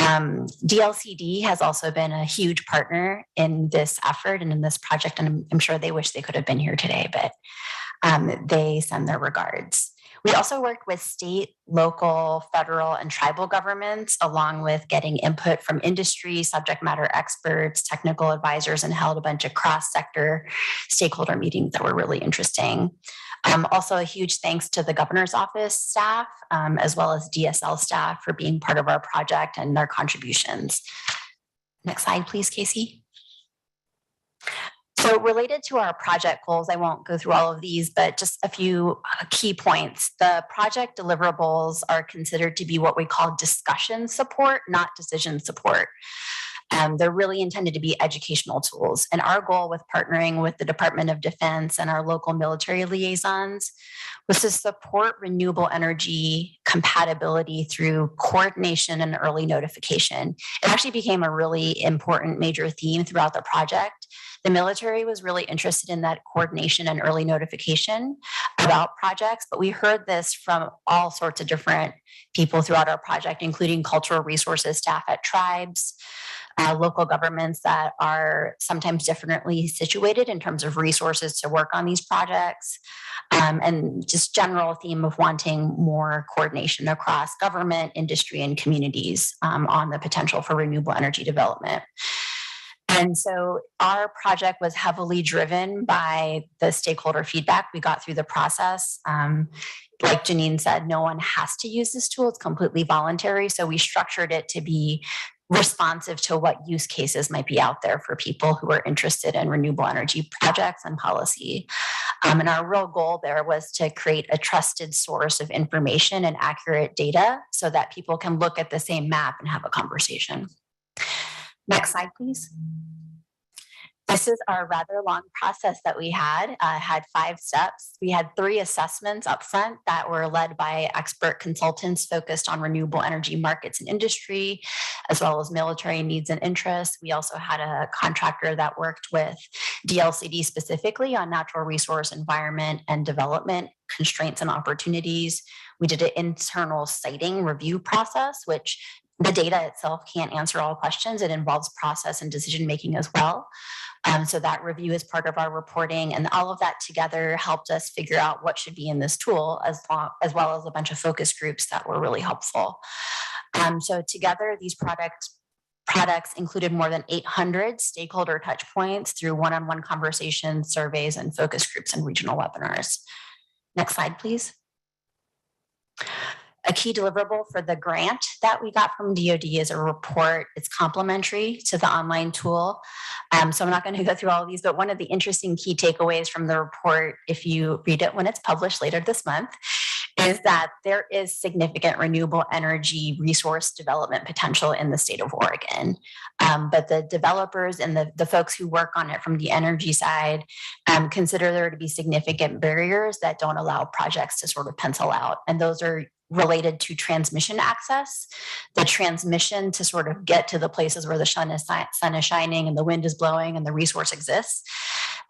DLCD has also been a huge partner in this effort and in this project, and I'm sure they wish they could have been here today, but they send their regards. We also worked with state, local, federal, and tribal governments, along with getting input from industry, subject matter experts, technical advisors, and held a bunch of cross-sector stakeholder meetings that were really interesting. Also, a huge thanks to the governor's office staff, as well as DSL staff for being part of our project and their contributions. Next slide, please, Casey. So related to our project goals, I won't go through all of these, but just a few key points. The project deliverables are considered to be what we call discussion support, not decision support. They're really intended to be educational tools. And our goal with partnering with the Department of Defense and our local military liaisons was to support renewable energy compatibility through coordination and early notification. It actually became a really important major theme throughout the project. The military was really interested in that coordination and early notification about projects, but we heard this from all sorts of different people throughout our project, including cultural resources staff at tribes, local governments that are sometimes differently situated in terms of resources to work on these projects, and just general theme of wanting more coordination across government, industry, and communities on the potential for renewable energy development. And so our project was heavily driven by the stakeholder feedback we got through the process. Like Janine said, no one has to use this tool. It's completely voluntary. So we structured it to be responsive to what use cases might be out there for people who are interested in renewable energy projects and policy. And our real goal there was to create a trusted source of information and accurate data so that people can look at the same map and have a conversation. Next slide, please. This is our rather long process that we had 5 steps. We had 3 assessments up front that were led by expert consultants focused on renewable energy markets and industry, as well as military needs and interests. We also had a contractor that worked with DLCD specifically on natural resource, environment, and development constraints and opportunities. We did an internal siting review process, which the data itself can't answer all questions. It involves process and decision-making as well. So that review is part of our reporting, and all of that together helped us figure out what should be in this tool, as well as a bunch of focus groups that were really helpful. So together, these products included more than 800 stakeholder touch points through one-on-one conversations, surveys, and focus groups and regional webinars. Next slide, please. A key deliverable for the grant that we got from DoD is a report. It's complementary to the online tool. So I'm not going to go through all of these, but one of the interesting key takeaways from the report, if you read it when it's published later this month, is that there is significant renewable energy resource development potential in the state of Oregon. But the developers and the folks who work on it from the energy side consider there to be significant barriers that don't allow projects to sort of pencil out. And those are related to transmission access, the transmission to sort of get to the places where the sun is shining and the wind is blowing and the resource exists,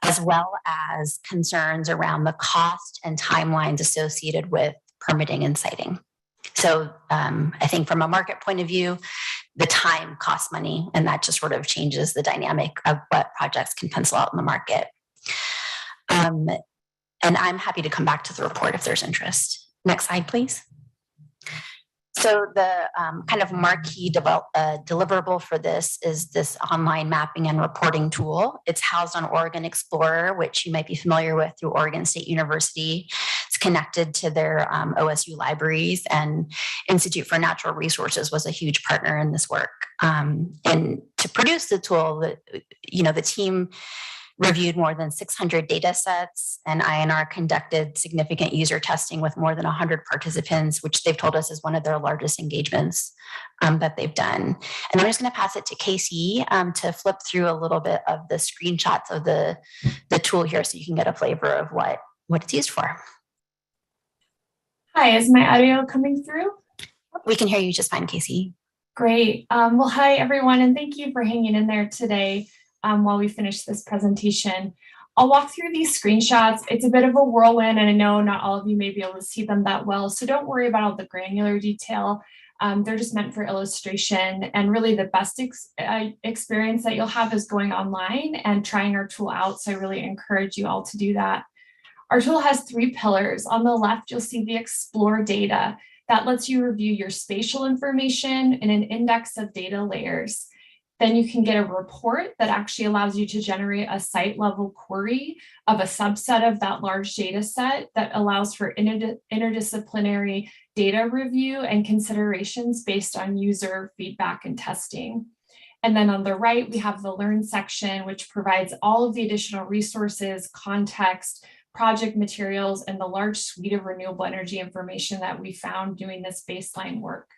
as well as concerns around the cost and timelines associated with permitting and siting. So I think from a market point of view, the time costs money, and that just sort of changes the dynamic of what projects can pencil out in the market. And I'm happy to come back to the report if there's interest. Next slide, please. So the kind of marquee deliverable for this is this online mapping and reporting tool. It's housed on Oregon Explorer, which you might be familiar with through Oregon State University. It's connected to their OSU libraries, and Institute for Natural Resources was a huge partner in this work. And to produce the tool, the team reviewed more than 600 data sets, and INR conducted significant user testing with more than 100 participants, which they've told us is one of their largest engagements that they've done. And I'm just going to pass it to Casey to flip through a little bit of the screenshots of the tool here so you can get a flavor of what it's used for. Hi, is my audio coming through? We can hear you just fine, Casey. Great. Well, hi, everyone, and thank you for hanging in there today while we finish this presentation. I'll walk through these screenshots. It's a bit of a whirlwind, and I know not all of you may be able to see them that well, so don't worry about all the granular detail. They're just meant for illustration, and really the best experience that you'll have is going online and trying our tool out, so I really encourage you all to do that. Our tool has 3 pillars. On the left, you'll see the Explore data. That lets you review your spatial information in an index of data layers. Then you can get a report that actually allows you to generate a site level query of a subset of that large data set that allows for interdisciplinary data review and considerations based on user feedback and testing. And then on the right, we have the Learn section, which provides all of the additional resources, context, project materials, and the large suite of renewable energy information that we found doing this baseline work.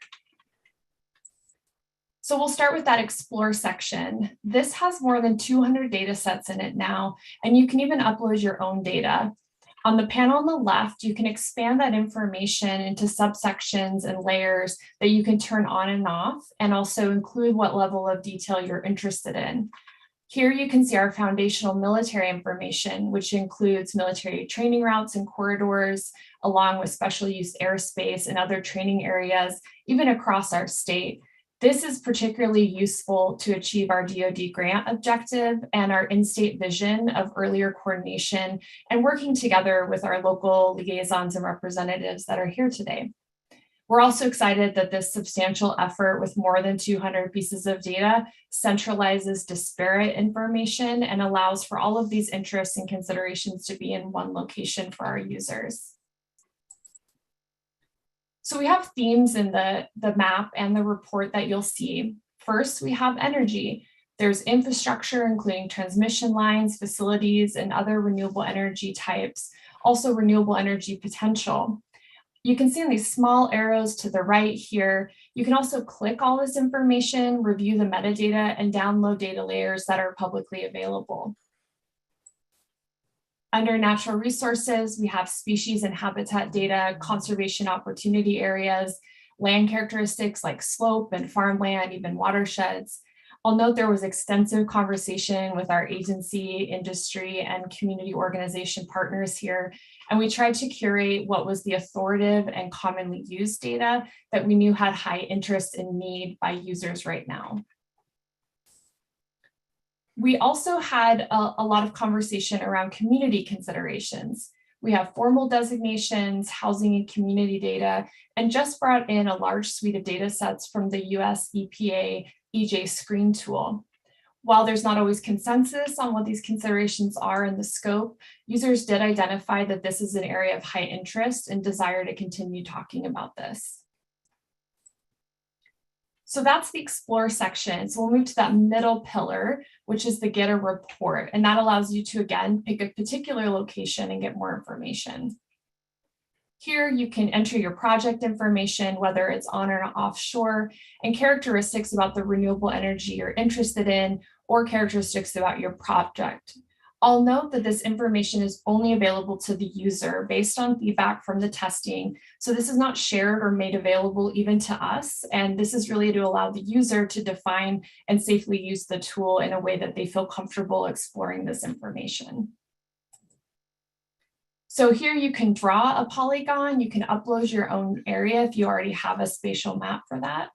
So we'll start with that Explore section. This has more than 200 data sets in it now, and you can even upload your own data. On the panel on the left, you can expand that information into subsections and layers that you can turn on and off, and also include what level of detail you're interested in. Here you can see our foundational military information, which includes military training routes and corridors, along with special use airspace and other training areas, even across our state. This is particularly useful to achieve our DoD grant objective and our in-state vision of earlier coordination and working together with our local liaisons and representatives that are here today. We're also excited that this substantial effort with more than 200 pieces of data centralizes disparate information and allows for all of these interests and considerations to be in one location for our users. So we have themes in the map and the report that you'll see. First, we have energy. There's infrastructure, including transmission lines, facilities, and other renewable energy types, also renewable energy potential. You can see in these small arrows to the right here, you can also click all this information, review the metadata, and download data layers that are publicly available. Under natural resources, we have species and habitat data, conservation opportunity areas, land characteristics like slope and farmland, even watersheds. I'll note there was extensive conversation with our agency, industry, and community organization partners here, and we tried to curate what was the authoritative and commonly used data that we knew had high interest and need by users right now. We also had a lot of conversation around community considerations. We have formal designations, housing and community data, and just brought in a large suite of data sets from the US EPA EJ Screen tool. While there's not always consensus on what these considerations are in the scope, users did identify that this is an area of high interest and desire to continue talking about this. So that's the Explore section. So we'll move to that middle pillar, which is the Get a Report. And that allows you to, again, pick a particular location and get more information. Here you can enter your project information, whether it's on or offshore, and characteristics about the renewable energy you're interested in, or characteristics about your project. I'll note that this information is only available to the user based on feedback from the testing. So this is not shared or made available even to us. And this is really to allow the user to define and safely use the tool in a way that they feel comfortable exploring this information. So here you can draw a polygon, you can upload your own area if you already have a spatial map for that.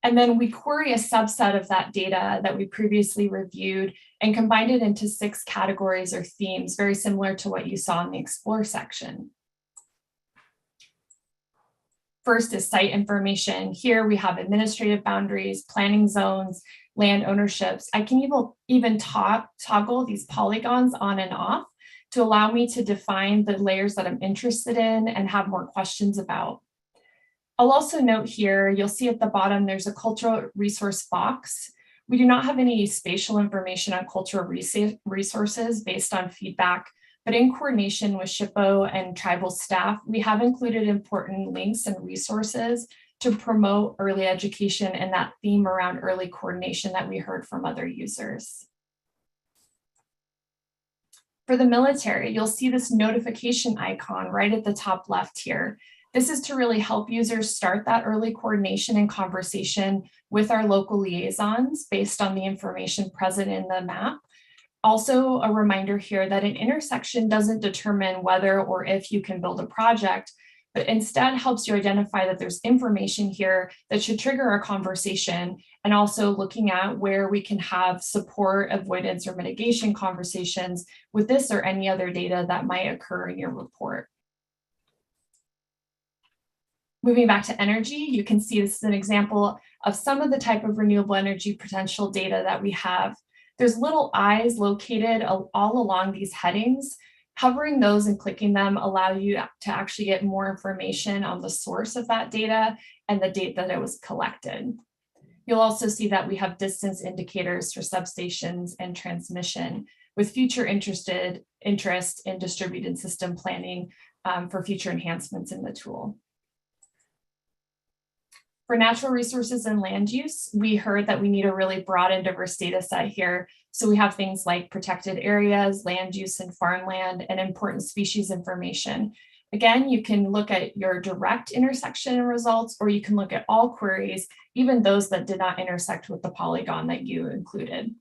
And then we query a subset of that data that we previously reviewed and combined it into 6 categories or themes, very similar to what you saw in the Explore section. First is site information. Here we have administrative boundaries, planning zones, land ownerships. I can even toggle these polygons on and off to allow me to define the layers that I'm interested in and have more questions about. I'll also note here, you'll see at the bottom, there's a cultural resource box We do not have any spatial information on cultural resources based on feedback, but in coordination with SHPO and tribal staff, we have included important links and resources to promote early education and that theme around early coordination that we heard from other users. For the military, you'll see this notification icon right at the top left here. This is to really help users start that early coordination and conversation with our local liaisons based on the information present in the map. Also, a reminder here that an intersection doesn't determine whether or if you can build a project, but instead helps you identify that there's information here that should trigger a conversation, and also looking at where we can have support, avoidance, or mitigation conversations with this or any other data that might occur in your report. Moving back to energy, you can see this is an example of some of the type of renewable energy potential data that we have. There's little eyes located all along these headings. Hovering those and clicking them allow you to actually get more information on the source of that data and the date that it was collected. You'll also see that we have distance indicators for substations and transmission, with future interest in distributed system planning for future enhancements in the tool. For natural resources and land use, we heard that we need a really broad and diverse data set here. So we have things like protected areas, land use and farmland, and important species information. Again, you can look at your direct intersection results, or you can look at all queries, even those that did not intersect with the polygon that you included.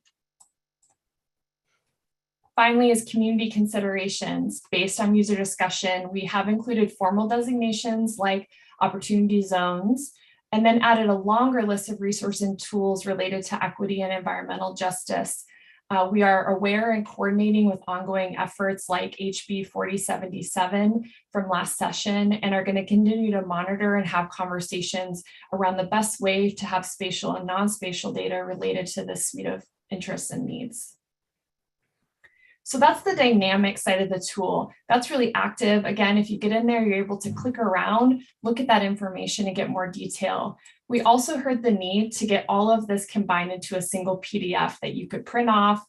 Finally, is community considerations. Based on user discussion, we have included formal designations like opportunity zones, and then added a longer list of resources and tools related to equity and environmental justice. We are aware and coordinating with ongoing efforts like HB 4077 from last session, and are going to continue to monitor and have conversations around the best way to have spatial and non-spatial data related to this suite of interests and needs. So that's the dynamic side of the tool. That's really active. Again, if you get in there, you're able to click around, look at that information and get more detail. We also heard the need to get all of this combined into a single PDF that you could print off,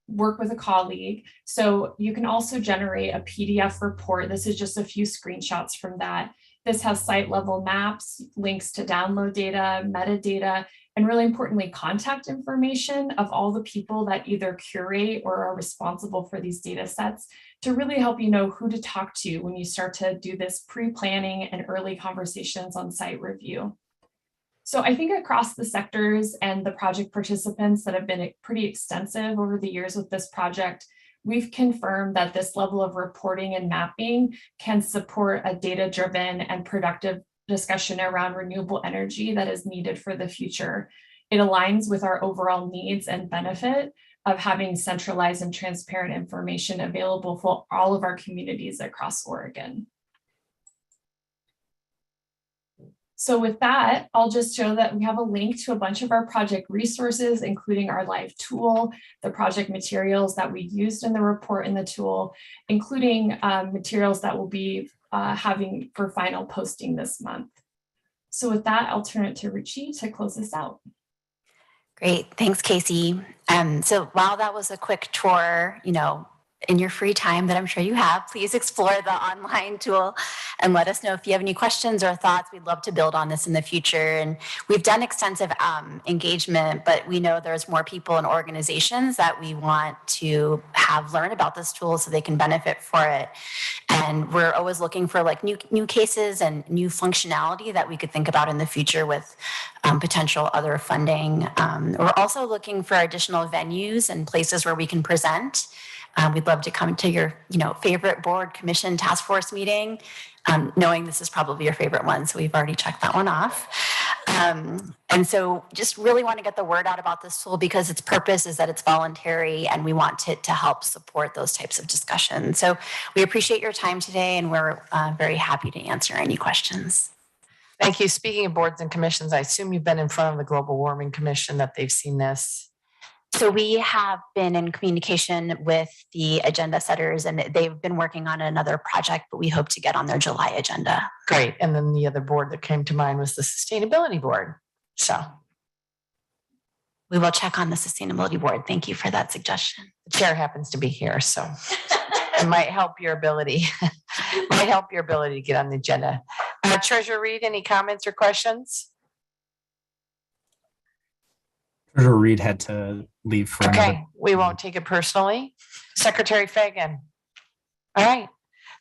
work with a colleague. So you can also generate a PDF report. This is just a few screenshots from that. This has site level maps, links to download data, metadata, and really importantly, contact information of all the people that either curate or are responsible for these data sets to really help you know who to talk to when you start to do this pre-planning and early conversations on site review. So I think across the sectors and the project participants that have been pretty extensive over the years with this project, we've confirmed that this level of reporting and mapping can support a data-driven and productive discussion around renewable energy that is needed for the future. It aligns with our overall needs and benefit of having centralized and transparent information available for all of our communities across Oregon. So with that, I'll just show that we have a link to a bunch of our project resources, including our live tool, the project materials that we used in the report in the tool, including materials that will be having for final posting this month. So with that, I'll turn it to Richie to close this out. Great, thanks, Casey. So while that was a quick tour, in your free time that I'm sure you have, please explore the online tool and let us know if you have any questions or thoughts. We'd love to build on this in the future. And we've done extensive engagement, but we know there's more people and organizations that we want to have learn about this tool so they can benefit for it. And we're always looking for like new cases and new functionality that we could think about in the future with potential other funding. We're also looking for additional venues and places where we can present. We'd love to come to your, favorite board, commission, task force meeting, knowing this is probably your favorite one. So we've already checked that one off. And so just really want to get the word out about this tool because its purpose is that it's voluntary and we want it to help support those types of discussions. So we appreciate your time today and we're very happy to answer any questions. Thank you. Speaking of boards and commissions, I assume you've been in front of the Global Warming Commission, that they've seen this. So we have been in communication with the agenda setters and they've been working on another project, but we hope to get on their July agenda. Great. And then the other board that came to mind was the Sustainability Board. So we will check on the sustainability board. Thank you for that suggestion. The chair happens to be here, so it might help your ability, to get on the agenda. Treasurer Reed, any comments or questions? Treasurer Reed had to leave for another. Okay, we won't take it personally. Secretary Fagan. All right.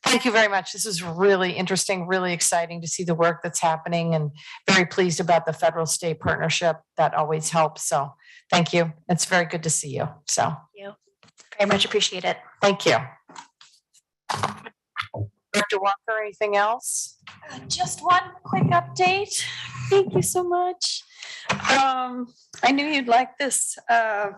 Thank you very much. This is really interesting, really exciting to see the work that's happening, and very pleased about the federal state partnership. That always helps. So thank you. It's very good to see you. So Thank you. Very much appreciate it. thank you. Dr. Walker, anything else? Just one quick update. Thank you so much. I knew you'd like this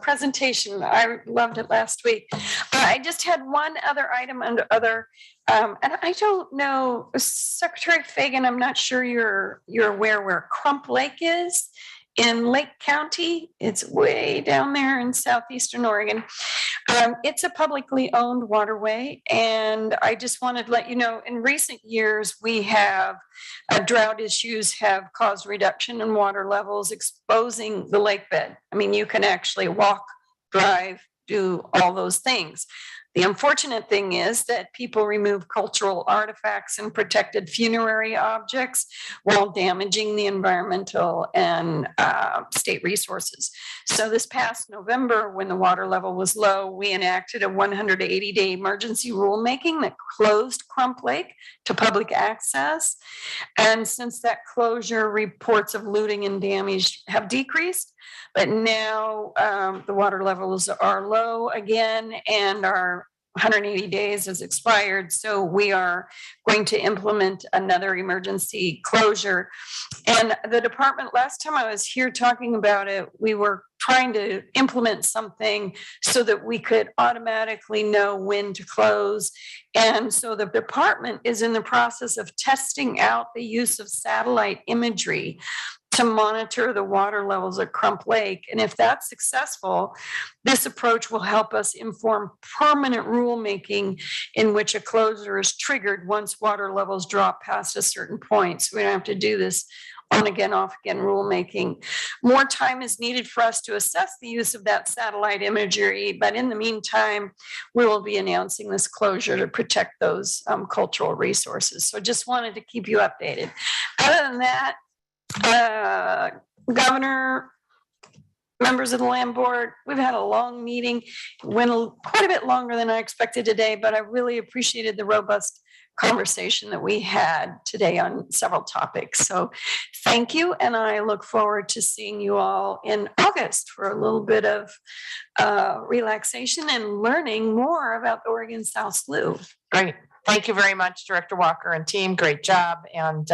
presentation. I loved it last week. I just had one other item under other, and I don't know, Secretary Fagan, I'm not sure you're aware where Crump Lake is in Lake County. It's way down there in southeastern Oregon. It's a publicly owned waterway, and I just wanted to let you know, in recent years, we have drought issues have caused reduction in water levels, exposing the lake bed. I mean, you can actually walk, drive, do all those things. The unfortunate thing is that people remove cultural artifacts and protected funerary objects while damaging the environmental and state resources. So this past November, when the water level was low, we enacted a 180-day emergency rulemaking that closed Crump Lake to public access. And since that closure, reports of looting and damage have decreased. But now the water levels are low again, and our 180 days has expired. So we are going to implement another emergency closure. And the department, last time I was here talking about it, we were trying to implement something so that we could automatically know when to close. And so the department is in the process of testing out the use of satellite imagery to monitor the water levels at Crump Lake. And if that's successful, this approach will help us inform permanent rulemaking in which a closure is triggered once water levels drop past a certain point. So we don't have to do this on again, off again rulemaking. More time is needed for us to assess the use of that satellite imagery, but in the meantime, we will be announcing this closure to protect those cultural resources. So just wanted to keep you updated. Other than that, Governor, members of the land board, we've had a long meeting. It went quite a bit longer than I expected today, but I really appreciated the robust conversation that we had today on several topics. So thank you. And I look forward to seeing you all in August for a little bit of relaxation and learning more about the Oregon South Slough. Great. Thank you very much, Director Walker and team. Great job. And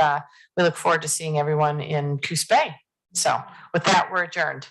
we look forward to seeing everyone in Coos Bay. So with that, we're adjourned.